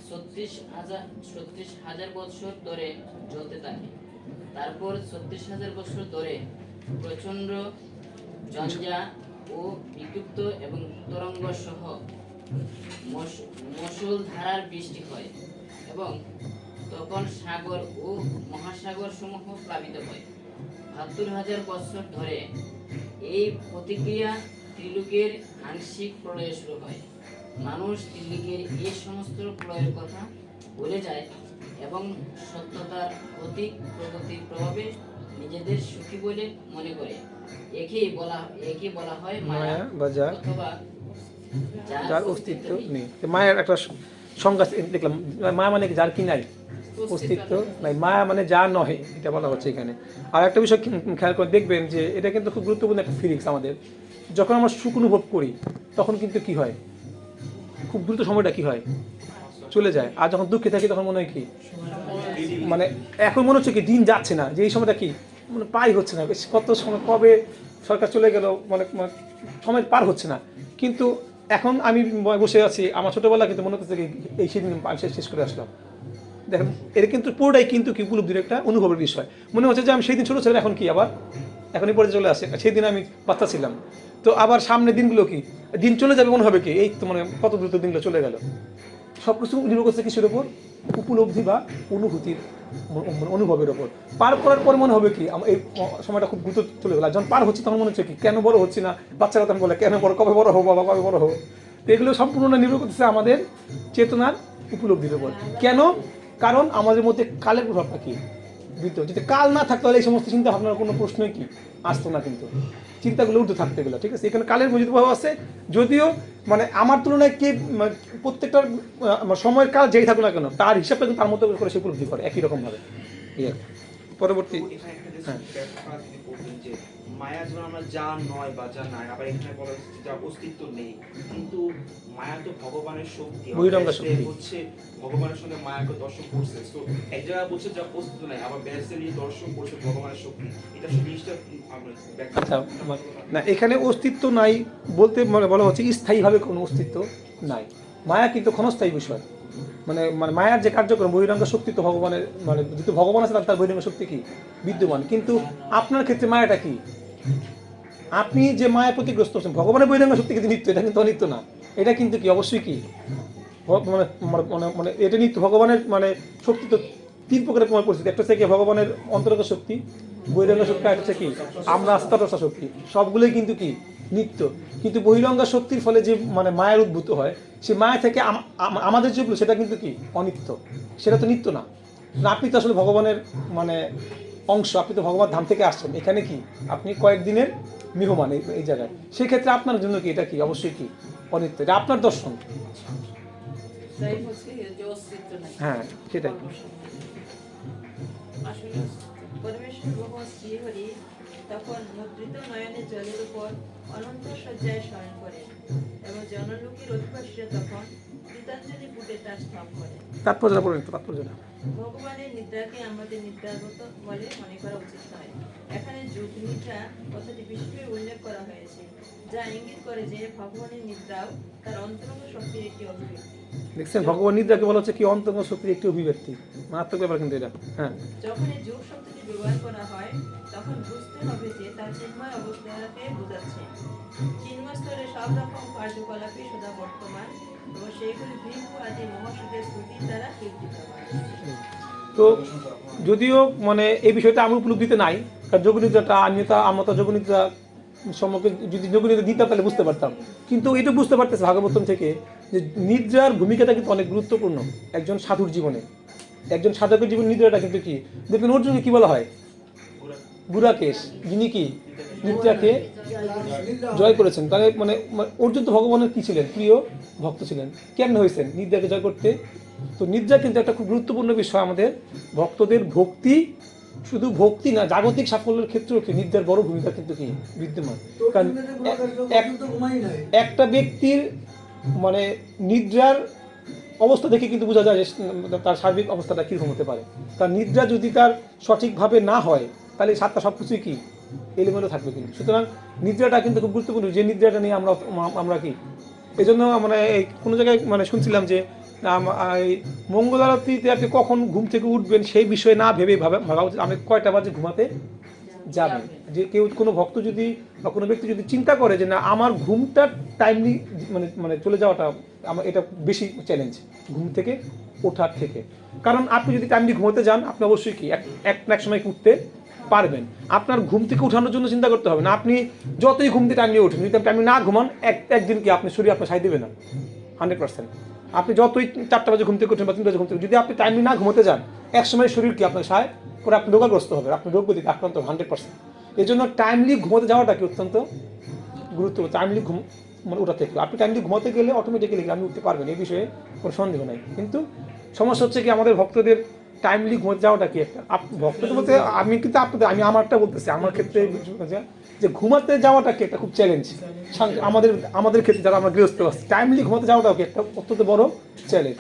Speaker 18: 36,000 বৎসর ধরে জ্বলতে থাকে। তারপর 36,000 বৎসর ধরে প্রচন্ড ঝঞ্ঝা ও বিক্ষিপ্ত এবং তরঙ্গ সহ মশূল ধারার বৃষ্টি হয় এবং তখন সাগর ও মহাসাগর সমূহ প্লাবিত হয়। 72,000 বছর ধরে এই প্রতিক্রিয়া ত্রিলোকের আংশিক প্রলয় শুরু হয়। মানুষ ত্রিলোকের এই সমস্ত প্রলয়ের কথা ভুলে যায় এবং সত্যতার অধিক প্রগতির প্রভাবে নিজেদের সুখী বলে মনে করে। একে বলা হয় মায়া
Speaker 1: বা যার
Speaker 18: অথবা
Speaker 1: যার অস্তিত্ব নেই। মায়ের একটা সংজ্ঞা দেখলাম, মায়া মানে যার কি নাই, অস্তিত্ব নাই। মায়া মানে যা নহে, এটা বলা হচ্ছে এখানে। আর একটা বিষয় খেয়াল করে দেখবেন যে এটা কিন্তু খুব গুরুত্বপূর্ণ একটা ফিলিংস আমাদের। যখন আমরা সুখ অনুভব করি তখন কিন্তু কি হয়, খুব দ্রুত সময়টা কি হয়, চলে যায়। আর যখন দুঃখে থাকি তখন মনে হয় কি, মানে এখন মনে হচ্ছে কি দিন যাচ্ছে না, যে এই সময়টা কি মানে পাই হচ্ছে না, কত সময় কবে সরকার চলে গেল, মানে সময় পার হচ্ছে না। কিন্তু এখন আমি বসে আছি, আমার ছোটোবেলা কিন্তু মনে হচ্ছে কি এই সেদিন শেষ করে আসলাম। দেখেন, এটা কিন্তু পুরোটাই কিন্তু কি উপলব্ধির একটা অনুভবের বিষয়। মনে হচ্ছে যে আমি সেই দিন ছোটো ছিলাম, এখন কি আবার এখনই পরে চলে আসে, সেই দিন আমি বাচ্চা ছিলাম। তো আবার সামনের দিনগুলো কি, দিন চলে যাবে মনে হবে কি, এই তো মানে কত দ্রুত দিনগুলো চলে গেল। সব কিছু নির্ভর করছে কিসের ওপর? উপলব্ধি বা অনুভূতির অনুভবের ওপর। পার করার পর মনে হবে কি এই সময়টা খুব দ্রুত চলে গেল। যখন পার হচ্ছে তখন মনে হচ্ছে কি কেন বড় হচ্ছে না, বাচ্চারা তখন বলে কেন বড়, কবে বড় হবো বাবা, কবে বড় হবো। তো এগুলো সম্পূর্ণ নির্ভর করতেছে আমাদের চেতনার উপলব্ধির ওপর। কেন? কারণ আমাদের মধ্যে কালের প্রভাবটা কি বিদ্যমান। যদি কাল না থাকতো তাহলে এই সমস্ত চিন্তা ভাবনার কোনো প্রশ্নই কি আসতো না, কিন্তু চিন্তাগুলো উঠতে থাকতে গেলো। ঠিক আছে, এখানে কালের মজুদ প্রভাব আছে। যদিও মানে আমার তুলনায় কে প্রত্যেকটার সময়ের কাল যেই থাকুক না কেন, তার হিসাবটা কিন্তু তার মতো করে সে উপলব্ধি করে একই রকমভাবে। পরবর্তী
Speaker 3: মায়া যেমন আমরা যা নয় বা যা নাই, আবার এখানে বলা হচ্ছে যা অস্তিত্ব নেই, কিন্তু মায়া তো ভগবানের শক্তি, হচ্ছে ভগবানের সঙ্গে মায়াকে দর্শন করছে। তো এক জায়গায় বলছে যা অস্তিত্ব নাই, আবার ব্যাসে নিয়ে দর্শন করছে ভগবানের শক্তি। এটা জিনিসটা
Speaker 1: আচ্ছা না, এখানে অস্তিত্ব নাই বলতে মানে বলা হচ্ছে স্থায়ীভাবে কোনো অস্তিত্ব নাই। মায়া কিন্তু ক্ষণস্থায়ী বিষয়। মানে মানে মায়ার যে কার্যক্রম, বহিরঙ্গ শক্তি তো ভগবানের, মানে যেহেতু ভগবান আছে তার বহিরঙ্গ শক্তি কি বিদ্যমান। কিন্তু আপনার ক্ষেত্রে মায়াটা কি, আপনি যে মায়া প্রতিগ্রস্ত হচ্ছেন, ভগবানের বহিরঙ্গ শক্তি কিন্তু নিত্য, এটা কিন্তু অনিত্য না। এটা কিন্তু কি অবশ্যই কি মানে মানে মানে এটা নিত্য, ভগবানের মানে শক্তি তো তিন প্রকারের প্রমাণ পরিস্থিতি। একটা হচ্ছে কি ভগবানের অন্তরঙ্গ শক্তি, বহিরঙ্গ শক্তি, আর হচ্ছে কি আমরা আস্থারসা শক্তি। সবগুলোই কিন্তু কি নিত্য, কিন্তু বহিরঙ্গ শক্তির ফলে যে মানে মায়ের উদ্ভূত হয়, সেই মায়া থেকে আমাদের যেগুলো সেটা কিন্তু কি অনিত্য, সেটা তো নিত্য না। আপনি তো আসলে ভগবানের মানে অংশ, আপনি তো ভগবান ধাম থেকে আসছেন, এখানে কি আপনি কয়েকদিনের মেহমান এই জায়গায়, সেক্ষেত্রে আপনার জন্য কি এটা কি অবশ্যই কি অনিত্য, এটা আপনার দর্শন। হ্যাঁ সেটাই।
Speaker 4: পরমেশ্বর ভগবান শ্রীহরি তখন মুদ্রিত নয়নের জলের উপর অনন্ত শয্যায় শয়ন করেন এবং জনলোকের অধিবাসীরা তখন কৃতাঞ্জলি পুটে তার স্তব করেন।
Speaker 1: তাৎপর্যটা পড়েন, তাৎপর্যটা।
Speaker 4: ভগবানের নিদ্রাকে আমাদের নিদ্রাগত বলে মনে করা উচিত নয়। এখানে যোগ নিদ্রা কথাটি বিশেষভাবে উল্লেখ করা হয়েছে, যা ইঙ্গিত করে যে ভগবানের নিদ্রাও তার অন্তরঙ্গ শক্তির একটি অভিব্যক্তি।
Speaker 1: দেখছেন, ভগবান নিদ্রাকে বলা হচ্ছে কি অন্তরঙ্গ শক্তির একটি অভিব্যক্তি, মারাত্মক ব্যাপার কিন্তু এটা। হ্যাঁ,
Speaker 4: যখন এই যোগ শব্দটি ব্যবহার করা হয় তখন বুঝতে হবে যে তার চিন্ময় অবস্থাকে বোঝাচ্ছে। চিন্ময় স্তরে সব রকম কার্যকলাপই সদা বর্তমান এবং সেইগুলি ভিন্ন আদি মহাশক্তির স্মৃতি দ্বারা কীর্তিত হয়।
Speaker 1: তো যদিও মানে এই বিষয়টা আমি উপলব্ধিতে নাই, কারণ যোগনিদ্রাটা আমরা তো যোগনিদ্রা সম্পর্কে যদি যোগনিদ্রা দিতাম তাহলে বুঝতে পারতাম, কিন্তু এটা বুঝতে পারতেছে ভাগবতম থেকে যে নিদ্রার ভূমিকাটা কিন্তু অনেক গুরুত্বপূর্ণ একজন সাধুর জীবনে। একজন সাধকের জীবন নিদ্রাটা কিন্তু কি দেখবেন, অর্জুনকে কি বলা হয় বুড়াকেশ, যিনি কি নিদ্রাকে জয় করেছেন। তাহলে মানে অর্জুন তো ভগবানের কি ছিলেন, প্রিয় ভক্ত ছিলেন, কেমন হয়েছেন নিদ্রাকে জয় করতে। তো নিদ্রা কিন্তু একটা খুব গুরুত্বপূর্ণ বিষয় আমাদের ভক্তদের ভক্তি, শুধু ভক্তি না জাগতিক সাফল্যের ক্ষেত্রেও কি নিদ্রার বড় ভূমিকা কিন্তু কি বিদ্যমান। কারণ একটা ব্যক্তির মানে নিদ্রার অবস্থা দেখে কিন্তু বোঝা যায় যে তার সার্বিক অবস্থাটা কীরকম হতে পারে। কারণ নিদ্রা যদি তার সঠিকভাবে না হয় তাহলে সাতটা সব কিছুই কি এলোমেলো থাকবে কিন্তু। সুতরাং নিদ্রাটা কিন্তু খুব গুরুত্বপূর্ণ, যে নিদ্রাটা নিয়ে আমরা কি এই জন্য মানে কোনো জায়গায় মানে শুনছিলাম যে মঙ্গল আরতিতে আপনি কখন ঘুম থেকে উঠবেন সেই বিষয়ে না ভেবে ভাবা উচিত আমি কয়টা বাজে ঘুমাতে যাবেন। যে কেউ কোনো ভক্ত যদি বা কোনো ব্যক্তি যদি চিন্তা করে যে না আমার ঘুমটা টাইমলি মানে চলে যাওয়াটা আমার এটা বেশি চ্যালেঞ্জ ঘুম থেকে ওঠার থেকে। কারণ আপনি যদি টাইমলি ঘুমাতে যান আপনি অবশ্যই কি এক সময় উঠতে পারবেন। আপনার ঘুম থেকে উঠানোর জন্য চিন্তা করতে হবে না, আপনি যতই ঘুম থেকে টাইমলি ওঠেন যদি টাইমলি না ঘুমান একদিন কি আপনি শরীর আপনার সাই দেবে না 100%। আপনি যতই 4টা বাজে ঘুম থেকে ওঠেন বা 3টা বাজে ঘুম থেকে, যদি আপনি টাইমলি না ঘুমোতে যান এক সময় শরীর কি আপনার সায় করে আপনি রোগাগ্রস্ত হবে, আপনি রোগ ব্যাধিতে আক্রান্ত 100%। এই জন্য টাইমলি ঘুমোতে যাওয়াটা কি অত্যন্ত গুরুত্বপূর্ণ। টাইমলি মানে ওটা থেকে আপনি টাইমলি ঘুমাতে গেলে অটোমেটিক্যালি আপনি উঠতে পারবেন, এই বিষয়ে কোনো সন্দেহ নাই। কিন্তু সমস্যা হচ্ছে কি আমাদের ভক্তদের টাইমলি ঘুমোতে যাওয়াটা কি একটা ভক্তদের বলতে আমি কিন্তু আমি আমারটা বলতেছি, আমার ক্ষেত্রে যে ঘুমাতে যাওয়াটা কি একটা খুব চ্যালেঞ্জ আমাদের ক্ষেত্রে যারা আমরা গৃহস্থ আছি, টাইমলি ঘুমাতে যাওয়াটাও কি একটা অত্যন্ত বড় চ্যালেঞ্জ।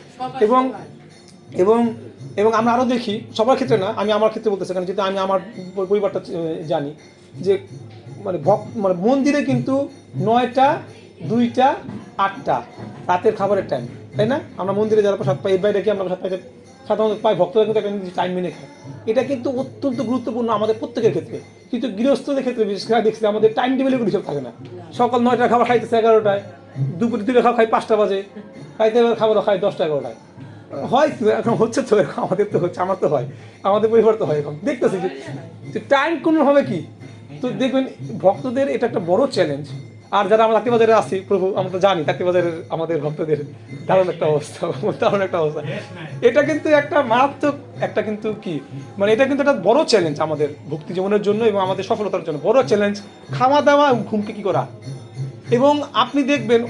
Speaker 1: এবং এবং এবং আমরা আরও দেখি সবার ক্ষেত্রে না, আমি আমার ক্ষেত্রে বলতেছি কারণ যেহেতু আমি আমার পরিবারটা জানি যে মানে মন্দিরে কিন্তু 9টা 2টা 8টা রাতের খাবারের টাইম, তাই না? আমরা মন্দিরে যারা প্রসাদ পাই এর বাইরে কি আমরা প্রসাদ পাইতে সাধারণত পাই, ভক্তরা কিন্তু একটা টাইম মেনে খায়। এটা কিন্তু অত্যন্ত গুরুত্বপূর্ণ আমাদের প্রত্যেকের ক্ষেত্রে, কিন্তু গৃহস্থদের ক্ষেত্রে বিশেষ করে দেখছি আমাদের টাইম টেবিলে কোনো হিসাব থাকে না। সকাল 9টার খাবার খাইতেছে 11টায়, দুপুরে 2টা খাবার খাই 5টা বাজে, খাইতে খাবারও খাই 10টা 11টায়। হয় এখন হচ্ছে তো, আমাদের তো হচ্ছে, আমার তো হয়, আমাদের পরিবার তো হয়। এখন দেখতেছি যে টাইম কোনোভাবে কি তো দেখবেন ভক্তদের এটা একটা বড় চ্যালেঞ্জ। আর যারা আমরা তাঁতিবাজারে আছি প্রভু আমরা তো জানি তাঁতিবাজারের আমাদের ভক্তদের দারুণ একটা অবস্থা, এটা কিন্তু একটা মারাত্মক একটা কিন্তু কি মানে এটা কিন্তু একটা বড় চ্যালেঞ্জ আমাদের ভক্তি জীবনের জন্য এবং আমাদের সফলতার জন্য বড় চ্যালেঞ্জ। খাওয়া দাওয়া ঘুমকে কি করা, এবং আপনি দেখবেন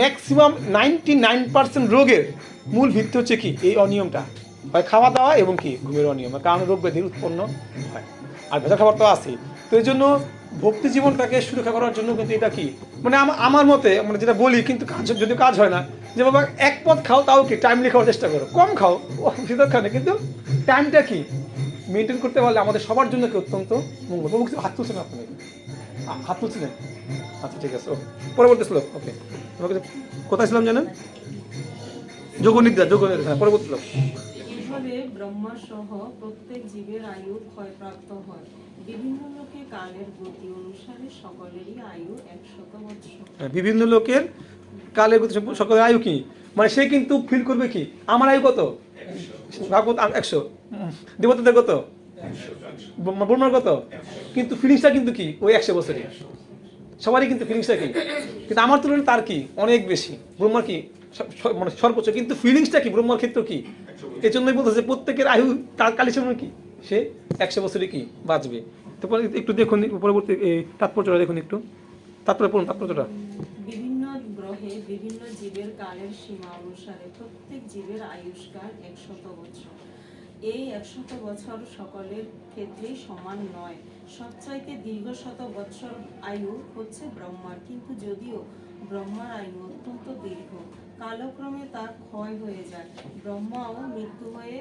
Speaker 1: ম্যাক্সিমাম 99% রোগের মূল ভিত্তি হচ্ছে কি এই অনিয়মটা, হয় খাওয়া দাওয়া এবং কি ঘুমের অনিয়ম, কারণ রোগ ব্যাধির উৎপন্ন হয়। আর ভেজা খাবার তো আছেই। তো এই জন্য ভক্তি জীবনটাকে সুরক্ষা করার জন্য কিন্তু এটা কি মানে আমার মতে মানে যেটা বলি, কিন্তু যদি কাজ হয় না যে বাবা এক পদ খাও তাও কি টাইমলি খাওয়ার চেষ্টা করো, কম খাও অসুবিধা খানে, কিন্তু টাইমটা কি মেনটেন করতে পারলে আমাদের সবার জন্য কি অত্যন্ত মঙ্গল। প্রভু কিছু হাত তুলছেন, আপনি হাত তুলছিলেন? আচ্ছা ঠিক আছে, পরবর্তী শ্লোক। ওকে, কোথায় ছিলাম জানেন? যোগনিদ্রা, হ্যাঁ পরবর্তী শ্লোক।
Speaker 4: এইভাবে ব্রহ্মা সহ প্রত্যেক জীবের আয়ু ক্ষয়প্রাপ্ত হয়, বিভিন্ন লোকে কালের গতি অনুসারে সকলেরই আয়ু 100 বৎসর।
Speaker 1: বিভিন্ন লোকের কালের গতি সকলের আয়ু কি মানে সে কিন্তু ফিল করবে কি আমার আয়ু কত, ভাগবত 100 দেবতাদের কত, ব্রহ্মার কত, কিন্তু ফিলিংসটা কিন্তু কি ওই 100 বছরে সবারই কিন্তু ফিলিংসটা কি, কিন্তু আমার তুলনায় তার কি অনেক বেশি, ব্রহ্মার কি মানে সর্বোচ্চ, কিন্তু ফিলিংসটা কি ব্রহ্মার ক্ষেত্রে কি, এই জন্যই বলতেছে প্রত্যেকের আয়ু তার কালের সময় কি সে 100 বছরে কি বাঁচবে। তারপরে একটু দেখুন পরবর্তী তাৎপর্যটা দেখুন একটু, তারপরে পড়ুন তাৎপর্যটা।
Speaker 4: বিভিন্ন গ্রহে বিভিন্ন জীবের কালের সীমা অনুসারে প্রত্যেক জীবের আয়ুষ্কাল 100 বছর। এই 100 বছর সকলের ক্ষেত্রেই সমান নয়। সবচাইতে দীর্ঘ 100 বছর আয়ু হচ্ছে ব্রহ্মার, কিন্তু যদিও ব্রহ্মার আয়ু অত্যন্ত দীর্ঘ, কালক্রমে তা ক্ষয় হয়ে যায়। ব্রহ্মাও মৃত্যু ভয়ে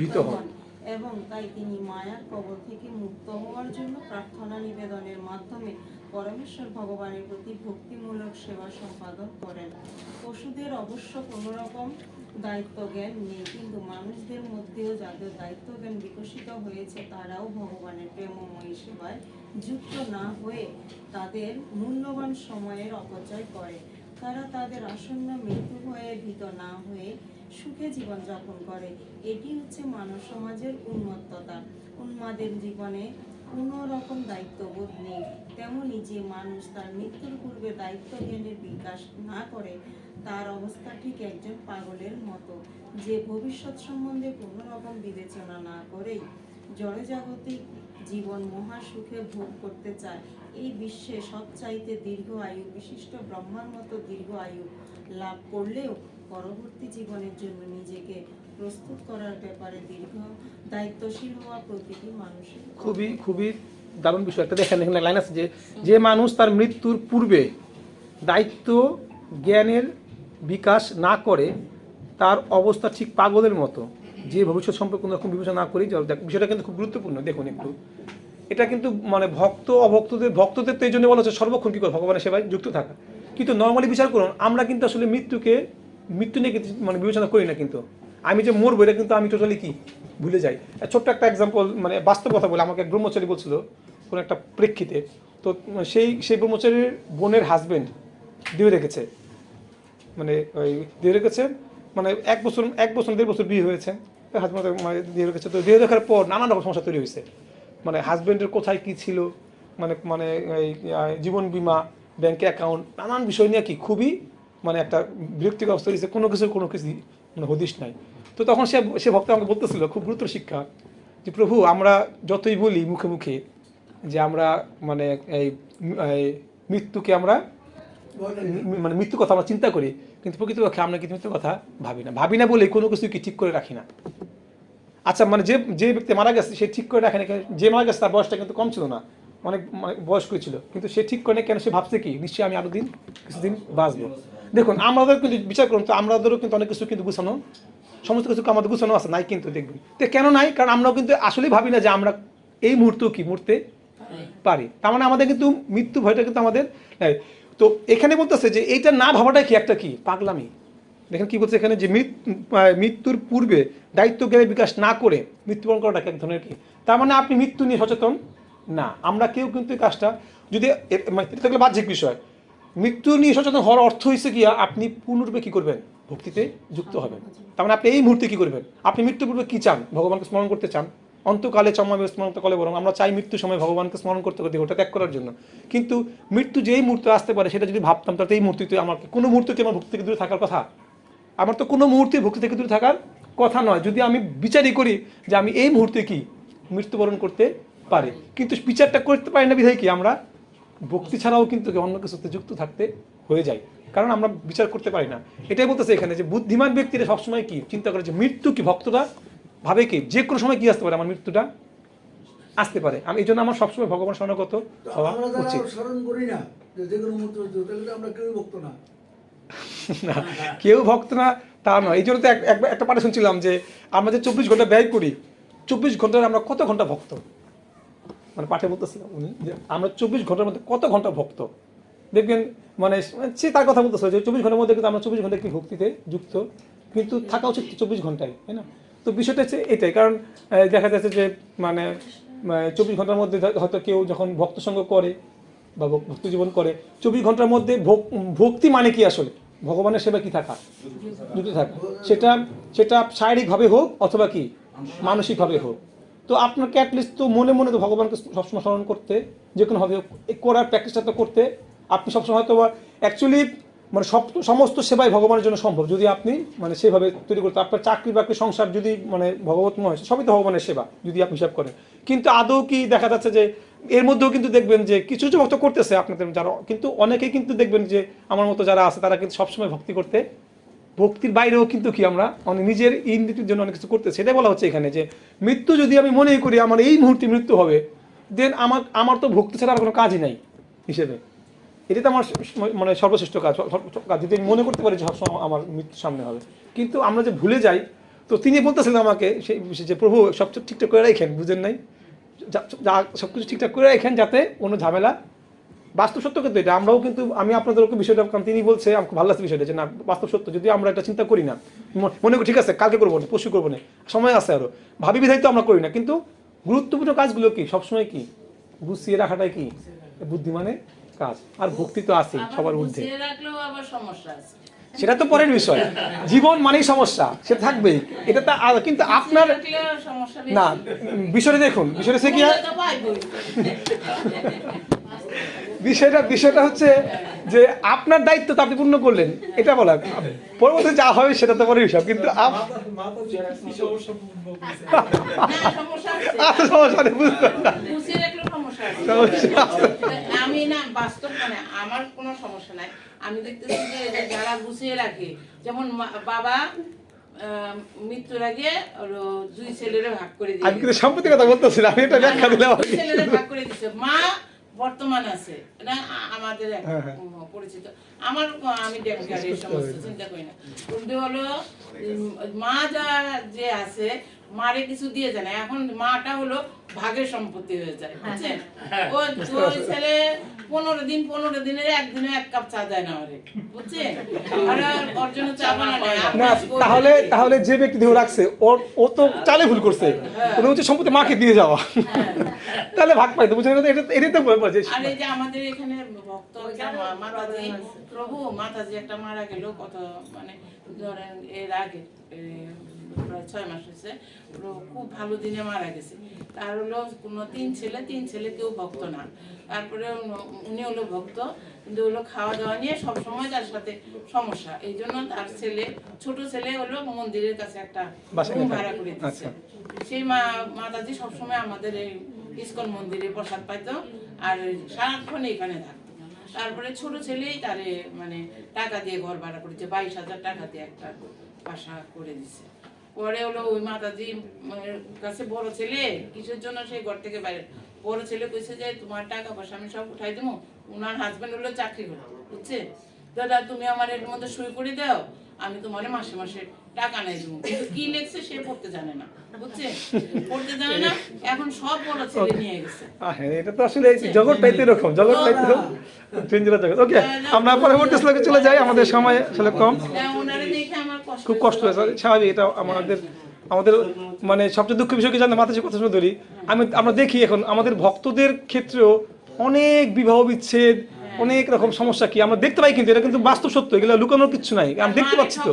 Speaker 4: ভীত হন এবং তাই তিনি মায়ার কবল থেকে মুক্ত হওয়ার জন্য প্রার্থনা নিবেদনের মাধ্যমে পরমেশ্বর ভগবানের প্রতি ভক্তিমূলক সেবা সম্পাদন করেন। পশুদের অবশ্য কোনো রকম দায়িত্ব জ্ঞান নেই, কিন্তু মানুষদের মধ্যেও যাদের দায়িত্ব জ্ঞান বিকশিত হয়েছে তারাও ভগবানের প্রেমময়ী সেবায় যুক্ত না হয়ে তাদের মূল্যবান সময়ের অপচয় করে। তারা তাদের আসন্ন মৃত্যু ভয়ে ভীত না হয়ে সুখে জীবন যাপন করে। এটি হচ্ছে মানব সমাজের উন্মত্ততা। উন্মাদের জীবনে কোনো রকম দায়িত্ববোধ নেই। তেমনি যে মানুষ তার মৃত্যুর পূর্বে দায়িত্ব জ্ঞানের বিকাশ না করে তার অবস্থা ঠিক একজন পাগলের মতো, যে ভবিষ্যৎ সম্বন্ধে কোনো রকম বিবেচনা না করেই জড়জাগতিক জীবন মহা সুখে ভোগ করতে চায়। এই বিশ্বে সবচাইতে দীর্ঘ আয়ু বিশিষ্ট ব্রহ্মার মতো দীর্ঘ আয়ু লাভ করলেও পরবর্তী জীবনের জন্য নিজেকে প্রস্তুত করার ব্যাপারে দীর্ঘ দায়িত্বশীল হওয়া প্রতিটি মানুষের
Speaker 1: খুবই খুবই দারুণ বিষয় একটা দেখেন, এখানে লাইন আছে যে মানুষ তার মৃত্যুর পূর্বে দায়িত্ব জ্ঞানের বিকাশ না করে তার অবস্থা ঠিক পাগলের মতো, যে ভবিষ্যৎ সম্পর্কে কোনো রকম বিবেচনা না করেই বিষয়টা কিন্তু খুব গুরুত্বপূর্ণ। দেখুন একটু, এটা কিন্তু মানে ভক্তদের তো এই জন্য বলা হচ্ছে সর্বক্ষণ কী করে ভগবানের সেবায় যুক্ত থাকা, কিন্তু নর্মালি বিচার করুন আমরা কিন্তু আসলে মৃত্যু নিয়ে মানে বিবেচনা করি না, কিন্তু আমি যে মরবো এটা কিন্তু আমি টোটালি কি ভুলে যাই। ছোট্ট একটা এক্সাম্পল, মানে বাস্তব কথা বলে আমাকে এক ব্রহ্মচারী বলছিল কোনো একটা প্রেক্ষিতে, তো সেই ব্রহ্মচারীর বোনের হাজবেন্ড দিয়ে রেখেছে, মানে ওই দিয়ে রেখেছে মানে 1 বছর 1.5 বছর বিয়ে হয়েছে, হাজবেন্ড মানে দিয়ে রেখেছে। তো দিয়ে রাখার পর নানান রকম সমস্যা তৈরি হয়েছে, মানে হাজবেন্ডের কোথায় কি ছিল, মানে এই জীবন বীমা, ব্যাংকে অ্যাকাউন্ট, নানান বিষয় নিয়ে কি খুবই মানে একটা বিরক্তিকর অবস্থা হয়েছে, কোনো কিছু মানে হদিশ নাই। তো তখন সে ভক্ত আমাকে বলতেছিল খুব গুরুত্ব শিক্ষা, যে প্রভু আমরা যতই বলি মুখে মুখে যে আমরা মানে এই মৃত্যুকে আমরা মানে মৃত্যুর কথা আমরা চিন্তা করি, কিন্তু প্রকৃতপক্ষে আমরা কিন্তু মৃত্যুর কথা ভাবি না বলে কোনো কিছু কি ঠিক করে রাখি না। আচ্ছা, মানে যে ব্যক্তি মারা গেছে সে ঠিক করে রাখে না, যে মারা গেছে তার বয়সটা কিন্তু কম ছিল না, অনেক বয়স্ক ছিল, কিন্তু সে ঠিক করে না কেন, সে ভাবছে কি নিশ্চয়ই আমি আরো কিছুদিন বাঁচবো। দেখুন আমাদের কিন্তু বিচার করুন তো, আমাদেরও কিন্তু অনেক কিছু কিন্তু গুছানো, সমস্ত কিছু আমাদের গুছানো আছে নাই, কিন্তু দেখবেন তো কেন নাই, কারণ আমরাও কিন্তু আসলেই ভাবি না যে আমরা এই মুহূর্তেও কি মরতে পারি। তার মানে আমাদের কিন্তু মৃত্যু ভয়টা কিন্তু আমাদের নাই। তো এখানে বলতেছে যে এইটা না ভাবাটাই কি একটা কি পাগলামি। দেখেন কি বলছে এখানে, যে মৃত্যুর পূর্বে দায়িত্ব জ্ঞানের বিকাশ না করে মৃত্যুবরণ করাটা এক ধরনের কি, তার মানে আপনি মৃত্যু নিয়ে সচেতন না। আমরা কেউ কিন্তু এই কাজটা যদি এটা বাহ্যিক বিষয়, মৃত্যু নিয়ে সচেতন হওয়ার অর্থ হয়েছে কি আপনি পূর্ণরূপে কি করবেন, ভক্তিতে যুক্ত হবেন। তার মানে আপনি এই মুহূর্তে কি করবেন, আপনি মৃত্যুর পূর্বে কি চান, ভগবানকে স্মরণ করতে চান, অন্তকালে চম্মাবে স্মরণ কলে বরং আমরা চাই মৃত্যুর সময় ভগবানকে স্মরণ করতে করতে ওটা ত্যাগ করার জন্য। কিন্তু মৃত্যু যেই মুহূর্তে আসতে পারে সেটা যদি ভাবতাম তাহলে এই মুহূর্তে আমার কোনো মুহূর্তে আমার ভক্তি থেকে দূরে থাকার কথা, আমার তো কোনো মুহূর্তে ভক্তি থেকে দূরে থাকার কথা নয়, যদি আমি বিচারই করি যে আমি এই মুহূর্তে কি মৃত্যুবরণ করতে পারি, কিন্তু বিচারটা করতে পারি না বিধায় কি আমরা ভক্তি ছাড়াও কিন্তু অন্য কিছুতে যুক্ত থাকতে হয়ে যায়, কারণ আমরা বিচার করতে পারি না। এটাই বলতেছে এখানে যে বুদ্ধিমান ব্যক্তিরা সবসময় কি চিন্তা করে যে মৃত্যু কি, ভক্তরা ভাবে কি যে কোনো সময় কি আসতে পারে, আমার মৃত্যুটা আসতে পারে। আমি এই জন্য আমার সবসময় ভগবান শরণাগত হওয়া উচিত।
Speaker 9: স্মরণ করি না যে কোনো মুহূর্তে আমরা কেউ ভক্ত না,
Speaker 1: না কেউ ভক্ত না তা নয়। এই জন্য তো একটা পাঠে শুনছিলাম যে আমরা যে 24 ঘন্টা ব্যয় করি, 24 ঘন্টার আমরা কত ঘন্টা ভক্ত, মানে পাঠে বলতেছিলাম উনি যে আমরা 24 ঘন্টার মধ্যে কত ঘন্টা ভক্ত। দেখবেন মানে সে তার কথা বলতেছে যে 24 ঘন্টার মধ্যে কিন্তু আমরা 24 ঘন্টা কি ভক্তিতে যুক্ত, কিন্তু থাকা উচিত 24 ঘন্টায়, তাই না? তো বিষয়টা হচ্ছে এটাই, কারণ দেখা যাচ্ছে যে মানে 24 ঘন্টার মধ্যে হয়তো কেউ যখন ভক্ত সঙ্গ করে বা ভক্তি জীবন করে, 24 ঘন্টার মধ্যে ভক্তি মানে কি আসলে ভগবানের সেবা কি থাকা, যুক্ত থাকা, সেটা শারীরিকভাবে হোক অথবা কি মানসিকভাবে হোক। তো আপনাকে অ্যাটলিস্ট তো মনে মনে তো ভগবানকে সবসময় স্মরণ করতে, যে কোনোভাবে করার প্র্যাকটিসটা তো করতে, আপনি সবসময় হয়তো অ্যাকচুয়ালি মানে সমস্ত সেবাই ভগবানের জন্য সম্ভব যদি আপনি মানে সেভাবে তৈরি করতে। আপনার চাকরি বাকরি সংসার যদি মানে ভগবতময়, সবই তো ভগবানের সেবা যদি আপনি হিসাব করেন। কিন্তু আদৌ কি দেখা যাচ্ছে যে এর মধ্যেও কিন্তু দেখবেন যে কিছু কিছু ভক্ত করতেছে আপনাদের যারা, কিন্তু অনেকেই কিন্তু দেখবেন যে আমার মতো যারা আছে তারা কিন্তু সবসময় ভক্তি করতে, ভক্তির বাইরেও কিন্তু কি আমরা মানে নিজের ইন্দ্রিয়ের জন্য অনেক কিছু করতেছি। সেটাই বলা হচ্ছে এখানে যে মৃত্যু যদি আমি মনেই করি আমার এই মুহূর্তে মৃত্যু হবে, দেন আমার তো ভক্তি ছাড়া আর কোনো কাজই নাই হিসেবে। এটাই তো আমার মানে সর্বশ্রেষ্ঠ কাজ যদি আমি মনে করতে পারি যে সবসময় আমার মৃত্যুর সামনে হবে। কিন্তু আমরা যে ভুলে যাই, তো তিনি বলতেছিলেন আমাকে সেই বিষয়ে যে প্রভু সব ঠিকঠাক করে রাখেন, বুঝেন নাই, সব কিছু ঠিকঠাক করে রাখেন যাতে কোনো ঝামেলা। বাস্তব সত্য কিন্তু এটা আমরাও কিন্তু আমি আপনাদেরকে বিষয়টা তিনি বলছে আমাকে ভালো লাগছে বিষয়টা যে না বাস্তব সত্য, যদি আমরা এটা চিন্তা করি না, মনে করি ঠিক আছে কালকে করবো না, পরশু করবো না, সময় আছে আরো, ভাবি বিধায় তো আমরা করি না। কিন্তু গুরুত্বপূর্ণ কাজগুলো কি সবসময় কি গুছিয়ে রাখাটাই কি বুদ্ধিমানের কাজ। আর ভক্তি তো আছে সবার ঊর্ধ্বে, সেটা তো পরের বিষয়। জীবন মানেই সমস্যা, সে থাকবেই, এটা তো। কিন্তু আপনার না বিষয়টা দেখুন, বিষয়টা সে কি বিষয়টা হচ্ছে যে আপনার দায়িত্ব তো আপনি পূর্ণ করলেন, এটা বলা। পরবর্তী যা হবে সেটা তো পরের বিষয়। কিন্তু
Speaker 5: আমি না বাস্তব মানে আমার কোনো সমস্যা নাই। আমি দেখতেছি যে যারা গুছিয়ে রাখে, যেমন বাবা মৃত্যুর আগে দুই ছেলেরে ভাগ করে দিয়েছে।
Speaker 1: আমি কিন্তু সম্পত্তির কথা বলতেছি না, আমি এটা ব্যাখ্যা দিলাম।
Speaker 5: ছেলেরে ভাগ করে দিয়েছে, মা বর্তমান আছে না আমাদের পরিচিত। আমি ডেমকার এই সমস্ত চিন্তা করি না। কিন্তু হলো মা যে আছে মারে কিছু দিয়ে যায় না, এখন মাটা হলো ভাগের সম্পত্তি হয়ে যায়, বুঝছেন? ওই ছেলে 15 দিনের একদিনে 1 কাপ চা দেয় না আমারে, বুঝছেন? আর ওর জন্য চা বানানো
Speaker 1: না। তাহলে যে ব্যক্তি দেহ রাখছে ও তো চালে ভুল করছে, ওটা হচ্ছে সম্পত্তি মাকে দিয়ে যাওয়া, তাহলে ভাগ পাইতো, বুঝছেন? এটাই তো বলবো যে
Speaker 5: আর এই যে আমাদের এখানে ভক্ত মাতাজি প্রভু মাতাজি একটা মারা গেল কত মানে ধরেন এর আগে প্রায় 6 মাস হয়েছে, খুব ভালো দিনে মারা গেছে। তার হলো কোনো 3 ছেলে কেউ ভক্ত না। তারপরে উনি হলো ভক্ত, কিন্তু হলো খাওয়া দাওয়া নিয়ে সবসময় তার সাথে সমস্যা। এই জন্য তার ছোট ছেলে হলো মন্দিরের কাছে একটা রুম ভাড়া করে দিচ্ছে। সেই মাতাজি সবসময় আমাদের এই ইস্কন মন্দিরে প্রসাদ পাইতো আর সারাক্ষণ এখানে থাকতো। তারপরে ছোট ছেলেই তারে মানে টাকা দিয়ে ঘর ভাড়া করেছে, 22,000 টাকা দিয়ে একটা বাসা করে দিচ্ছে। পরে হলো ওই মাতাজি কাছে বড় ছেলে কিসের জন্য সেই ঘর থেকে বাইরে, বড় ছেলে কইছে যে তোমার টাকা পয়সা আমি সব উঠাই দেবো। ওনার হাজবেন্ড হলো চাকরি করে, বুঝছে? দাদা তুমি আমার এর মধ্যে সই করে দাও, আমি তোমার মাসে মাসে টাকা নাই দেবো। কিন্তু কি লেখছে সে পড়তে জানে না, বুঝছে? পড়তে জানে না, এখন সব বড় ছেলে নিয়ে গেছে।
Speaker 1: এটা তো আসলে জগৎটাই তো এরকম, জগৎটাই তো ডেঞ্জারাস জগৎ। ওকে, আমরা পরবর্তী শ্লোকে চলে যাই, আমাদের সময় আসলে কম। খুব কষ্ট হয়েছে, স্বাভাবিক। এটা আমাদের মানে সবচেয়ে দুঃখের বিষয় কি জানেন, মাতাজি কথা শুনে ধরি আমরা দেখি এখন আমাদের ভক্তদের ক্ষেত্রেও অনেক বিবাহ বিচ্ছেদ, অনেক রকম সমস্যা কি আমরা দেখতে পাই। কিন্তু এটা কিন্তু বাস্তব সত্য, এগুলো লুকানোর কিছু নাই, আমি দেখতে পাচ্ছি। তো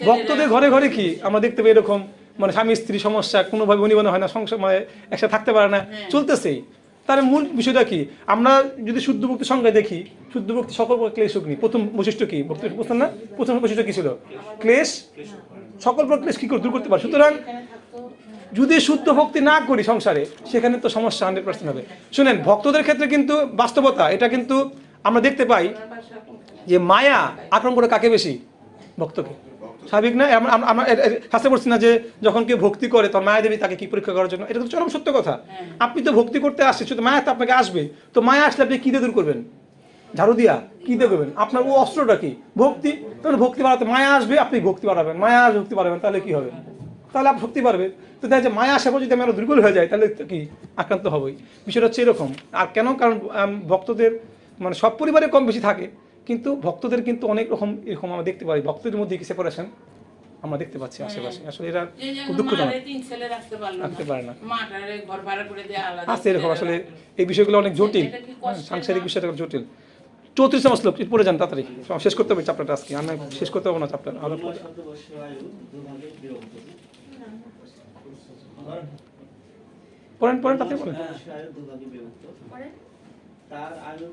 Speaker 1: ভক্তদের ঘরে ঘরে কি আমরা দেখতে পাই এরকম মানে স্বামী স্ত্রী সমস্যা, কোনোভাবে উনিবনা হয় না, সংসার মানে একসাথে থাকতে পারে না, চলতেছেই। তার মূল বিষয়টা কি, আমরা যদি শুদ্ধ ভক্তির সংজ্ঞায় দেখি, শুদ্ধ ভক্তি সকল প্রকার ক্লেশ অগ্নি। প্রথম বৈশিষ্ট্য কি ভক্তি বুঝতেন না? প্রথম বৈশিষ্ট্য কি ছিল? ক্লেশ, সকল প্রকার ক্লেশ কি করে দূর করতে পারে। সুতরাং যদি শুদ্ধ ভক্তি না করি সংসারে, সেখানে তো সমস্যা 100% হবে। শুনেন, ভক্তদের ক্ষেত্রে কিন্তু বাস্তবতা এটা কিন্তু আমরা দেখতে পাই যে মায়া আক্রমণ করে কাকে বেশি? ভক্তকে। স্বাভাবিক না? আমরা শাস্ত্রে বলছি না যে যখন কেউ ভক্তি করে তখন মায়া দেবী তাকে কি পরীক্ষা করার জন্য? এটা তো চরম সত্য কথা। আপনি তো ভক্তি করতে আসছেন, শুধু মায়া তো আপনাকে আসবে। তো মায়া আসলে আপনি কি দিয়ে দূর করবেন? ঝাড়ু দিয়া কি দিয়ে করবেন? আপনার ও অস্ত্রটা কি? ভক্তি। তখন ভক্তি বাড়াতে মায়া আসবে, আপনি ভক্তি বাড়াবেন, মায়া আসবে ভক্তি বাড়াবেন, তাহলে কি হবে? তাহলে আপনি ভক্তি বাড়বে। তো দেখা যায় মায়া আসার পর যদি আমি আরো দুর্বল হয়ে যায়, তাহলে কি আক্রান্ত হবেই। বিষয়টা হচ্ছে এরকম। আর কেন? কারণ ভক্তদের মানে সব পরিবারে কম বেশি থাকে, কিন্তু ভক্তদের কিন্তু অনেক রকম এরকম আমরা দেখতে পাই। ভক্তদের মধ্যে কি সেপারেশন আমরা দেখতে পাচ্ছি আশেপাশে। আসলে এটা খুব দুঃখজনক, রাখতে পারে না। আছে এরকম। আসলে এই বিষয়গুলো অনেক জটিল, সাংসারিক বিষয়টা জটিল। 34 শ্লোক পড়ে যান তাড়াতাড়ি, শেষ করতে হবে চ্যাপ্টারটা আজকে। আমি শেষ করতে পারবো না চ্যাপ্টার। পড়েন তাতে বলেন।
Speaker 7: আয়ু দুভাগে বিভক্ত। তার আয়ু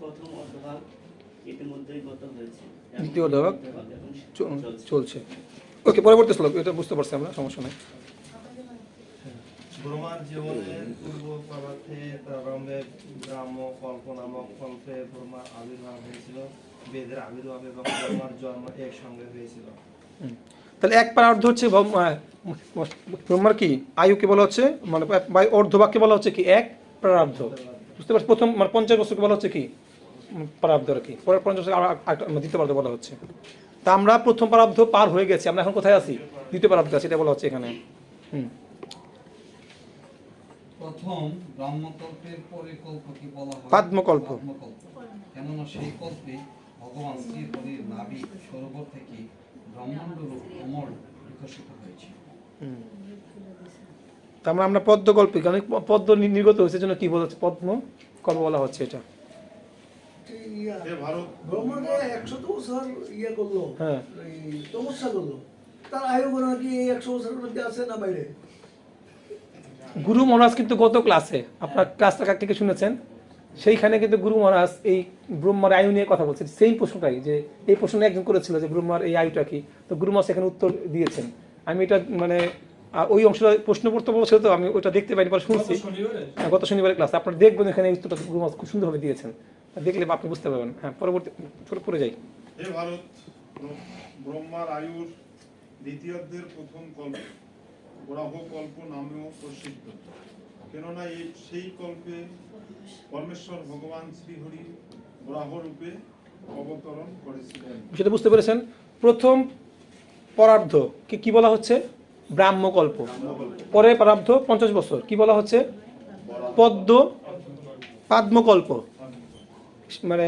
Speaker 7: প্রথম অর্ধভাগ ইতিমধ্যেই গত হয়েছে,
Speaker 1: দ্বিতীয় অর্ধভাগ
Speaker 7: এবং
Speaker 1: চলছে। ওকে, পরবর্তী শ্লোক, এটা বুঝতে পারছি আমরা, সমস্যা নাই।
Speaker 11: ব্রহ্মার জীবনের পূর্ব পদার্থে প্রারম্ভে ব্রাহ্ম কল্প নামক কল্পে ব্রহ্মার আবির্ভাব হয়েছিল, বেদের আবির্ভাব এবং ব্রহ্মার জন্ম একসঙ্গে হয়েছিল।
Speaker 1: তাহলে এক প্রার্ধ হচ্ছে ব্রহ্মার কি আয়ুকে বলা হচ্ছে, মানে অর্ধভাগকে বলা হচ্ছে কি এক প্রার্ধ, বুঝতে পারছি। প্রথম মানে 50 বছরকে বলা হচ্ছে কি প্রার্ধ আর কি, পরের 50 বছর দ্বিতীয় প্রার্ধ বলা হচ্ছে। তা আমরা প্রথম প্রার্ধ পার হয়ে গেছি, আমরা এখন কোথায় আছি? দ্বিতীয় প্রার্ধ আছি, এটা বলা হচ্ছে এখানে।
Speaker 12: প্রথম ব্রহ্মকল্পের পরে কল্পকে বলা হয়
Speaker 1: পাদ্মকল্প।
Speaker 12: কেননা সেই কল্পে ভগবান শ্রী হরির নাভি সরোবর থেকে ব্রহ্মাণ্ড রূপ অমল বিকশিত হয়েছে।
Speaker 1: তার আমরা পদ্ম কল্পে, কারণ পদ্ম নির্গত হয়েছে জন্য কি বলা হচ্ছে, পদ্ম কল্প বলা হচ্ছে এটা।
Speaker 9: ব্রহ্মাকে 100 বছর ইয়ে করলো,
Speaker 1: হ্যাঁ,
Speaker 9: তপস্যা করলো, তার আয়ু কোনো কি 100 বছরের মধ্যে আছে না বাইরে?
Speaker 1: গুরু মহারাজ কিন্তু গত ক্লাসে, আপনার ক্লাসটা কার থেকে শুনেছেন, সেইখানে কিন্তু গুরু মহারাজ এই ব্রহ্মার আয়ু নিয়ে কথা বলছেন, সেই প্রশ্নটাই, যে এই প্রশ্নটা একজন করেছিল যে ব্রহ্মার এই আয়ুটা কি, তো গুরু মহারাজ এখানে উত্তর দিয়েছেন। আমি এটা মানে ওই অংশটা প্রশ্ন করতে বলছিল, তো আমি ওটা দেখতে পাইনি, পরে শুনছি গত শনিবারের ক্লাস। আপনারা দেখবেন এখানে উত্তরটা গুরু মহারাজ খুব সুন্দরভাবে দিয়েছেন, দেখলে আপনি বুঝতে পারবেন। হ্যাঁ, পরবর্তী পরে যাই।
Speaker 14: হে ভারত, ব্রহ্মার আয়ুর দ্বিতীয়ার্ধের প্রথম কল্প বরাহ কল্প নামেও প্রসিদ্ধ, কেননা সেই কল্পে পরমেশ্বর ভগবান শ্রীহরি বরাহ রূপে অবতরণ করেছিলেন।
Speaker 1: সেটা বুঝতে পেরেছেন। প্রথম পরার্ধ কি বলা হচ্ছে? ব্রাহ্মকল্প। পরে পরার্ধ 50 বছর কি বলা হচ্ছে? পাদ্মকল্প। মানে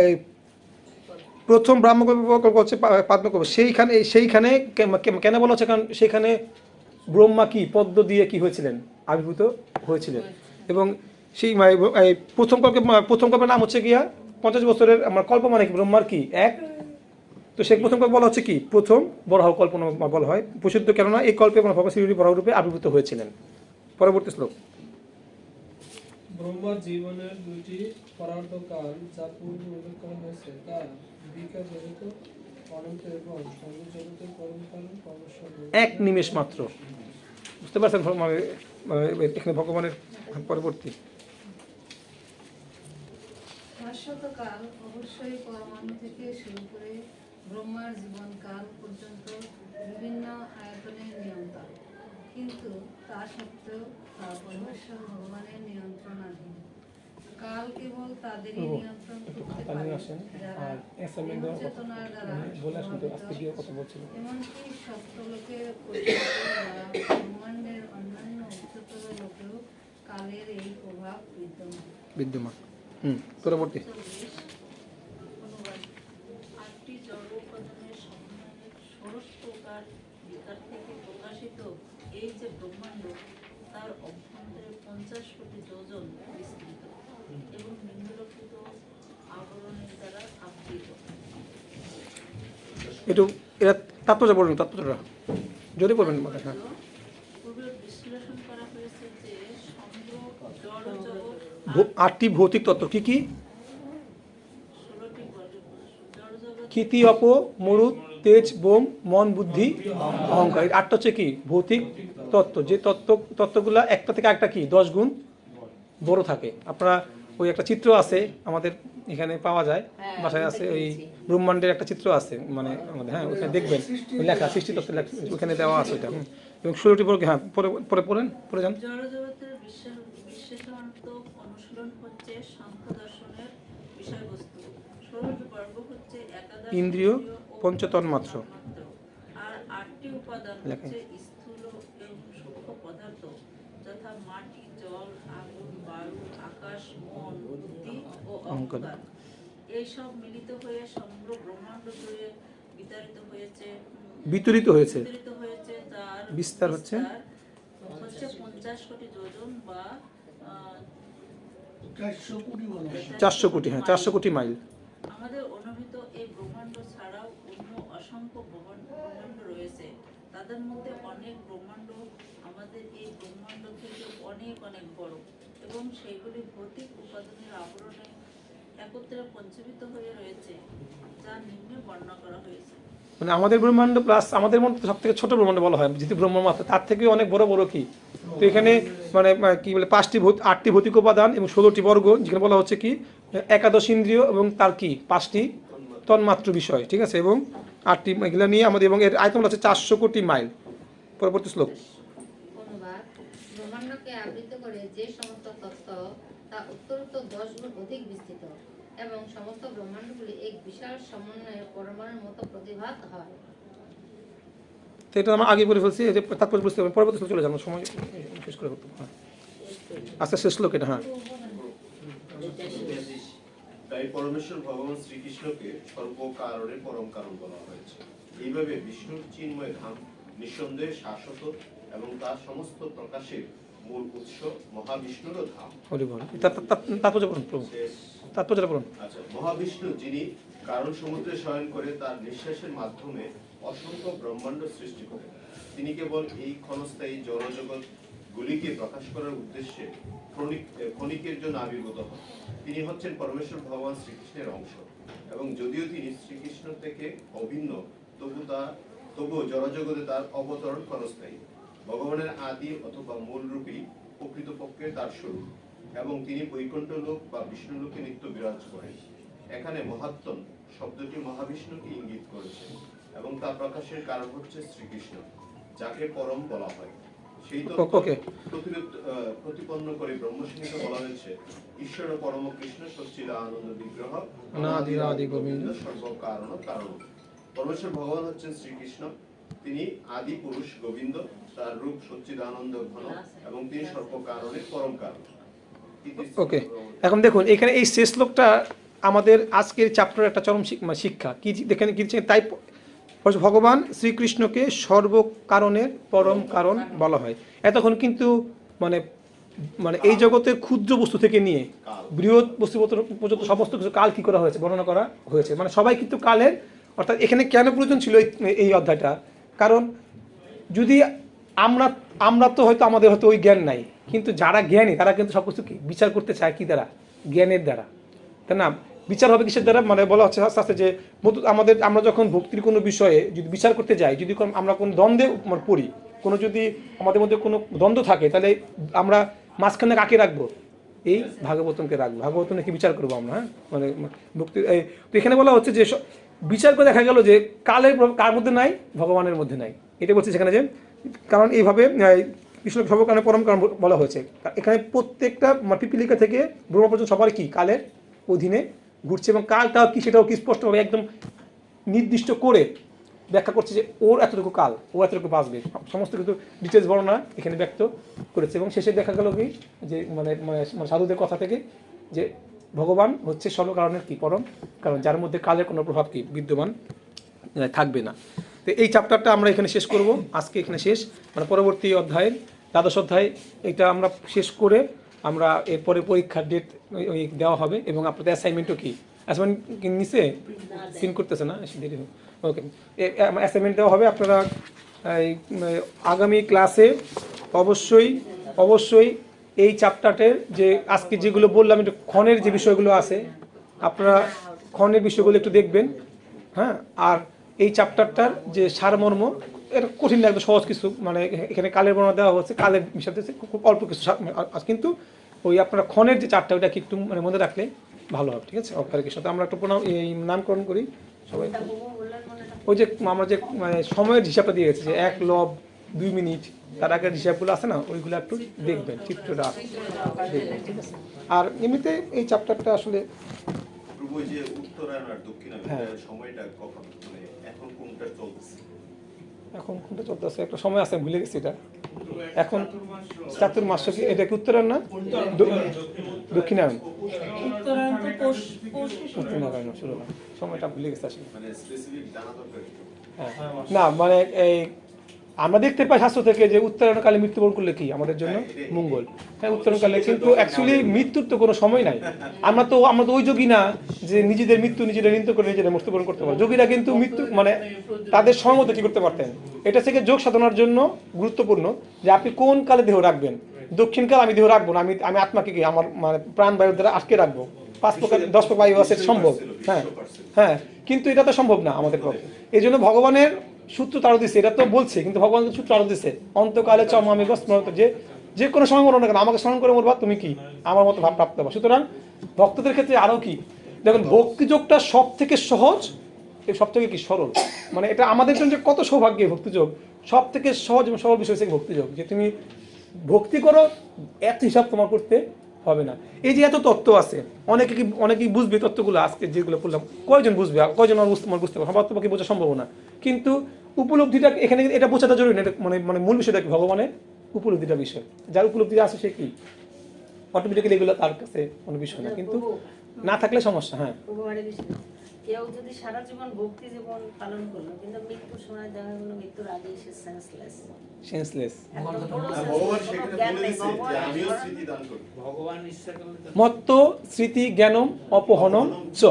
Speaker 1: এই প্রথম ব্রাহ্মকল্প হচ্ছে পাদ্মকল্প। সেইখানে কেন বলা হচ্ছে? কারণ সেইখানে ব্রহ্মা কি পদ্ম দিয়ে কি হয়েছিলেন, আবির্ভূত হয়েছিলেন। এবং সেই প্রথম কল্পের নাম হচ্ছে গিয়া 50 বছরের আমার কল্প, মানে কি ব্রহ্মার কি এক। তো সেই প্রথম কল্প বলা হচ্ছে কি প্রথম বরাহ কল্প বলা হয় প্রসিদ্ধ, কেননা এই কল্পে ভগবান শ্রী বরাহ রূপে আবির্ভূত হয়েছিলেন। পরবর্তী শ্লোক।
Speaker 2: ব্রহ্মার জীবনের দুটি পরার্ধ কাল যা পূর্বে উল্লেখ করা হয়েছে তা বিকাশ জগত অনন্ত এবং সর্বজগতের পরমকালীন পরমেশ্বর
Speaker 1: এক নিমেষ মাত্র, বুঝতে পারছেন এখানে ভগবানের পরবর্তী
Speaker 19: শাশ্বতকাল অবশ্যই পরমাণু থেকে শুরু করে ব্রহ্মার জীবনকাল পর্যন্ত বিভিন্ন আয়তনের নিয়ন্ত্রণ, কিন্তু তা সত্ত্বেও তা পরমেশ্বর ভগবানের নিয়ন্ত্রণাধীন। কাল কেবল তাদেরই নিয়ন্ত্রণ করতে পারে যারা চেতনার দ্বারা এমনকি সপ্তলোকে ব্রহ্মাণ্ডের অন্যান্য উচ্চতর লোকেও কালের এই প্রভাব বিদ্যমান।
Speaker 1: পরবর্তী।
Speaker 17: আটটি জড় উপাদানের সমন্বয়ে ষোড়শ প্রকার বিকার থেকে প্রকাশিত এই যে ব্রহ্মাণ্ড, তার অভ্যন্তরে 50 কোটি যোজন বিস্তৃত এবং নিম্নলিখিত আবরণের দ্বারা আবৃত।
Speaker 1: একটু এরা তাৎপর্য বলবেন, তাৎপর্যটা যদি বলবেন। হ্যাঁ,
Speaker 17: পূর্বে বিশ্লেষণ করা হয়েছে যে সমগ্র জড় জগৎ
Speaker 1: 8টি ভৌতিক তত্ত্ব কি কি? ক্ষিতি, অপ, মরুদ, তেজ, বোম, মন, বুদ্ধি, অহংকার। 8টা হচ্ছে কি ভৌতিক তত্ত্ব, যে তত্ত্বগুলা একটা থেকে একটা কি 10 গুণ বড় থাকে। আপনারা ওই একটা চিত্র আছে আমাদের এখানে পাওয়া যায়, বাসায় আছে, ওই ব্রহ্মাণ্ডের একটা চিত্র আছে, মানে আমাদের, হ্যাঁ ওখানে দেখবেন লেখা সৃষ্টি তত্ত্ব ওখানে দেওয়া আছে ওইটা। এবং 16টি বর্গ। হ্যাঁ, পরে যান।
Speaker 17: জড়জগতের বিশেষণাত্মক অনুশীলন হচ্ছে সাংখ্য দর্শনের বিষয়বস্তু। 16টি বর্গ হচ্ছে একাদশ
Speaker 1: ইন্দ্রিয় পঞ্চতন্মাত্র,
Speaker 17: আর 8টি উপাদান হচ্ছে স্থূল এবং সূক্ষ্ম পদার্থ, যথা মাটি, জল, আগুন, বায়ু, আকাশ, মন, বুদ্ধি ও অহংকার। এইসব মিলিত হয়ে সমগ্র ব্রহ্মাণ্ড জুড়ে
Speaker 1: বিতরিত হয়েছে।
Speaker 17: তার
Speaker 1: বিস্তার হচ্ছে
Speaker 17: 50 কোটি যোজন বা
Speaker 1: 400 কোটি। হ্যাঁ, 400 কোটি মাইল।
Speaker 17: আমাদের অনুভূত এই ব্রহ্মাণ্ড ছাড়াও অন্য অসংখ্য ব্রহ্মাণ্ড রয়েছে, তাদের মধ্যে অনেক ব্রহ্মাণ্ড আমাদের এই ব্রহ্মাণ্ড থেকে অনেক অনেক বড় এবং সেগুলি ভৌতিক উপাদানের আবরণে একত্রে পঞ্চীভূত হয়ে রয়েছে, যা নিম্নে বর্ণনা করা হয়েছে।
Speaker 1: মানে আমাদের ব্রহ্মাণ্ড প্লাস আমাদের মধ্যে সব থেকে ছোট ব্রহ্মাণ্ড বলা হয়, যেহেতু ব্রহ্মমাত্রা তার থেকে অনেক বড় বড় কি। তো এখানে মানে কি বলে 8টি ভৌতিক উপাদান এবং 16টি বর্গ, যেখানে বলা হচ্ছে কি 11 ইন্দ্রিয় এবং তার কি 5টি তন্মাত্র বিষয়, ঠিক আছে, এবং 8টি এগুলো নিয়ে আমাদের, এবং এর আয়তন হচ্ছে 400 কোটি মাইল। পরবর্তী শ্লোক।
Speaker 15: অনুবাদ: ব্রহ্মাণ্ডকে আবৃত করে যে সমস্ত তত্ত্ব তা উত্তরোত্তর 10 গুণ অধিক বিস্তৃত এবং সমস্ত ব্রহ্মাণ্ডগুলি এক বিশাল সমন্বয়ে পরমাণুর মতো প্রতিভাত হয়।
Speaker 1: তো এটা আমরা আগে বলে ফেলছি, যে তারপর বুঝতে পারবেন। পরবর্তী শ্লোক চলে যাবো, সময় শেষ করে করতে। হ্যাঁ, আচ্ছা, শেষ শ্লোক এটা। হ্যাঁ,
Speaker 13: তাই পরমেশ্বর ভগবান শ্রীকৃষ্ণকে সর্বকারণে পরম কারণ বলা হয়েছে। এইভাবে বিষ্ণুর চিন্ময় ধাম নিঃসন্দেহে শাশ্বত এবং তার সমস্ত প্রকাশের মূল উৎস মহাবিষ্ণুরও ধাম। আচ্ছা, মহাবিষ্ণু যিনি কারণ সমুদ্রে শয়ন করে তার নিঃশ্বাসের মাধ্যমে অসংখ্য ব্রহ্মাণ্ড সৃষ্টি করেন, তিনি কেবল এই ক্ষণস্থায়ী জড়জগৎ গুলিকে প্রকাশ করার উদ্দেশ্যে ক্ষণিকের জন্য আবির্ভূত হন। তিনি হচ্ছেন পরমেশ্বর ভগবান শ্রীকৃষ্ণের অংশ, এবং যদিও তিনি শ্রীকৃষ্ণ থেকে অভিন্ন, তবুও জড়জগতে তার অবতরণ ক্ষণস্থায়ী। ভগবানের আদি অথবা মূল রূপই প্রকৃতপক্ষে তার স্বরূপ, এবং তিনি বৈকুণ্ঠ লোক বা বিষ্ণু লোকে নিত্য বিরাজ করেন। এখানে মহাত্মন শব্দটি মহাবিষ্ণুকে ইঙ্গিত করেছে, এবং তার প্রকাশের কারণ হচ্ছে শ্রীকৃষ্ণ, যাকে পরম বলা হয়। সেই তত্ত্ব প্রতিপন্ন করে ব্রহ্মসংহিতা বলা হয়েছে, ঈশ্বর পরম কৃষ্ণ সচ্চিদানন্দ বিগ্রহ অনাদি গোবিন্দ সর্বকারণ কারণ। পরমেশ্বর ভগবান হচ্ছেন শ্রীকৃষ্ণ, তিনি আদি পুরুষ গোবিন্দ, তার রূপ সচ্চিদানন্দ ঘন, এবং তিনি সর্বকারণের পরম কারণ।
Speaker 1: ওকে, এখন দেখুন এখানে এই শেষ শ্লোকটা আমাদের আজকের চ্যাপ্টারের একটা চরম শিক্ষা কি দেখেন কি, তাই ভগবান শ্রীকৃষ্ণকে সর্বকারণের পরম কারণ বলা হয়। এতক্ষণ কিন্তু মানে মানে এই জগতের ক্ষুদ্র বস্তু থেকে নিয়ে বৃহৎ বস্তু পর্যন্ত সমস্ত কিছু কাল কি করা হয়েছে, বর্ণনা করা হয়েছে। মানে সবাই কিন্তু কালের, অর্থাৎ এখানে কেন প্রয়োজন ছিল এই অধ্যায়টা, কারণ যদি আমরা তো হয়তো আমাদের হয়তো ওই জ্ঞান নাই, কিন্তু যারা জ্ঞানী তারা কিন্তু সব কিছু কি বিচার করতে চায় কি দ্বারা, জ্ঞানের দ্বারা, তাই না? বিচার হবে কিসের দ্বারা, মানে বলা হচ্ছে আস্তে আস্তে যে আমরা যখন ভক্তির কোনো বিষয়ে যদি বিচার করতে যাই, যদি আমরা কোনো দ্বন্দ্বে পড়ি, কোনো যদি আমাদের মধ্যে কোনো দ্বন্দ্ব থাকে, তাহলে আমরা মাঝখানে কাকে রাখবো? এই ভাগবতমকে রাখবো, ভাগবতমকে কি বিচার করবো আমরা। হ্যাঁ, মানে ভক্তি। তো এখানে বলা হচ্ছে যে বিচার করে দেখা গেল যে কালের কার মধ্যে নাই, ভগবানের মধ্যে নাই। এটা বলছে সেখানে যে, কারণ এইভাবে কৃষ্ণ সর্বকারণে পরম কারণ বলা হয়েছে। এখানে প্রত্যেকটা পিপিলিকা থেকে ব্রহ্মা পর্যন্ত সবার কি কালের অধীনে ঘুরছে, এবং কালটাও কি সেটাও কি স্পষ্টভাবে একদম নির্দিষ্ট করে ব্যাখ্যা করছে যে ওর এতটুকু কাল, ও এতটুকু বাঁচবে, সমস্ত কিছু ডিটেলস বর্ণনা এখানে ব্যক্ত করেছে। এবং শেষে দেখা গেল কি যে মানে সাধুদের কথা থেকে যে ভগবান হচ্ছে সর্বকারণের কি পরম কারণ, যার মধ্যে কালের কোনো প্রভাব কি বিদ্যমান থাকবে না। তো এই চ্যাপ্টারটা আমরা এখানে শেষ করব, আজকে এখানে শেষ। মানে পরবর্তী অধ্যায়ের 12 অধ্যায় এটা আমরা শেষ করে আমরা এরপরে পরীক্ষার ডেট দেওয়া হবে, এবং আপনাদের অ্যাসাইনমেন্টও কি অ্যাসাইনমেন্ট নিচে প্রিন্ট করতেছে না, দেরি হবে। ওকে, অ্যাসাইনমেন্ট দেওয়া হবে। আপনারা আগামী ক্লাসে অবশ্যই এই চ্যাপ্টারের যে আজকে যেগুলো বললাম, একটু ক্ষণের যে বিষয়গুলো আছে, আপনারা ক্ষণের বিষয়গুলো একটু দেখবেন। হ্যাঁ, আর এই চ্যাপ্টারটার যে সারমর্ম, এটা কঠিন না, একদম সহজ কিছু। মানে এখানে কালের বর্ণনা দেওয়া হচ্ছে, কালের বিষয়তে খুব অল্প কিছু, কিন্তু ওই আপনারা ক্ষণের যে চারটা ওইটা কি একটু মানে মনে রাখলে ভালো হবে। ঠিক আছে, হরে কৃষ্ণ। তো আমরা একটু এই নামকরণ করি সবাই। ওই যে আমরা যে মানে সময়ের হিসাবটা দিয়ে গেছি, যে 1 লব 2 মিনিট, তার আগের হিসাবগুলো আছে না, ওইগুলো একটু দেখবেন, চিত্রটা দেখবেন। ঠিক আছে, আর এমনিতে এই চ্যাপ্টারটা আসলে
Speaker 13: যে উত্তরায়ণ আর দক্ষিণায়ন সময়টা কখন, মানে এখন কোনটা চলতেছে?
Speaker 1: এখন কোনটা চলতেছে একটা সময় আছে, ভুলে গেছি এটা। এখন চাতুর্মাস কি, এটা কি উত্তরায়ণ না দক্ষিণায়ন? উত্তরায়ণ শুরু না, সময়টা ভুলে গেছে আসলে। হ্যাঁ, না মানে এই আমরা দেখতে পাই শাস্ত্র থেকে যে উত্তরায়ণকালে মৃত্যুবরণ করলে কি আমাদের জন্য মঙ্গল। হ্যাঁ, উত্তরায়ণকালে, কিন্তু অ্যাকচুয়ালি মৃত্যুর তো কোনো সময় নাই। আমরা তো ওই যোগী না যে নিজেদের মৃত্যু নিজেরা নিয়ন্ত্রণ করে নিজেরা মৃত্যুবরণ করতে পারে। যোগীরা কিন্তু মৃত্যু মানে তাদের সময় মতো কি করতে পারতেন, এটা থেকে যোগ সাধনার জন্য গুরুত্বপূর্ণ যে আপনি কোন কালে দেহ রাখবেন। দক্ষিণকাল আমি দেহ রাখবো না, আমি আত্মাকে কি আমার মানে প্রাণ বায়ুর দ্বারা আটকে রাখবো। 5 প্রকার 10 প্রকার বায়ু আছে, সম্ভব। হ্যাঁ হ্যাঁ, কিন্তু এটা তো সম্ভব না আমাদের পক্ষে। এই জন্য ভগবানের সূত্র তারও দিচ্ছে, এটা তো বলছে, কিন্তু ভগবানের সূত্র আরও দিচ্ছে, অন্তকালে চমামি স্মরণ, যে কোনো সময় মরো না কেন আমাকে স্মরণ করে মরবা, তুমি কি আমার মতো ভাব প্রাপ্ত হবা। সুতরাং ভক্তদের ক্ষেত্রে আরও কি দেখুন, ভক্তিযোগটা সব থেকে সহজ, সব থেকে কি সরল, মানে এটা আমাদের জন্য যে কত সৌভাগ্য। ভক্তিযোগ সব থেকে সহজ এবং সরল বিষয় হচ্ছে ভক্তিযোগ, যে তুমি ভক্তি করো, এত হিসাব তোমার করতে হবে না। এই যে এত তত্ত্ব আছে, অনেকেই বুঝবে তত্ত্বগুলো, আজকে যেগুলো বললাম, কয়জন বুঝবে, কয়জন বুঝতে পারবে, সবার তোমাকে বোঝা সম্ভব না। কিন্তু উপলব্ধিটা এখানে এটা বোঝাটা জরুরি না, মানে মূল বিষয়টা কি, ভগবানের উপলব্ধিটা বিষয়। যার উপলব্ধি আছে সে কি অটোমেটিক্যালি এগুলো তার কাছে কোনো বিষয় না, কিন্তু না থাকলে সমস্যা। হ্যাঁ,
Speaker 6: কেউ যদি সারা জীবন ভক্তি জীবন পালন করলো, কিন্তু মৃত্যুর সময় দেখা গেল মৃত্যুর আগে সে সেন্সলেস।
Speaker 1: মত্ত স্মৃতি জ্ঞানম অপহনম চ,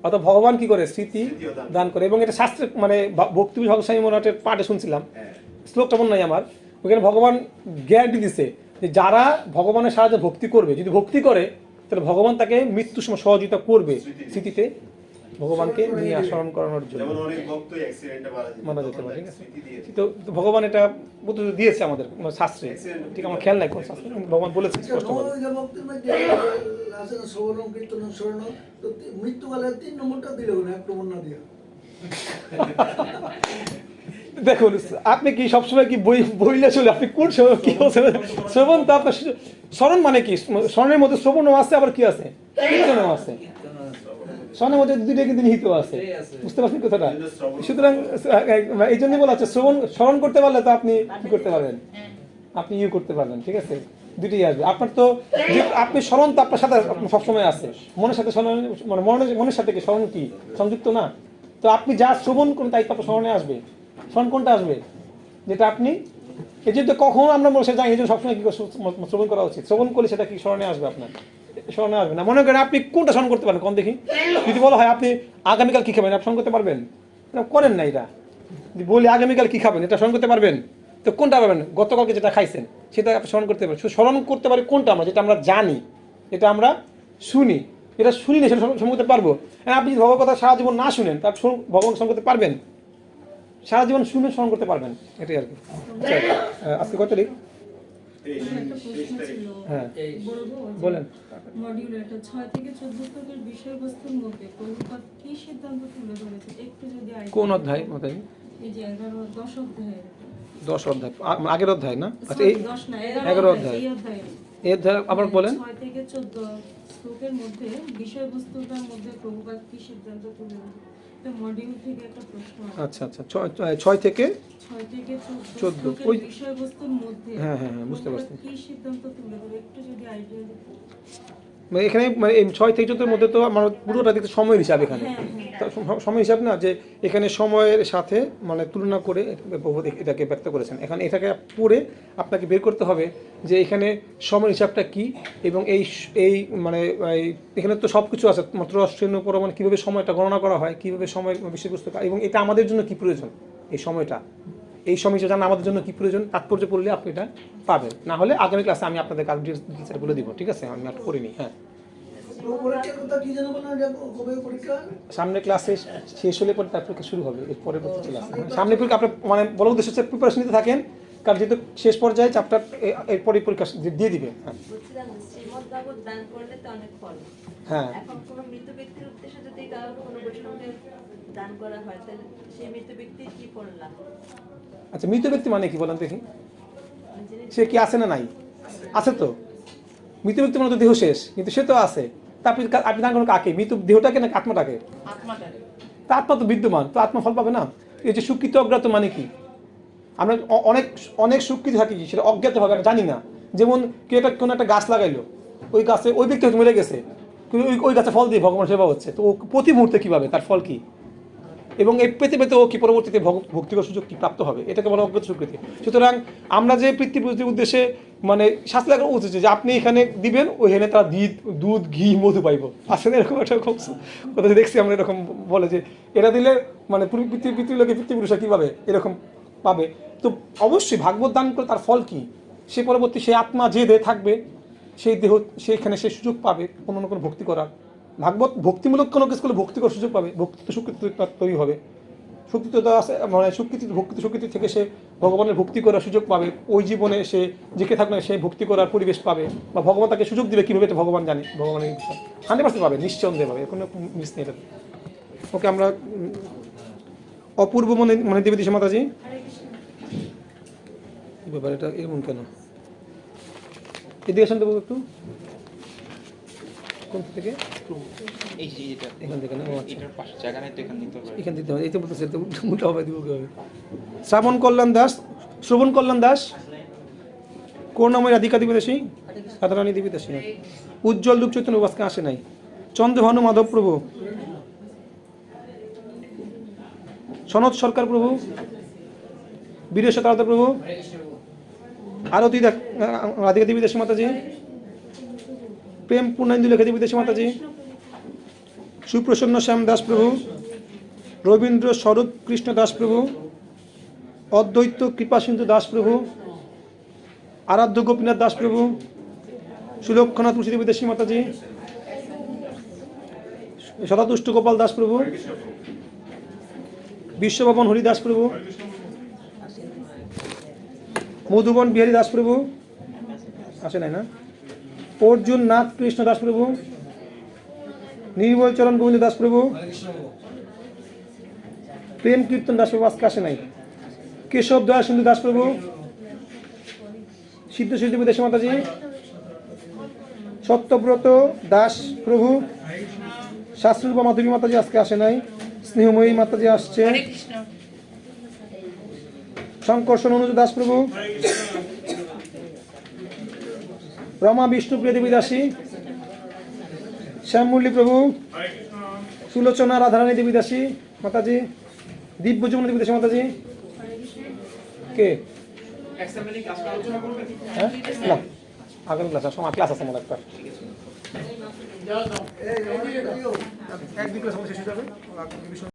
Speaker 1: অর্থাৎ ভগবান কি করে, স্মৃতি দান করে। এবং এটা শাস্ত্রে মানে ভক্তি ভগবান মরাটের পাঠে শুনছিলাম, শ্লোকটা মনে নাই আমার, ওখানে ভগবান গ্যারান্টি দিচ্ছে যে যারা ভগবানের সাহায্যে ভক্তি করবে, যদি ভক্তি করে তাহলে ভগবান তাকে মৃত্যুর সময় সহযোগিতা করবে স্মৃতিতে ভগবানকে নিয়ে স্মরণ করানোর জন্য মারা যেতে পারে। ঠিক আছে, তো ভগবান এটা দিয়েছে আমাদের শাস্ত্রে, ঠিক আমার খেয়াল নাই কোন শাস্ত্রে, ভগবান বলেছে স্পষ্টভাবে।
Speaker 9: মৃত্যুকালে 3 নম্বরটা দিল না, 1 নম্বর না দিয়া।
Speaker 1: দেখুন, আপনি কি সবসময় কি বইলে চলে, আপনি কোন সময় কি শ্রবণ, তো আপনার স্মরণ মানে কি, স্মরণের মধ্যে শ্রবণও আছে, আবার কি আছে, কীর্তনও আছে। স্মরণের মধ্যে দুইটা কিন্তু নিহিত আছে, বুঝতে পারছেন কথাটা। সুতরাং এই জন্যই বলা হচ্ছে স্মরণ করতে পারলে তো আপনি কি করতে পারবেন, আপনি করতে পারবেন। ঠিক আছে, দুইটাই আসবে আপনার। তো আপনি স্মরণ তো আপনার সাথে সবসময় আছে, মনের সাথে স্মরণ, মানে মনের সাথে কি স্মরণ কি সংযুক্ত না? তো আপনি যা শ্রবণ করুন তাই তো আপনার স্মরণে আসবে। স্মরণ কোনটা আসবে, যেটা আপনি এই জন্য কখন আমরা মনে যাই, এই জন্য সবসময় কি শ্রবণ করা উচিত। শ্রবণ করলে সেটা কি স্মরণে আসবে, আপনার স্মরণে আসবে না। মনে করেন আপনি কোনটা স্মরণ করতে পারেন, কোন দেখি, যদি বলা হয় আপনি আগামীকাল কি খাবেন, আপনি স্মরণ করতে পারবেন? করেন না এটা। যদি বলি আগামীকাল কি খাবেন, এটা স্মরণ করতে পারবেন? তো কোনটা পাবেন, গতকালকে যেটা খাইছেন সেটা আপনি স্মরণ করতে পারবেন। স্মরণ করতে পারি কোনটা, আমরা যেটা আমরা জানি, এটা আমরা শুনি, এটা শুনি না সেটা স্মরণ করতে পারবো। আপনি যদি ভগবত কথা সারা জীবন না শুনেন, তার ভগবান স্মরণ করতে পারবেন? সারা জীবন শুনে স্মরণ করতে পারবেন, এটাই আর কি। আজকে কত তারিখ? হ্যাঁ বলেন।
Speaker 4: মডিউল এটা 6 থেকে 14 শ্লোকের বিষয়বস্তুর মধ্যে প্রভুপাদ কি সিদ্ধান্ত তুলে ধরেছে একটু যদি
Speaker 1: কোন অধ্যায়?
Speaker 4: এই যে 10 অধ্যায়,
Speaker 1: 10 অধ্যায় আগের অধ্যায় না? আচ্ছা, এই 11 অধ্যায়, এই অধ্যায় আবার বলেন।
Speaker 4: 6 থেকে 14 শ্লোকের মধ্যে বিষয়বস্তুটার মধ্যে প্রভুপাদ কি সিদ্ধান্ত তুলে ধরেছে, এটা মডিউল থেকে একটা প্রশ্ন।
Speaker 1: আচ্ছা আচ্ছা, 6 থেকে
Speaker 4: 14
Speaker 1: ওই
Speaker 4: বিষয়বস্তুর মধ্যে
Speaker 1: হ্যাঁ হ্যাঁ হ্যাঁ, বুঝতে পারছি।
Speaker 4: কি সিদ্ধান্ত তুলে ধরে একটু যদি আইডিয়া দিতে।
Speaker 1: মানে এখানে মানে এই 6 থেকে 14 মধ্যে তো আমার পুরোটা দেখতে সময়ের হিসাব, এখানে সময় হিসাব না, যে এখানে সময়ের সাথে মানে তুলনা করে এটাকে ব্যক্ত করেছেন। এখানে এটাকে পড়ে আপনাকে বের করতে হবে যে এখানে সময়ের হিসাবটা কি, এবং এই মানে এখানে তো সব কিছু আছে, মাত্র অশ্বিন পরমাণু কীভাবে সময়টা গণনা করা হয়, কীভাবে সময় বিষয়বস্তু, এবং এটা আমাদের জন্য কি প্রয়োজন, এই সময়টা, এই সময় জানা আমাদের জন্য কি প্রয়োজন, তাৎপর্য পড়লে আপনি এটা পাবেন। না হলে আগামী ক্লাসে আমি আপনাদের কাজ ডিটেইলস বলে দিব। ঠিক আছে, আমি আর করিনি। হ্যাঁ, সামনে ক্লাসে শেষ হলে পরে তার পরীক্ষা শুরু হবে, এর পরে ক্লাস সামনে পরীক্ষা আপনার মানে বড় উদ্দেশ্য হচ্ছে প্রিপারেশন নিতে থাকেন, কারণ যেহেতু শেষ পর্যায়ে চ্যাপ্টার এরপরে পরীক্ষা দিয়ে দিবে। হ্যাঁ,
Speaker 20: এখন কোনো মৃত ব্যক্তির উদ্দেশ্যে যদি কোনো বৈষ্ণবকে দান করা হয়, তাহলে সেই মৃত ব্যক্তির কি করলাম?
Speaker 1: আচ্ছা, মৃত ব্যক্তি মানে কি বলেন দেখি, সে কি আছে না নাই? আছে তো, মৃত ব্যক্তি মানে তো দেহ শেষ, কিন্তু সে তো আছে। তা আপনি দান করেন কাকে, মৃত দেহটাকে নাকি আত্মাটাকে? তা আত্মা তো বিদ্যমান, তো আত্মা ফল পাবে না। এই যে সুকৃত অজ্ঞাত মানে কি, আমরা অনেক সুকৃতি থাকি সেটা অজ্ঞাত হবে, জানি না। যেমন কেউ কোনো একটা গাছ লাগাইলো, ওই গাছে ওই ব্যক্তি হয়তো মরে গেছে, ওই গাছে ফল দিয়ে ভগবান সেবা হচ্ছে, তো ও প্রতি মুহূর্তে কী পাবে, তার ফল কি, এবং এই পেতে পেতে ও কি পরবর্তীতে ভক্তিকর সুযোগ কি প্রাপ্ত হবে, এটাকে বলা অজ্ঞাত সুকৃতি। সুতরাং আমরা যে পৃথিবীর উদ্দেশ্যে মানে শাস্তি লাগা উচিত যে আপনি এখানে দিবেন, ওইখানে তারা দুধ ঘি মধু পাইব, আসলে এরকম একটা কথা দেখছি আমরা, এরকম বলে যে এটা দিলে মানে পিতৃলোকে পিতৃপুরুষরা কী পাবে, এরকম পাবে। তো অবশ্যই ভাগবত দান করে তার ফল কি, সে পরবর্তী সেই আত্মা যে দেহে থাকবে সেই দেহ সেখানে সে সুযোগ পাবে কোনো না কোনো ভক্তি করার। ভাগবত ভক্তিমূলক কোনো কিছু করলে ভক্তি করার সুযোগ পাবে, ভক্তি তো স্বীকৃতি তৈরি হবে, স্বীকৃতি তো আছে, মানে স্বীকৃতি থেকে সে ভগবানের ভক্তি করার সুযোগ পাবে। ওই জীবনে সে যেকে থাকলে সে ভক্তি করার পরিবেশ পাবে, বা ভগবান তাকে সুযোগ দিবে কীভাবে এটা ভগবান জানে, ভগবানের বিষয় 100% পাবে, নিশ্চন্দেহে পাবে, কোনো মিস নেই এটা। ওকে, আমরা অপূর্ব মনে দেবী দিশা মাতাজি ব্যাপার, এটা এমন কেন এদিকে শুনতে পাবো একটু, কোন থেকে এখান থেকে না, এখান দিতে হবে, এই তো বলতেছে মোটা হবে, দিব কীভাবে? শ্রবণ কল্যাণ দাস করুণাময় রাধিকা দেবীদাসী, রাধারানী দেবীদাসী, উজ্জ্বল রূপ চৈতন্য বাসকে আসে নাই, চন্দ্রভানু মাধব প্রভু, সনদ সরকার প্রভু, বীরেশ তারদা প্রভু, আরতি রাধিকা দেবীদাসী মাতাজি, প্রেম পূর্ণাইন্দু লেখা দেবীদাসী মাতাজি, সুপ্রসন্ন শ্যাম দাস প্রভু, রবীন্দ্র স্বরূপ কৃষ্ণ দাস প্রভু, অদ্বৈত কৃপাসিন্ধু দাস প্রভু, আরাধ্য গোপীনাথ দাস প্রভু, সুলক্ষণা তুলসী দেবীদাসী মাতাজি, সদাতুষ্ট গোপাল দাস প্রভু, বিশ্বভবন হরিদাস প্রভু, মধুবন বিহারী দাস প্রভু, আসে নাই না, অর্জুন নাথ কৃষ্ণ দাস প্রভু, নির্মল চরণ গোবিন্দ দাস প্রভু, প্রেম কীর্তন দাস প্রভু আজকে আসে নাই, কেশব দয়া সিন্ধু দাস প্রভু, সিদ্ধেশ্বরী দেবী দেশী মাতাজি, সত্যব্রত দাস প্রভু, শাস্ত্রূপা মাধবী মাতাজি আজকে আসে নাই, স্নেহময়ী মাতাজি আসছে, শঙ্কর্ষণ অনুজ দাস প্রভু, রমা বিষ্ণুপ্রিয় দেবী দাসী, শ্যামমুরলী প্রভু, সুলোচনা রাধারানী দেবী দাসী মাতাজি, দিব্য যমুনা দেবী দাসী মাতাজি। কে? হ্যাঁ না, আগামী ক্লাস আছে, আমার ক্লাস আছে, আমার একটা এক দুই ক্লাস শেষ হয়ে যাবে।